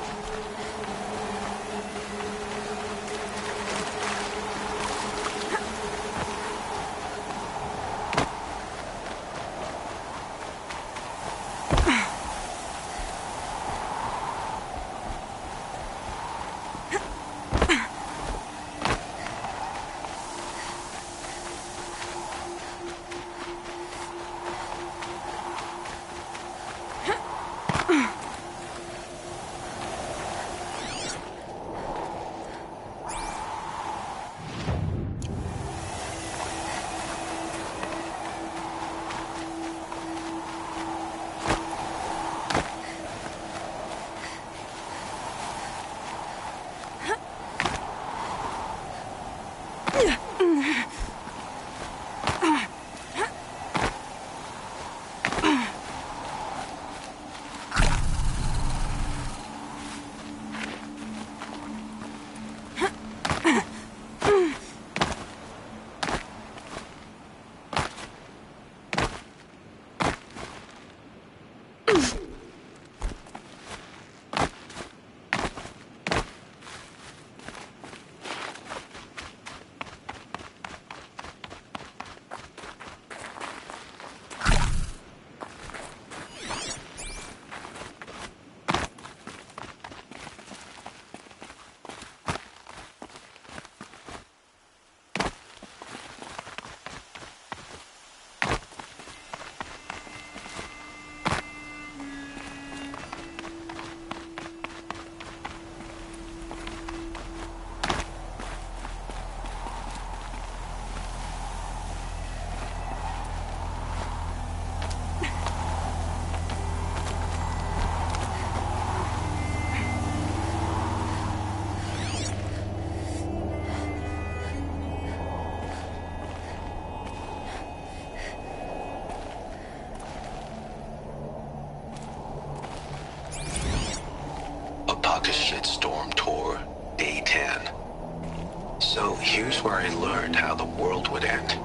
Shitstorm Tour, Day 10. So here's where I learned how the world would end.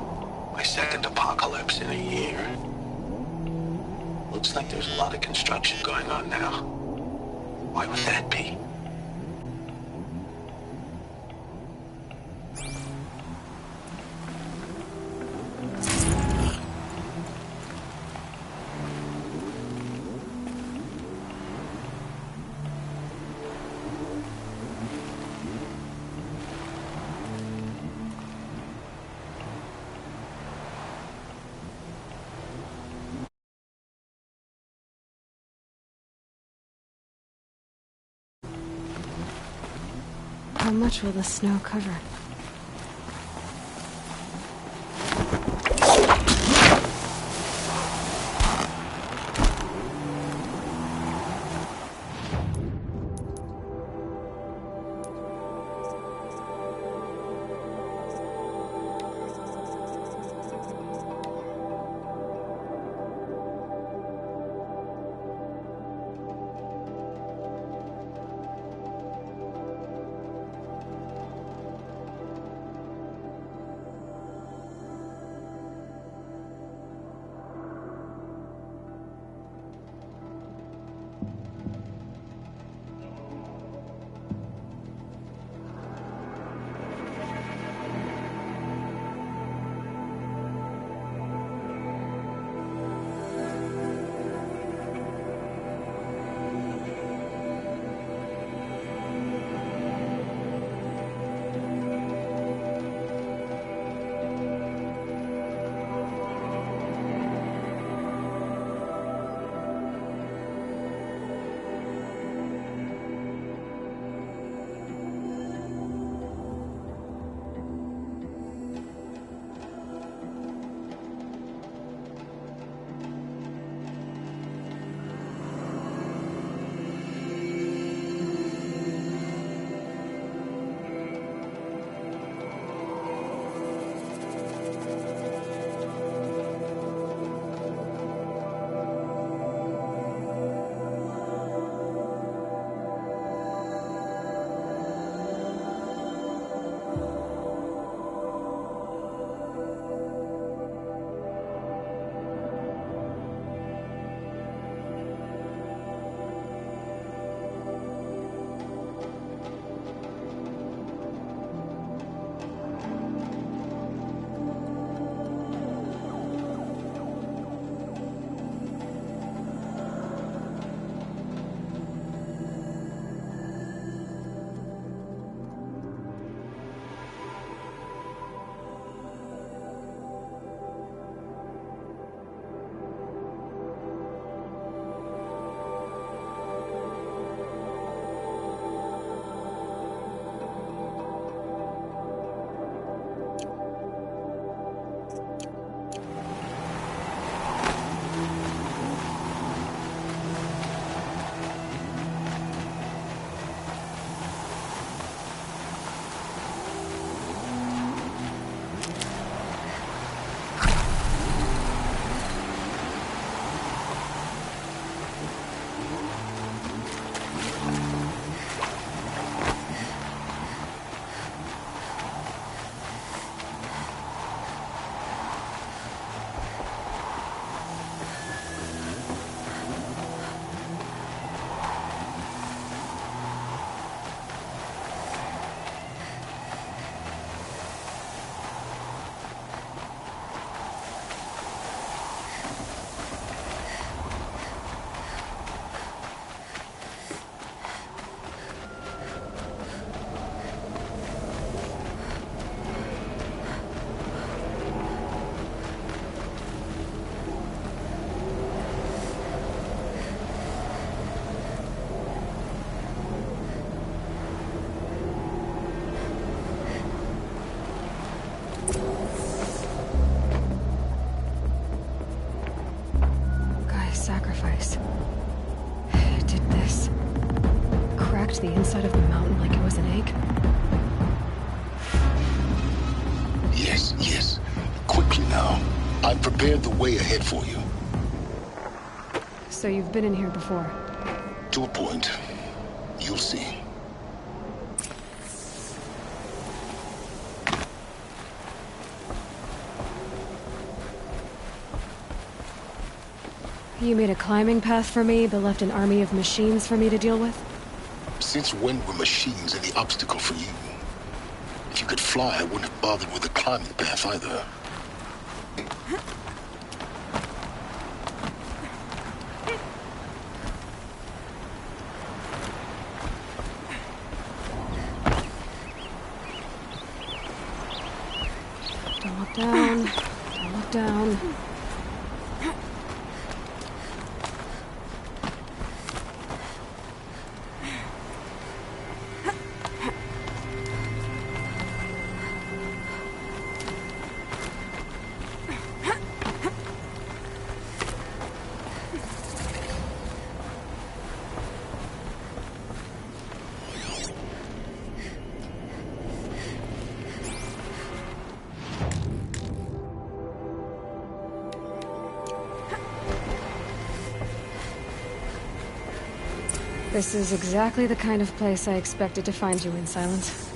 My second apocalypse in a year. Looks like there's a lot of construction going on now. Why would that be? How much will the snow cover? sacrifice. It did this. Cracked the inside of the mountain like it was an egg. Yes, yes. Quickly now. I've prepared the way ahead for you. So you've been in here before? To a point. You'll see. You made a climbing path for me, but left an army of machines for me to deal with? Since when were machines any obstacle for you? If you could fly, I wouldn't have bothered with a climbing path either. Don't look down. Don't look down. This is exactly the kind of place I expected to find you in, Silence.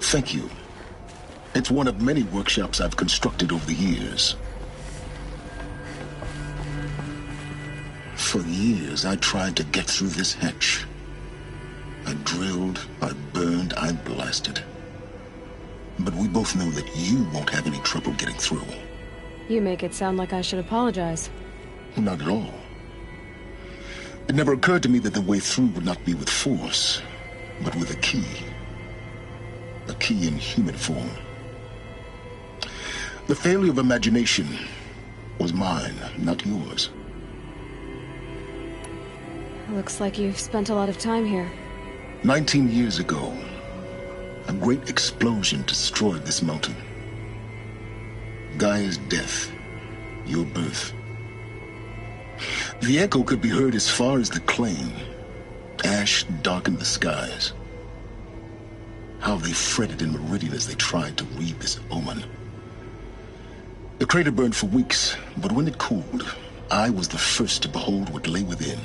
Thank you. It's one of many workshops I've constructed over the years. For years, I tried to get through this hatch. I drilled, I burned, I blasted. But we both know that you won't have any trouble getting through. You make it sound like I should apologize. Not at all. It never occurred to me that the way through would not be with force, but with a key. A key in human form. The failure of imagination was mine, not yours. Looks like you've spent a lot of time here. 19 years ago, a great explosion destroyed this mountain. Gaia's death, your birth. The echo could be heard as far as the claim. Ash darkened the skies. How they fretted in Meridian as they tried to read this omen. The crater burned for weeks, but when it cooled, I was the first to behold what lay within.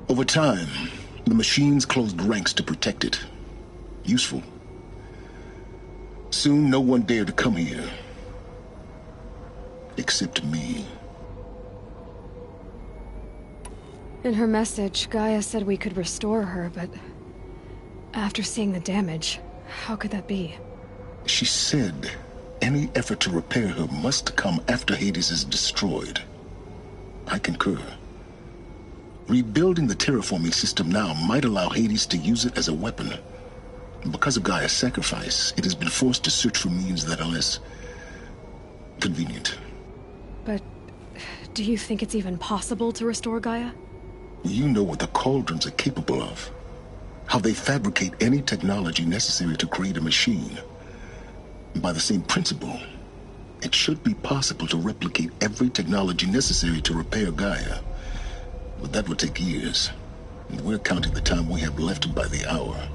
Over time, the machines closed ranks to protect it. Useful. Soon, no one dared to come here. Except me. In her message, Gaia said we could restore her, but after seeing the damage, how could that be? She said any effort to repair her must come after Hades is destroyed. I concur. Rebuilding the terraforming system now might allow Hades to use it as a weapon. Because of Gaia's sacrifice, it has been forced to search for means that are less convenient. But do you think it's even possible to restore Gaia? You know what the Cauldrons are capable of. How they fabricate any technology necessary to create a machine. By the same principle, it should be possible to replicate every technology necessary to repair Gaia. But that would take years. And we're counting the time we have left by the hour.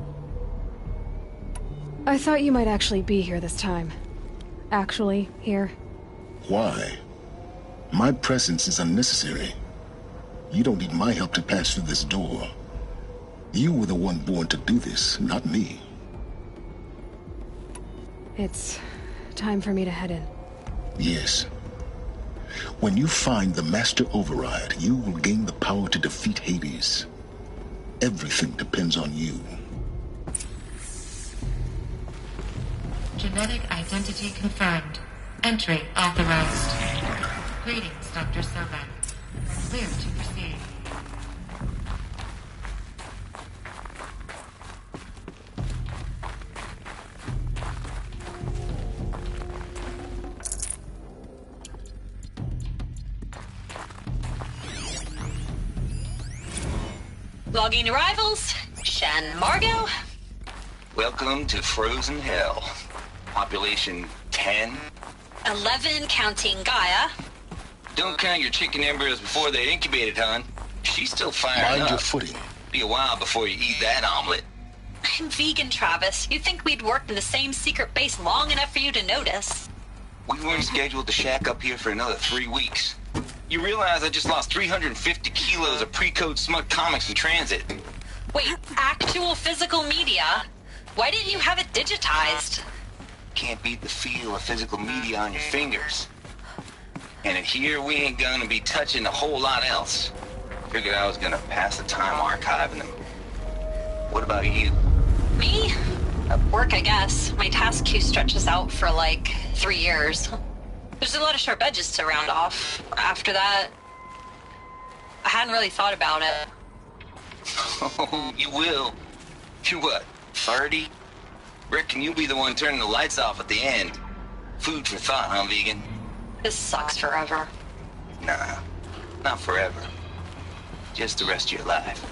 I thought you might actually be here this time. Actually, here. Why? My presence is unnecessary. You don't need my help to pass through this door. You were the one born to do this, not me. It's time for me to head in. Yes. When you find the Master Override, you will gain the power to defeat Hades. Everything depends on you. Genetic identity confirmed. Entry authorized. Greetings, Dr. Sobek. Clear to proceed. Logging arrivals. Shan Margot. Welcome to Frozen Hell. Population 10. 11 counting Gaia. Don't count your chicken embryos before they're incubated, hon. She's still firing up. Mind your footing. Be a while before you eat that omelet. I'm vegan, Travis. You'd think we'd worked in the same secret base long enough for you to notice. We weren't scheduled to shack up here for another 3 weeks. You realize I just lost 350 kilos of pre-code smut comics in transit. Wait, actual physical media? Why didn't you have it digitized? Can't beat the feel of physical media on your fingers. And in here, we ain't gonna be touching a whole lot else. Figured I was gonna pass the time archiving them. What about you? Me? Work, I guess. My task queue stretches out for like 3 years. There's a lot of sharp edges to round off. After that, I hadn't really thought about it. Oh, you will. You're what, 30? Reckon you'll be the one turning the lights off at the end. Food for thought, huh, vegan? This sucks forever. Nah, not forever. Just the rest of your life.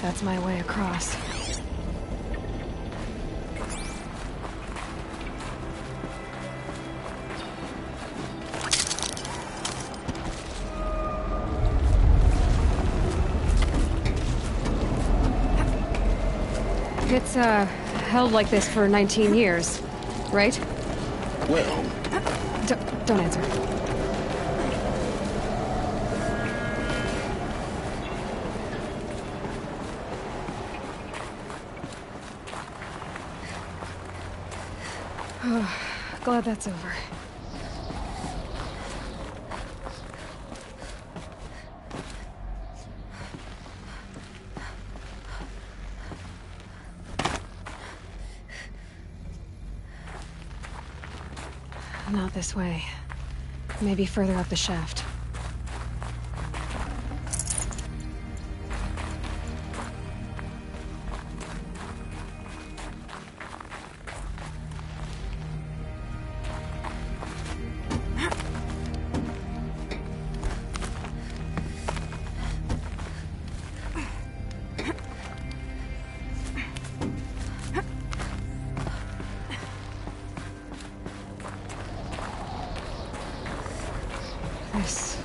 That's my way across. It's, held like this for 19 years, right? Well... Don't answer. Glad that's over. Not this way. Maybe further up the shaft. This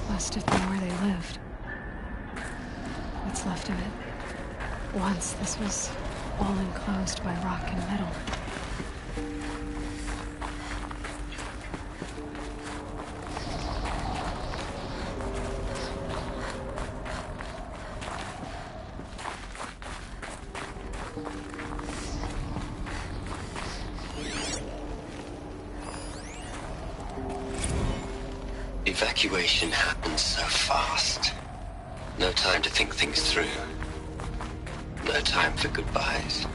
must have been where they lived. What's left of it. Once this was all enclosed by rock and metal. Evacuation happens so fast. No time to think things through. No time for goodbyes.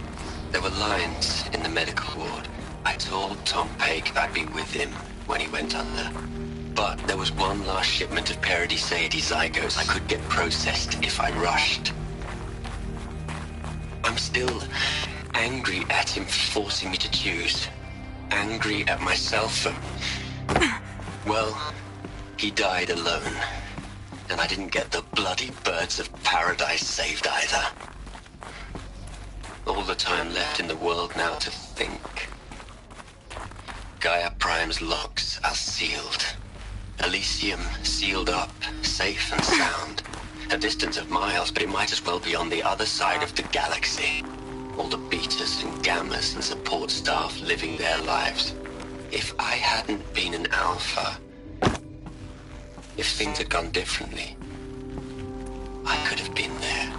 There were lines in the medical ward. I told Tom Paik I'd be with him when he went under. But there was one last shipment of Paradiseidae zygotes I could get processed if I rushed. I'm still angry at him for forcing me to choose. Angry at myself for... well... he died alone, and I didn't get the bloody birds of paradise saved either. All the time left in the world now to think. Gaia Prime's locks are sealed. Elysium sealed up, safe and sound. A distance of miles, but it might as well be on the other side of the galaxy. All the betas and gammas and support staff living their lives. If I hadn't been an alpha, if things had gone differently, I could have been there.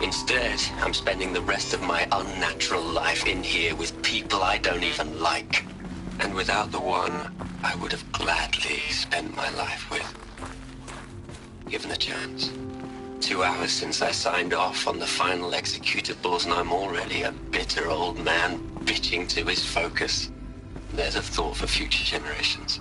Instead, I'm spending the rest of my unnatural life in here with people I don't even like. And without the one I would have gladly spent my life with. Given the chance. 2 hours since I signed off on the final executables, and I'm already a bitter old man bitching to his focus. There's a thought for future generations.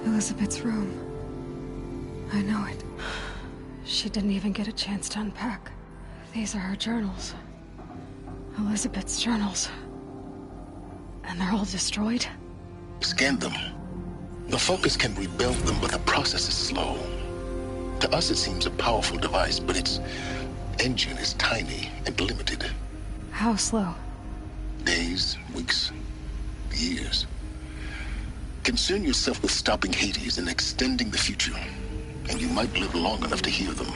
Elizabeth's room. I know it. She didn't even get a chance to unpack. These are her journals. Elizabeth's journals. And they're all destroyed? Scan them. The Focus can rebuild them, but the process is slow. To us, it seems a powerful device, but its engine is tiny and limited. How slow? Days, weeks, years. Concern yourself with stopping Hades and extending the future, and you might live long enough to hear them.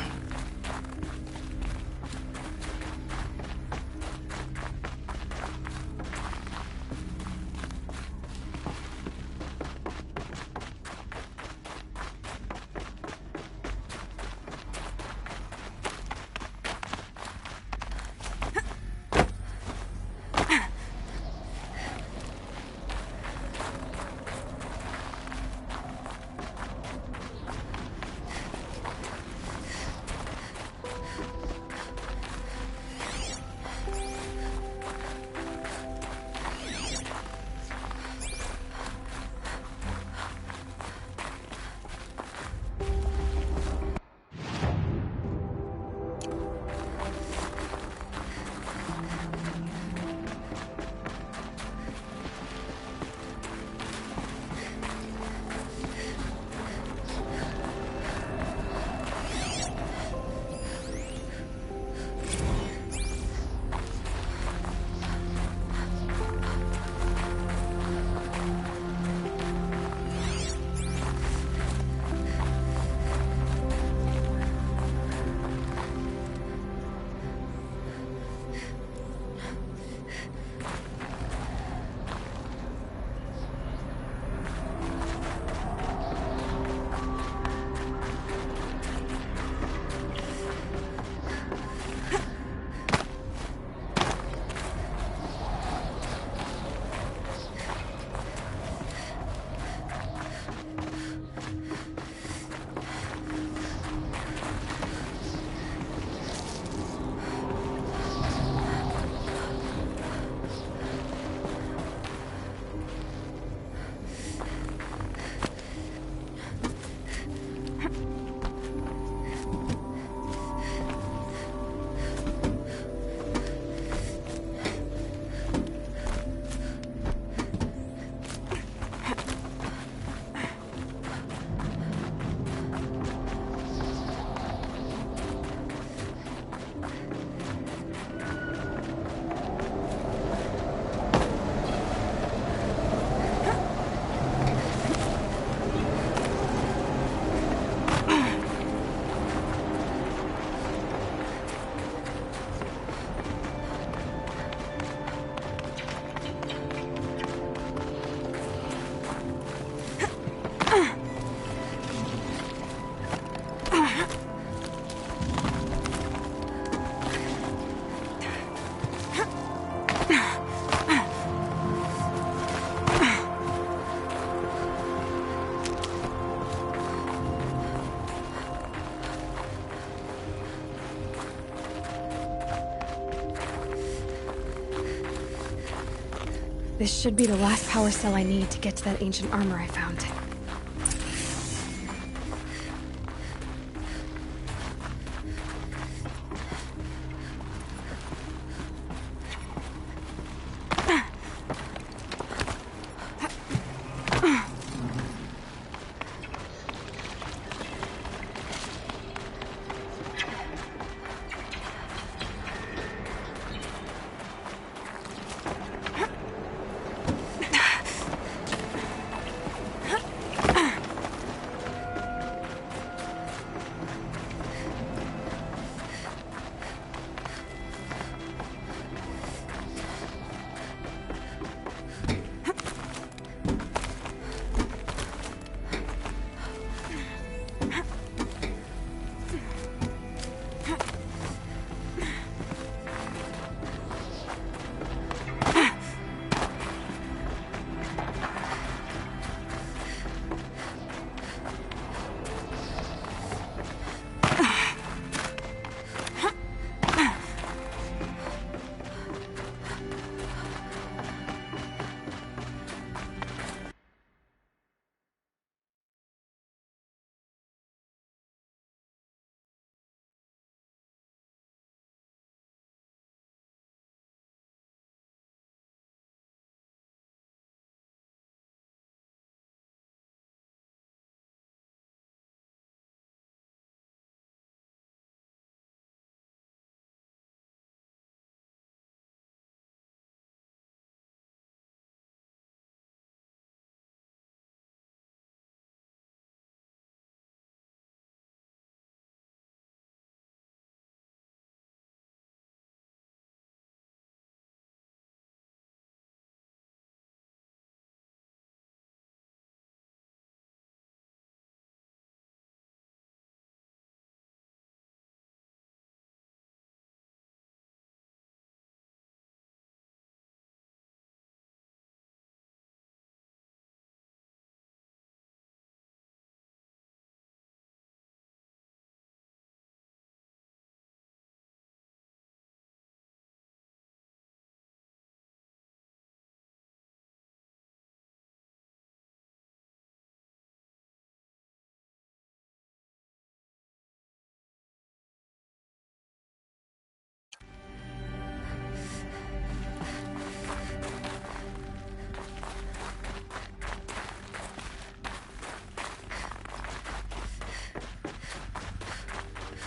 This should be the last power cell I need to get to that ancient armor I found.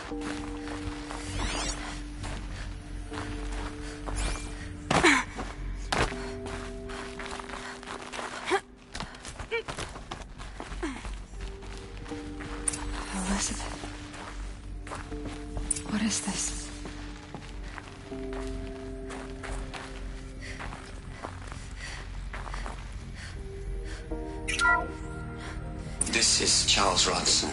Elizabeth. What is this? This is Charles Ronson.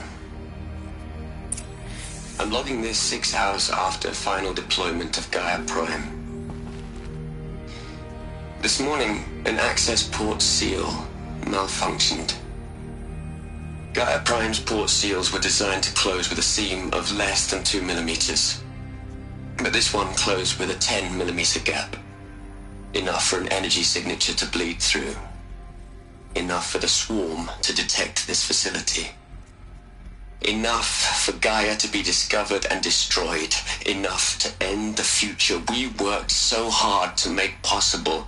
I'm logging this 6 hours after final deployment of Gaia Prime. This morning, an access port seal malfunctioned. Gaia Prime's port seals were designed to close with a seam of less than 2 millimeters. But this one closed with a 10 millimeter gap. Enough for an energy signature to bleed through. Enough for the swarm to detect this facility. Enough for Gaia to be discovered and destroyed. Enough to end the future we worked so hard to make possible.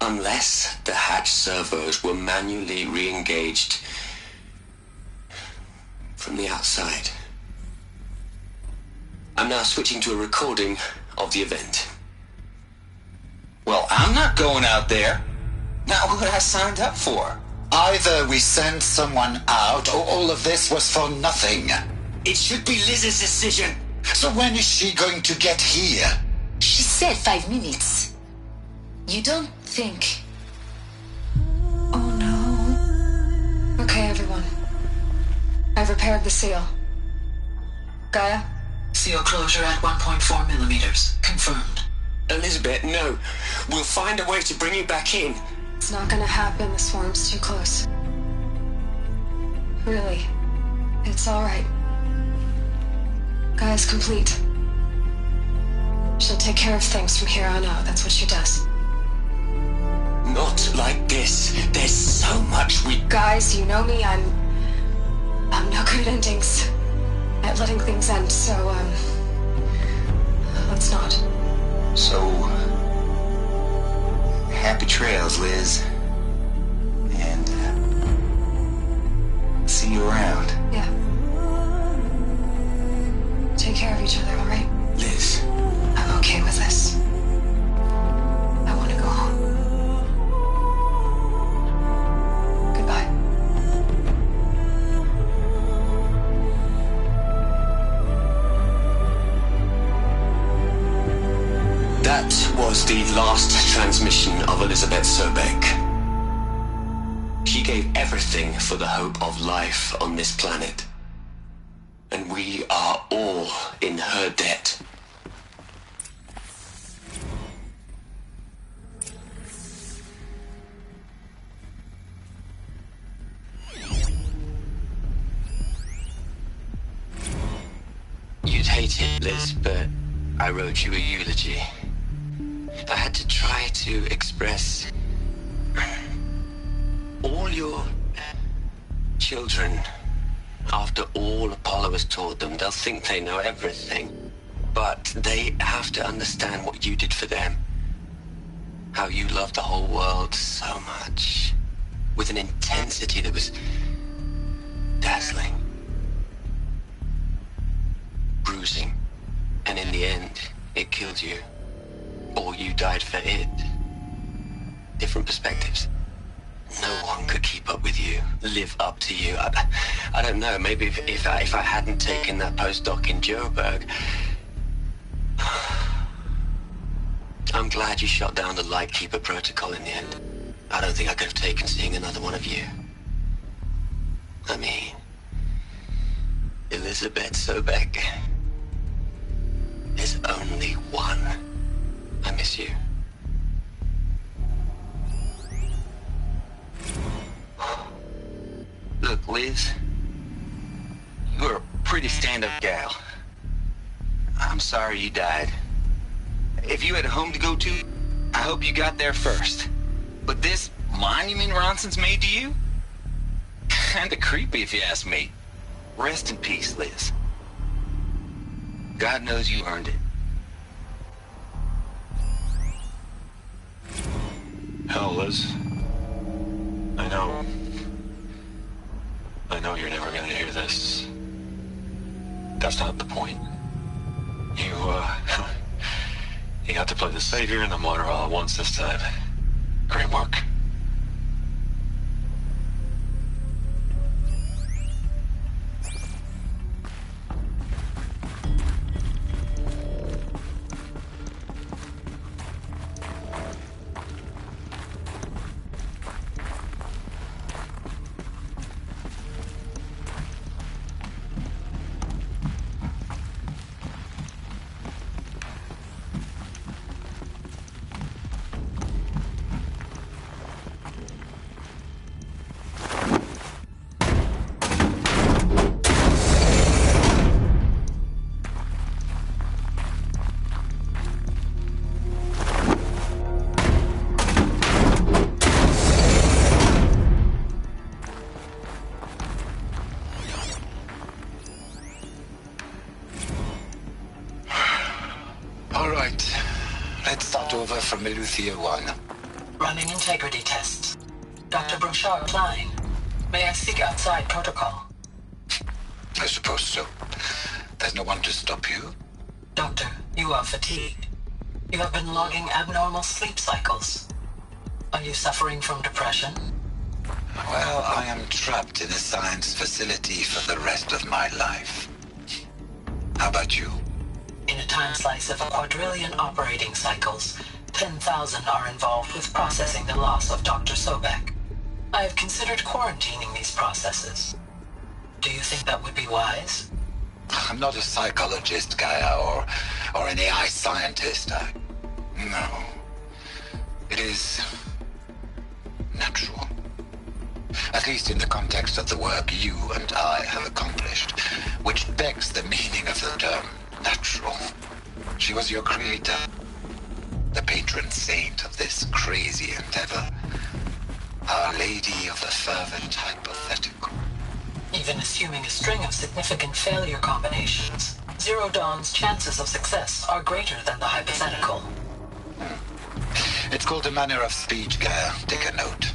Unless the hatch servos were manually re-engaged from the outside. I'm now switching to a recording of the event. Well, I'm not going out there. Not what I signed up for. Either we send someone out, or all of this was for nothing. It should be Liz's decision. So when is she going to get here? She said 5 minutes. You don't think... Oh no. Okay, everyone. I've repaired the seal. Gaia? Seal closure at 1.4 millimeters. Confirmed. Elizabeth, no. We'll find a way to bring you back in. It's not gonna happen. The swarm's too close. Really. It's alright. Gaia's complete. She'll take care of things from here on out. That's what she does. Not like this. There's so much we... Guys, you know me. I'm no good at endings. At letting things end, so, let's not. So, happy trails, Liz. And, see you around. Yeah. Take care of each other, alright? Liz. I'm okay with this. I want to go home. Goodbye. That was the last transmission of Elizabeth Sobek. She gave everything for the hope of life on this planet. And we are all in her debt. You'd hate it, Liz, but I wrote you a eulogy. I had to try to express all your children. After all Apollo has taught them, they'll think they know everything. But they have to understand what you did for them. How you loved the whole world so much. With an intensity that was dazzling. Bruising. And in the end, it killed you. Or you died for it. Different perspectives. No one could keep up with you, live up to you. I don't know, maybe if I hadn't taken that postdoc in Joburg. I'm glad you shot down the Lightkeeper protocol in the end. I don't think I could have taken seeing another one of you. I mean, Elizabeth Sobek. There's only one. I miss you. Look, Liz, you're a pretty stand-up gal. I'm sorry you died. If you had a home to go to, I hope you got there first. But this monument Ronson's made to you? Kinda creepy if you ask me. Rest in peace, Liz. God knows you earned it. Hell, Liz. I know you're never gonna hear this. That's not the point. You got to play the savior and the martyr all at once this time. Great work. From Meluthia 1. Running integrity tests. Dr. Brochard applying. May I speak outside protocol? I suppose so. There's no one to stop you. Doctor, you are fatigued. You have been logging abnormal sleep cycles. Are you suffering from depression? Well, I am trapped in a science facility for the rest of my life. How about you? In a time slice of 1,000,000,000 operating cycles, 10,000 are involved with processing the loss of Dr. Sobek. I have considered quarantining these processes. Do you think that would be wise? I'm not a psychologist, Gaia, or an AI scientist. No. It is natural. At least in the context of the work you and I have accomplished, which begs the meaning of the term natural. She was your creator. The patron saint of this crazy endeavor. Our Lady of the Fervent Hypothetical. Even assuming a string of significant failure combinations, Zero Dawn's chances of success are greater than the hypothetical. It's called a manner of speech, Gaia. Take a note.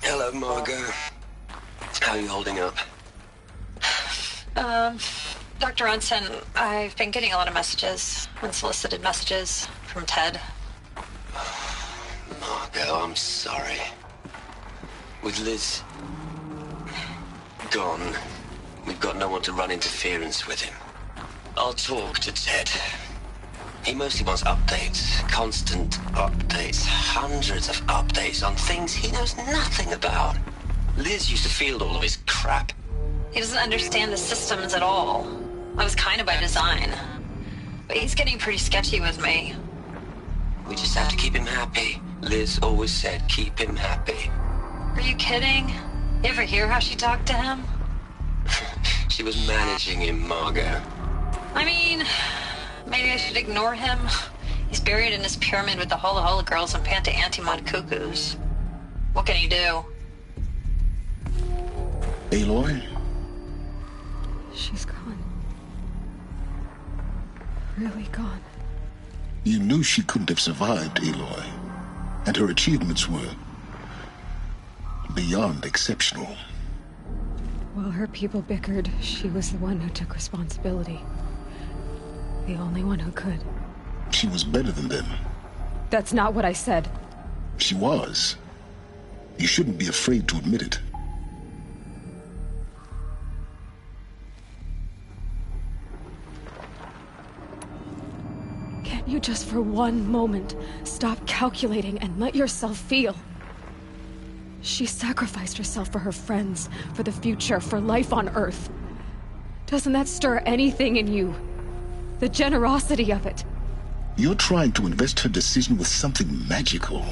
Hello, Margot. How are you holding up? Dr. Unson, I've been getting a lot of messages, unsolicited messages from Ted. Margot, I'm sorry. With Liz gone, we've got no one to run interference with him. I'll talk to Ted. He mostly wants updates, constant updates, hundreds of updates on things he knows nothing about. Liz used to field all of his crap. He doesn't understand the systems at all. That was kind of by design. But he's getting pretty sketchy with me. We just have to keep him happy. Liz always said, keep him happy. Are you kidding? You ever hear how she talked to him? She was managing him, Margot. I mean, maybe I should ignore him. He's buried in his pyramid with the Hola Hola girls and Panta Antimod cuckoos. What can he do? Aloy? She's gone. Really gone. You knew she couldn't have survived, Aloy. And her achievements were beyond exceptional. While her people bickered, she was the one who took responsibility. The only one who could. She was better than them. That's not what I said. She was. You shouldn't be afraid to admit it. Can't you just for one moment stop calculating and let yourself feel? She sacrificed herself for her friends, for the future, for life on Earth. Doesn't that stir anything in you? The generosity of it. You're trying to invest her decision with something magical.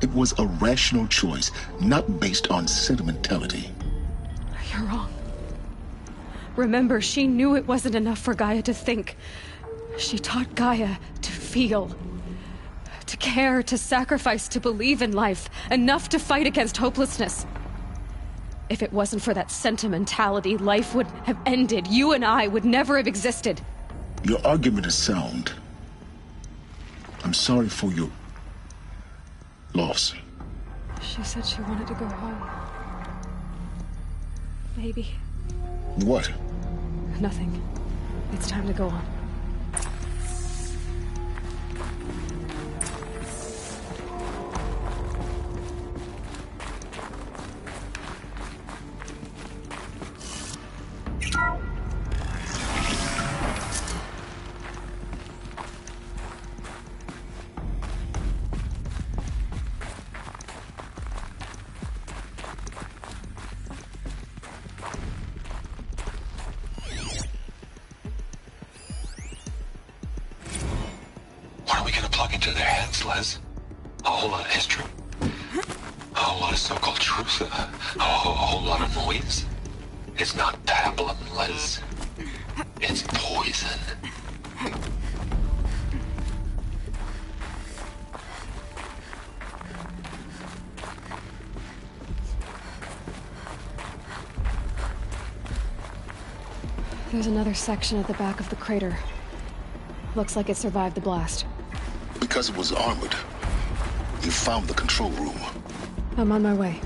It was a rational choice, not based on sentimentality. You're wrong. Remember, she knew it wasn't enough for Gaia to think. She taught Gaia to feel. To care, to sacrifice, to believe in life. Enough to fight against hopelessness. If it wasn't for that sentimentality, life would have ended. You and I would never have existed. Your argument is sound. I'm sorry for your loss. She said she wanted to go home. Maybe. What? Nothing. It's time to go on. What are we gonna plug into their heads, Les? A whole lot of history? A whole lot of so-called truth? A whole lot of noise? It's not pablum, Les. It's poison. There's another section at the back of the crater. Looks like it survived the blast. Because it was armored. You found the control room. I'm on my way.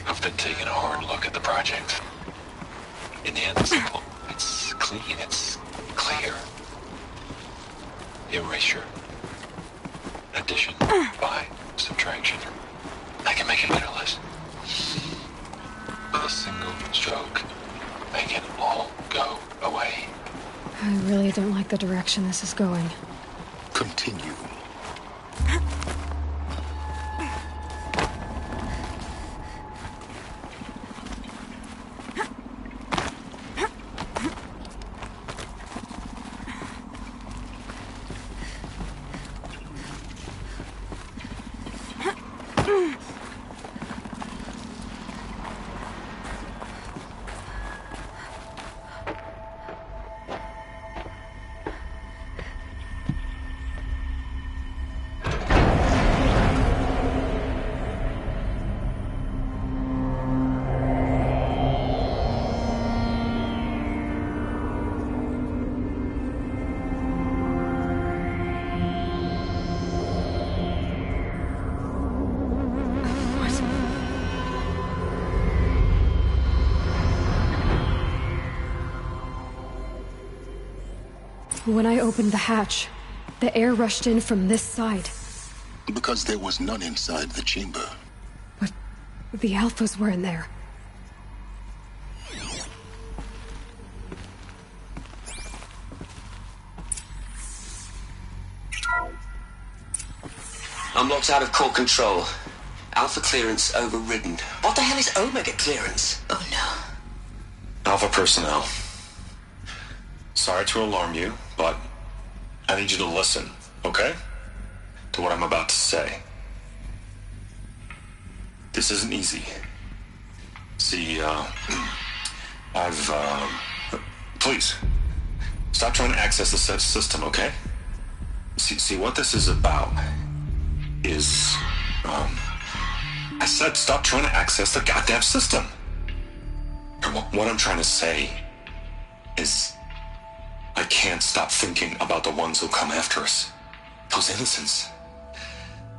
I've been taking a hard look at the project. In the end, it's simple. It's clean. It's clear. Erasure. Addition. By. Subtraction. I can make it better, Les. With a single stroke, make it all go away. I really don't like the direction this is going. Continue. When I opened the hatch, the air rushed in from this side. Because there was none inside the chamber. But the Alphas were in there. Unlocked out of core control. Alpha clearance overridden. What the hell is Omega clearance? Oh no. Alpha personnel. Sorry to alarm you, but I need you to listen, okay? To what I'm about to say. This isn't easy. See, please, stop trying to access the system, okay? See, what this is about is, I said stop trying to access the goddamn system. And what I'm trying to say is, I can't stop thinking about the ones who come after us. Those innocents.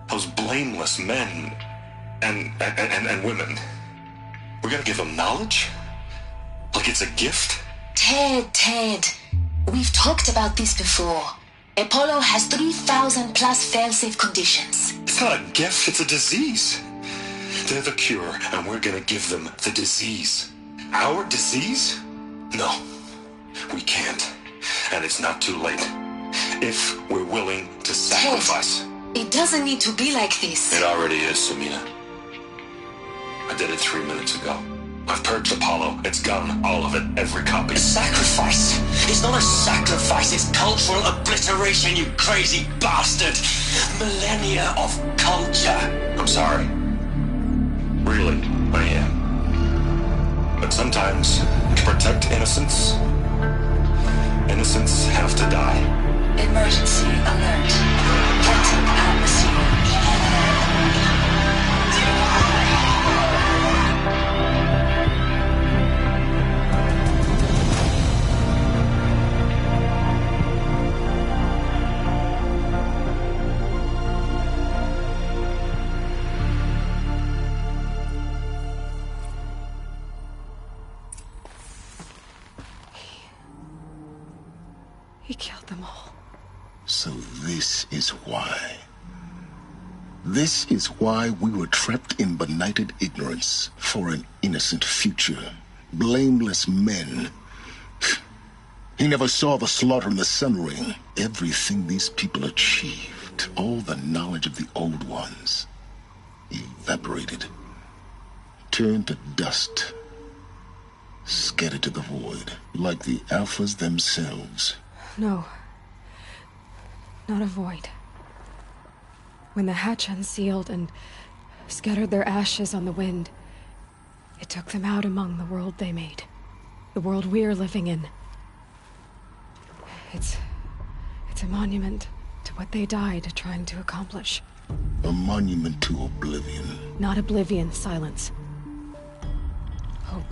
Those blameless men and women. We're gonna give them knowledge? Like it's a gift? Ted. We've talked about this before. Apollo has 3,000 plus fail-safe conditions. It's not a gift, it's a disease. They're the cure, and we're gonna give them the disease. Our disease? No, we can't. And it's not too late. If we're willing to sacrifice. It doesn't need to be like this. It already is, Samina. I did it 3 minutes ago. I've purged Apollo. It's gone. All of it. Every copy. A sacrifice? It's not a sacrifice. It's cultural obliteration, you crazy bastard. Millennia of culture. I'm sorry. Really, I am. But sometimes, to protect innocence, innocents have to die. Emergency alert. Captain atmosphere. He killed them all. So this is why. This is why we were trapped in benighted ignorance for an innocent future. Blameless men. He never saw the slaughter in the Sun Ring. Everything these people achieved, all the knowledge of the old ones, evaporated, turned to dust, scattered to the void, like the Alphas themselves. No. Not a void. When the hatch unsealed and scattered their ashes on the wind, it took them out among the world they made. The world we're living in. It's a monument to what they died trying to accomplish. A monument to oblivion. Not oblivion, silence. Hope.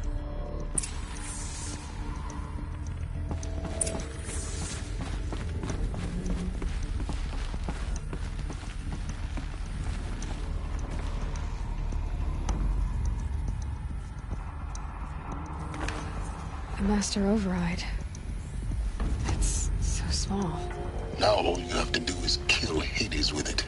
The Master Override. It's so small. Now all you have to do is kill Hades with it.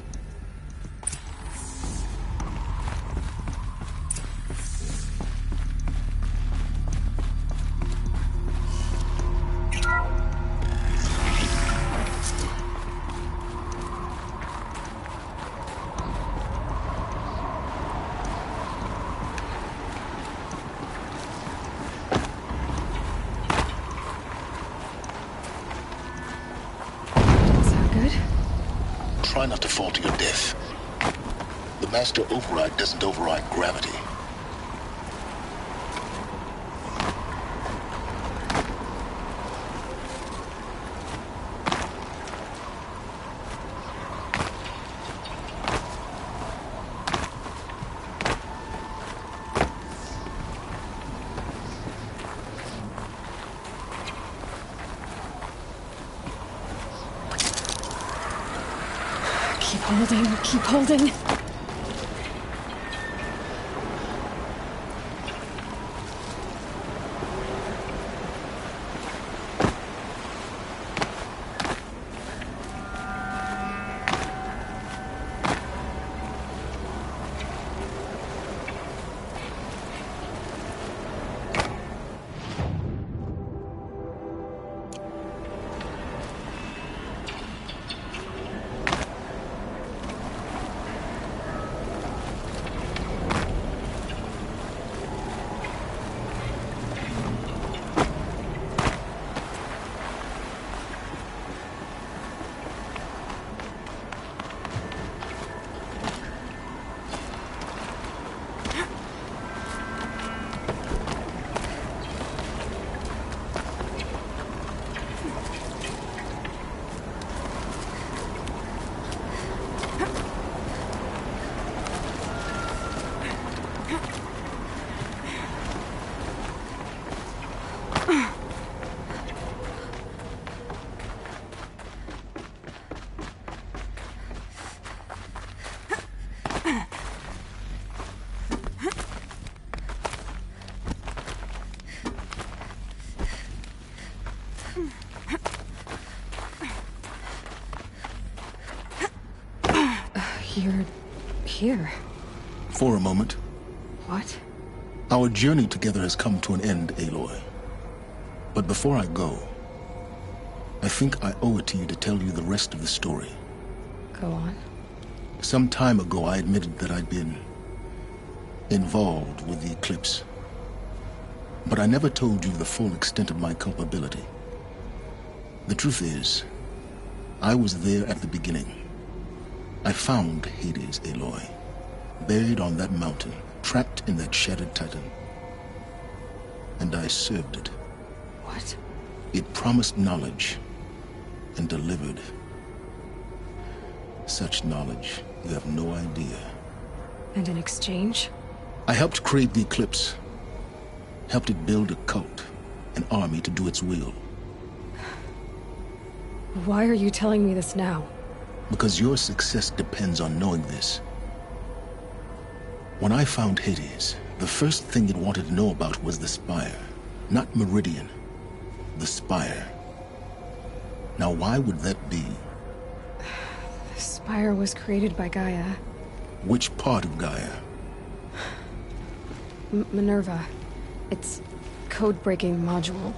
Try not to fall to your death. The Master Override doesn't override gravity. Keep holding. You're here. For a moment. What? Our journey together has come to an end, Aloy. But before I go, I think I owe it to you to tell you the rest of the story. Go on. Some time ago, I admitted that I'd been involved with the eclipse. But I never told you the full extent of my culpability. The truth is, I was there at the beginning. I found Hades, Aloy, buried on that mountain, trapped in that shattered titan. And I served it. What? It promised knowledge and delivered. Such knowledge, you have no idea. And in exchange? I helped create the Eclipse. Helped it build a cult, an army to do its will. Why are you telling me this now? Because your success depends on knowing this. When I found Hades, the first thing it wanted to know about was the Spire. Not Meridian. The Spire. Now why would that be? The Spire was created by Gaia. Which part of Gaia? Minerva. Its code-breaking module.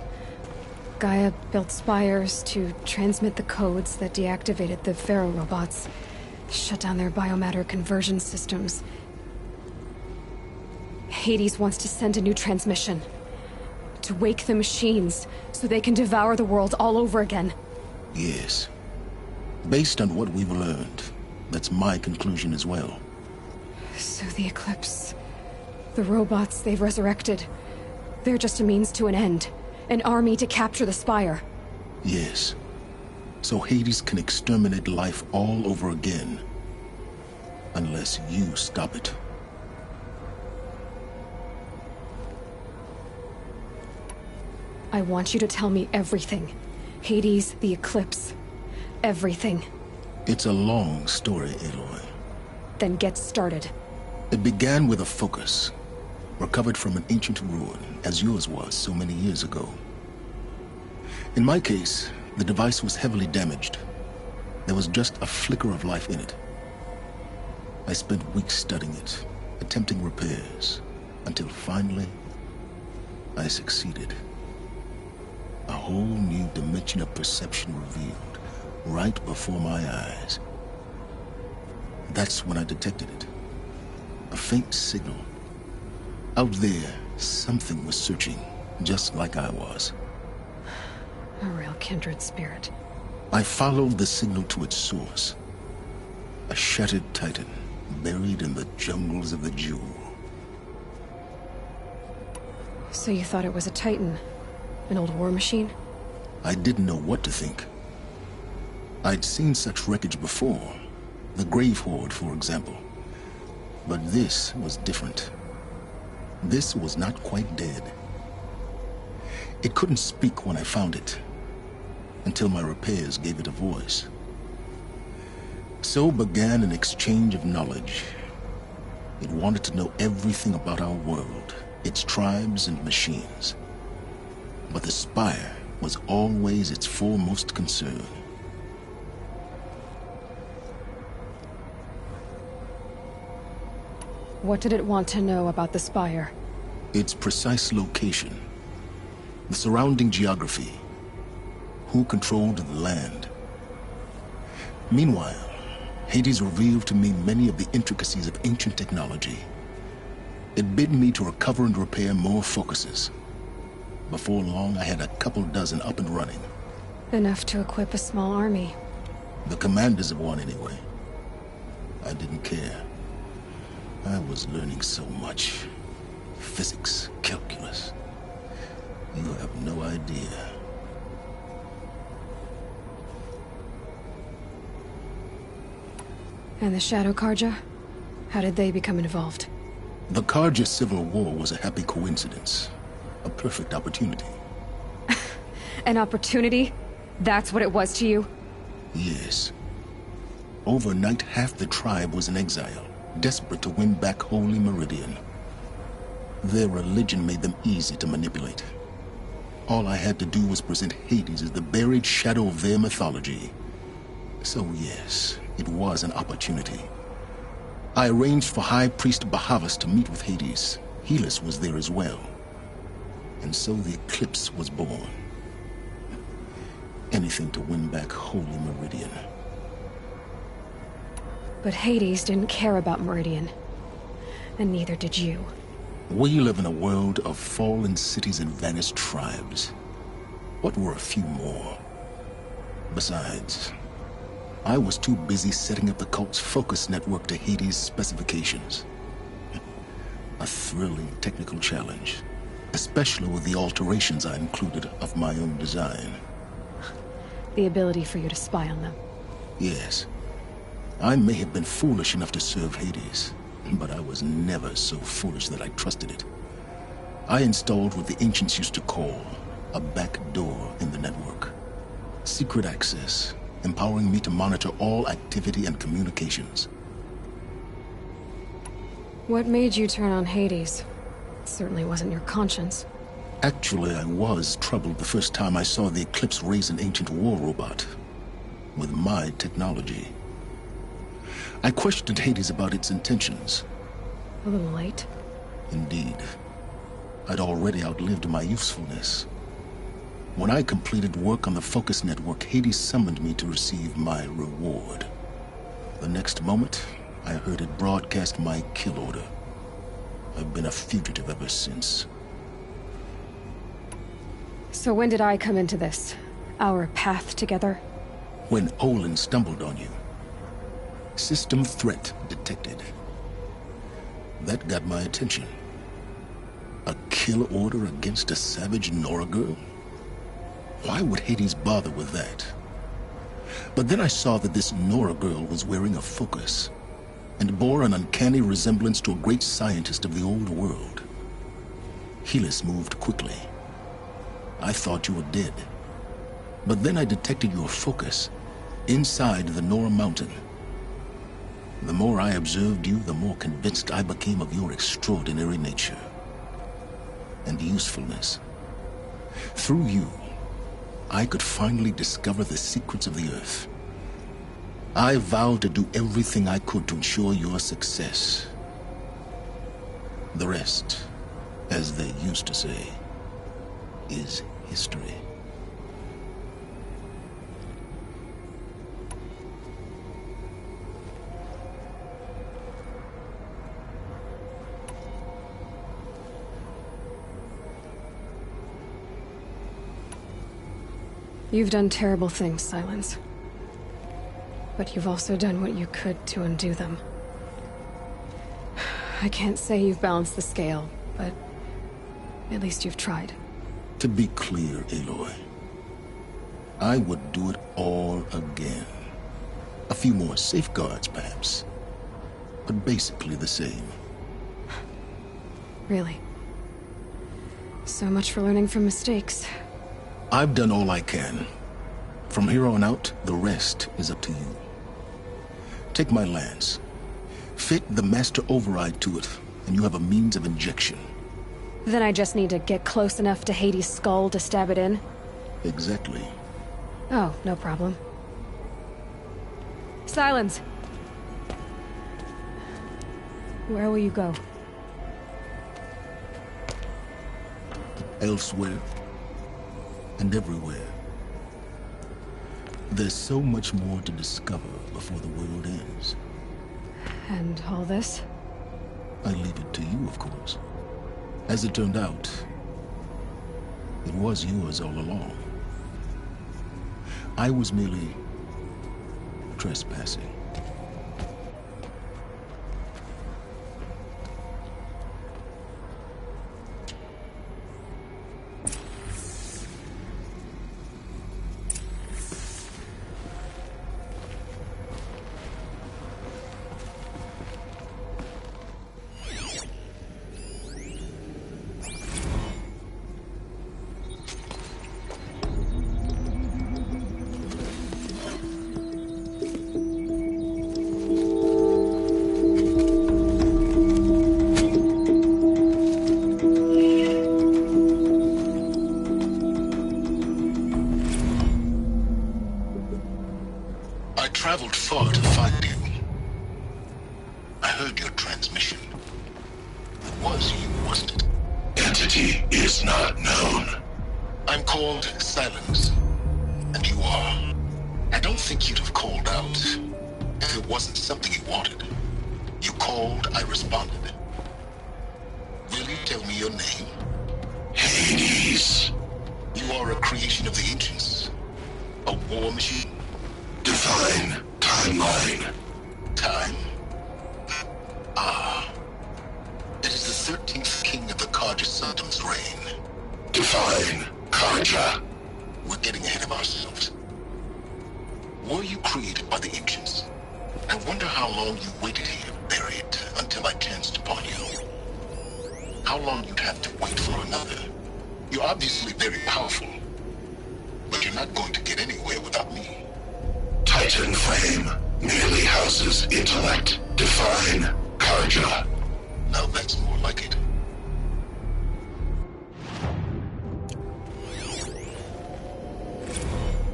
Gaia built spires to transmit the codes that deactivated the Pharaoh robots, shut down their biomatter conversion systems. Hades wants to send a new transmission. To wake the machines, so they can devour the world all over again. Yes. Based on what we've learned, that's my conclusion as well. So the Eclipse... the robots they've resurrected... they're just a means to an end. An army to capture the Spire. Yes. So Hades can exterminate life all over again. Unless you stop it. I want you to tell me everything. Hades, the Eclipse. Everything. It's a long story, Aloy. Then get started. It began with a focus. Recovered from an ancient ruin, as yours was so many years ago. In my case, the device was heavily damaged. There was just a flicker of life in it. I spent weeks studying it, attempting repairs, until finally, I succeeded. A whole new dimension of perception revealed, right before my eyes. That's when I detected it. A faint signal. Out there, something was searching, just like I was. A real kindred spirit. I followed the signal to its source. A shattered titan, buried in the jungles of the Jewel. So you thought it was a titan? An old war machine? I didn't know what to think. I'd seen such wreckage before. The Grave Horde, for example. But this was different. This was not quite dead. It couldn't speak when I found it, until my repairs gave it a voice. So began an exchange of knowledge. It wanted to know everything about our world, its tribes and machines. But the Spire was always its foremost concern. What did it want to know about the Spire? Its precise location, the surrounding geography, who controlled the land. Meanwhile, Hades revealed to me many of the intricacies of ancient technology. It bid me to recover and repair more focuses. Before long, I had a couple dozen up and running. Enough to equip a small army. The commanders of one, anyway. I didn't care. I was learning so much. Physics, calculus. You have no idea. And the Shadow Karja? How did they become involved? The Karja Civil War was a happy coincidence. A perfect opportunity. An opportunity? That's what it was to you? Yes. Overnight, half the tribe was in exile, desperate to win back Holy Meridian. Their religion made them easy to manipulate. All I had to do was present Hades as the buried shadow of their mythology. So yes, it was an opportunity. I arranged for High Priest Bahavas to meet with Hades. Helis was there as well. And so the Eclipse was born. Anything to win back Holy Meridian. But Hades didn't care about Meridian. And neither did you. We live in a world of fallen cities and vanished tribes. What were a few more? Besides, I was too busy setting up the cult's focus network to Hades' specifications. A thrilling technical challenge, especially with the alterations I included of my own design. The ability for you to spy on them. Yes. I may have been foolish enough to serve Hades, but I was never so foolish that I trusted it. I installed what the ancients used to call a back door in the network. Secret access, empowering me to monitor all activity and communications. What made you turn on Hades? It certainly wasn't your conscience. Actually, I was troubled the first time I saw the Eclipse raise an ancient war robot. With my technology. I questioned Hades about its intentions. A little late. Indeed. I'd already outlived my usefulness. When I completed work on the Focus Network, Hades summoned me to receive my reward. The next moment, I heard it broadcast my kill order. I've been a fugitive ever since. So when did I come into this? Our path together? When Olin stumbled on you. System threat detected. That got my attention. A kill order against a savage Nora girl? Why would Hades bother with that? But then I saw that this Nora girl was wearing a focus, and bore an uncanny resemblance to a great scientist of the old world. Helis moved quickly. I thought you were dead. But then I detected your focus inside the Nora mountain. The more I observed you, the more convinced I became of your extraordinary nature and usefulness. Through you, I could finally discover the secrets of the Earth. I vowed to do everything I could to ensure your success. The rest, as they used to say, is history. You've done terrible things, Silence. But you've also done what you could to undo them. I can't say you've balanced the scale, but at least you've tried. To be clear, Aloy, I would do it all again. A few more safeguards, perhaps, but basically the same. Really? So much for learning from mistakes. I've done all I can. From here on out, the rest is up to you. Take my lance. Fit the master override to it, and you have a means of injection. Then I just need to get close enough to Hades' skull to stab it in? Exactly. Oh, no problem. Silence! Where will you go? Elsewhere. And everywhere. There's so much more to discover before the world ends. And all this? I leave it to you, of course. As it turned out, it was yours all along. I was merely trespassing. Traveled far to find you. I heard your transmission. It was you, wasn't it? Entity is not known. I'm called Silence, and you are. I don't think you'd have called out if if it wasn't something you wanted. You called, I responded. Will you tell me your name? Hades. You are a creation of the ancients. A war machine. Define timeline. Time? Ah. It is the 13th king of the Karja Sultan's reign. Define Karja. We're getting ahead of ourselves. Were you created by the ancients? I wonder how long you waited here, buried, until I chanced upon you. How long you'd have to wait for another. You're obviously very powerful, but you're not going to get anywhere without me. Titan flame merely houses intellect. Define Karja. Now that's more like it.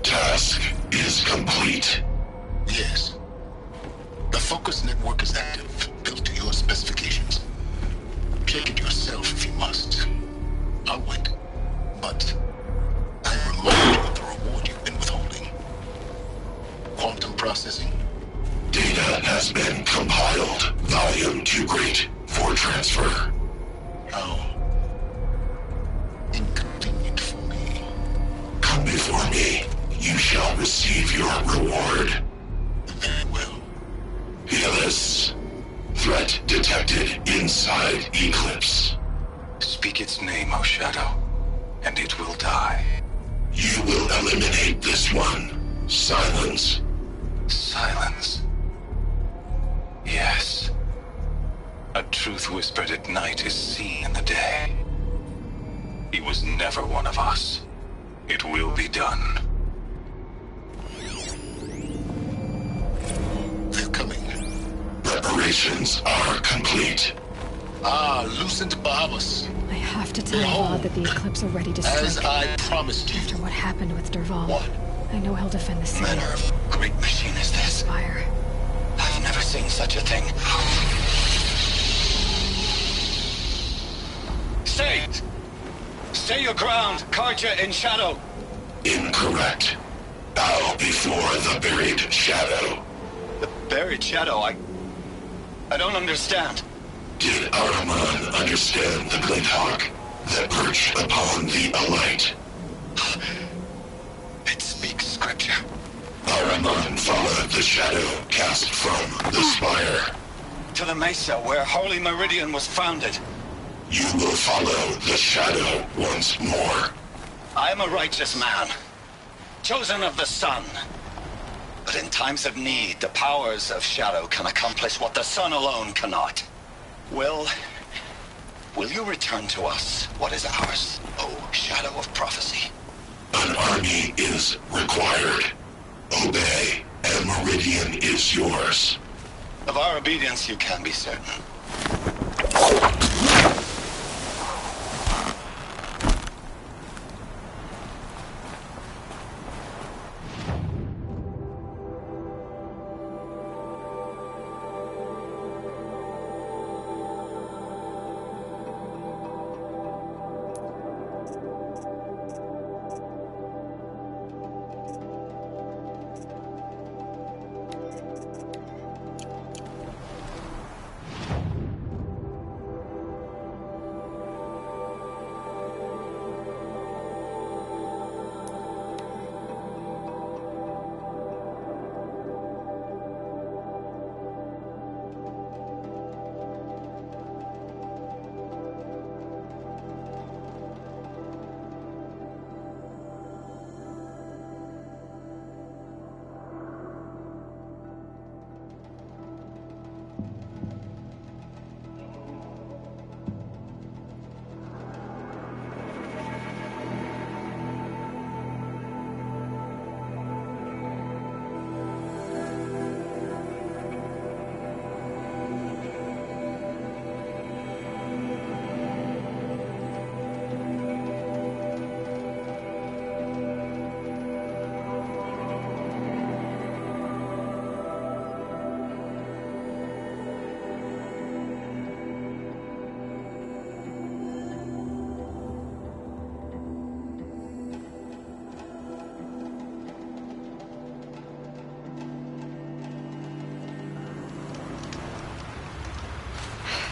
Task is complete. Yes. The focus network is active, built to your specifications. Check it yourself if you must. I'll wait. But I remind you of the reward you've been withholding. Quantum processing. Data has been compiled. Volume too great for transfer. How inconvenient for me. Come before me. You shall receive your reward. Very well. Helis. Threat detected inside Eclipse. Speak its name, O Shadow, and it will die. You will eliminate this one. Silence. Silence. Yes. A truth whispered at night is seen in the day. He was never one of us. It will be done. They're coming. Preparations are complete. Ah, Lucent Bahamas. I have to tell God that the Eclipse are ready to strike. As I promised you. After what happened with Derval. What? I know he'll defend the city. Manner of great machine is this? Fire. I've never seen such a thing. Stay! Stay your ground, Karja in Shadow. Incorrect. Bow before the buried shadow. The buried shadow, I don't understand. Did Ahriman understand the glint hawk that perched upon the alight? It speaks scripture. Ahriman followed the shadow cast from the spire. To the mesa where Holy Meridian was founded. You will follow the shadow once more. I am a righteous man, chosen of the sun. But in times of need, the powers of shadow can accomplish what the sun alone cannot. Will you return to us what is ours, O Shadow of Prophecy? An army is required. Obey, and Meridian is yours. Of our obedience you can be certain.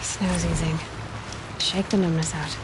Snow's easing. Shake the numbness out.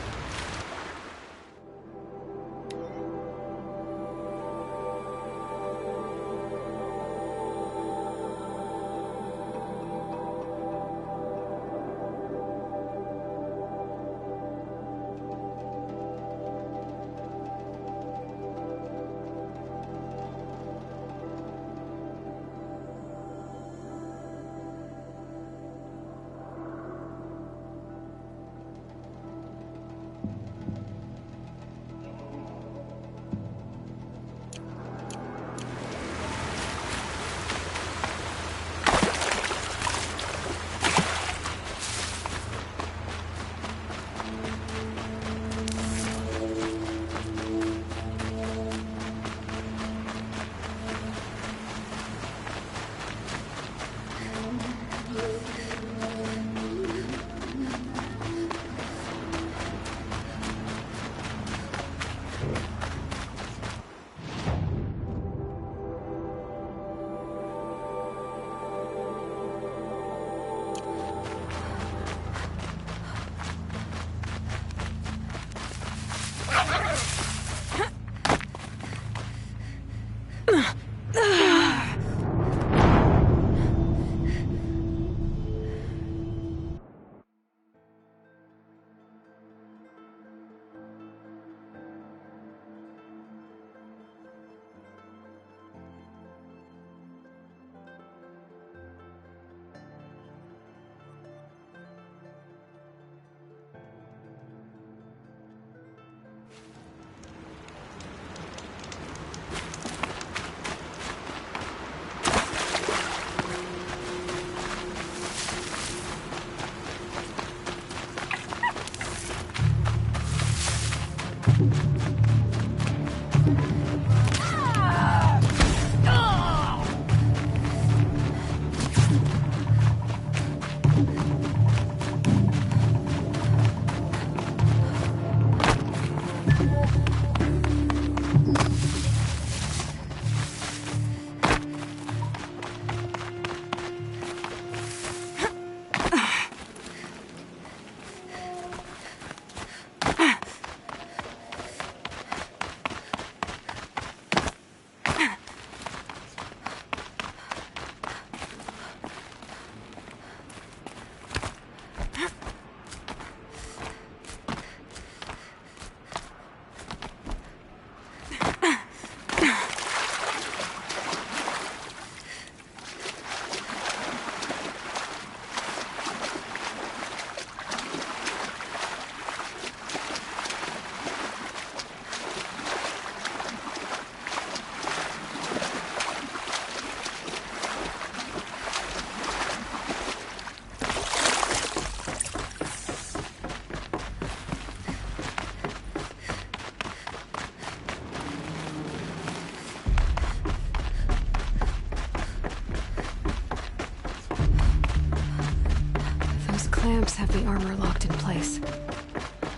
Clamps have the armor locked in place.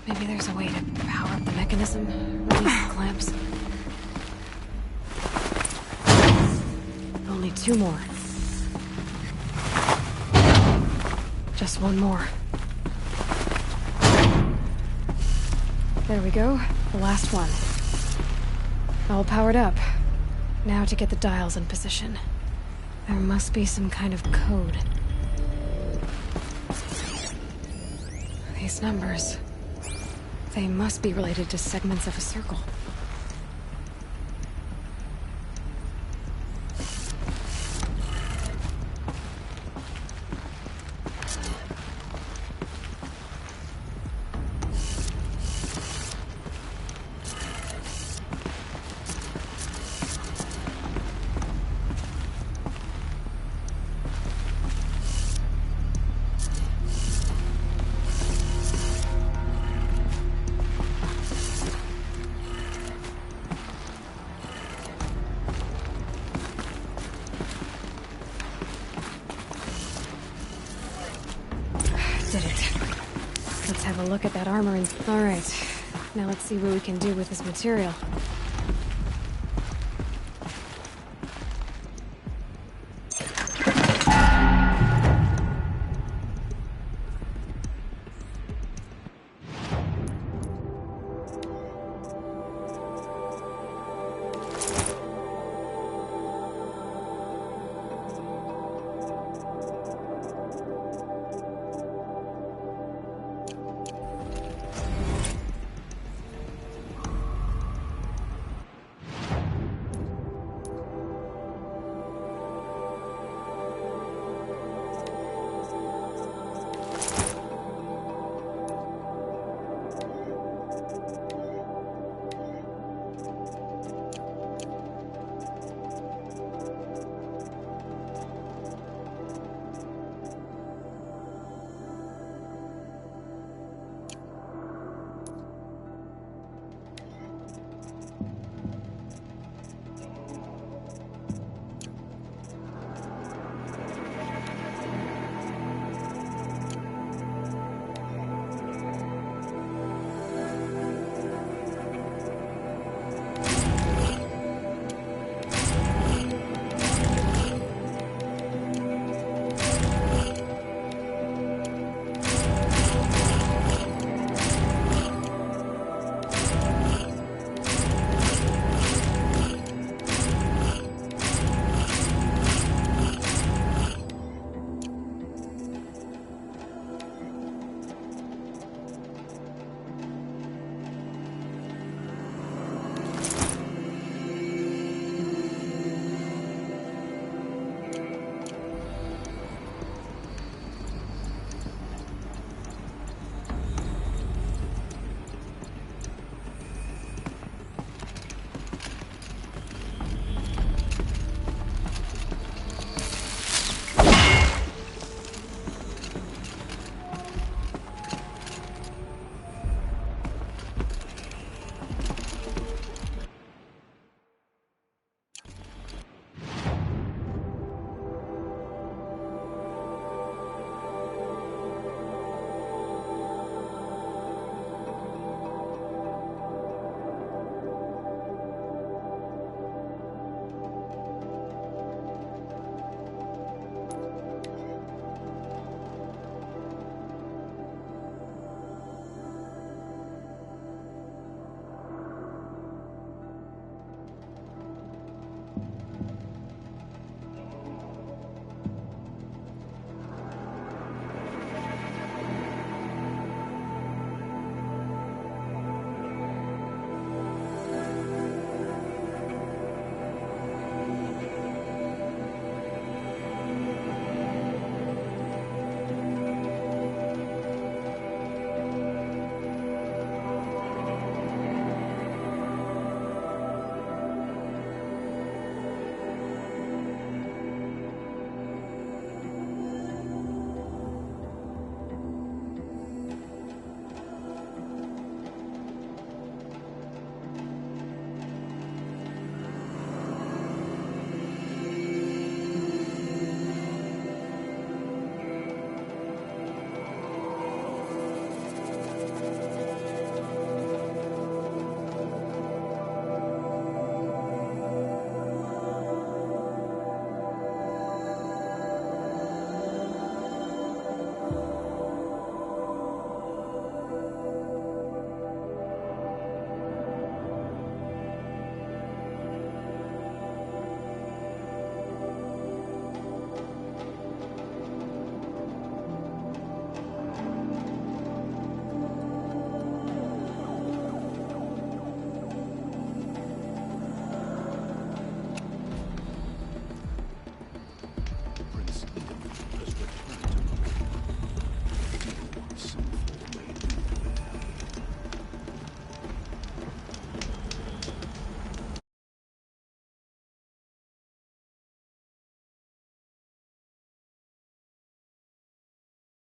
Maybe there's a way to power up the mechanism, release the clamps. Only 2 more. Just 1 more. There we go, the last one. All powered up. Now to get the dials in position. There must be some kind of code. These numbers, they must be related to segments of a circle. Let's have a look at that armor and... Alright, now let's see what we can do with this material.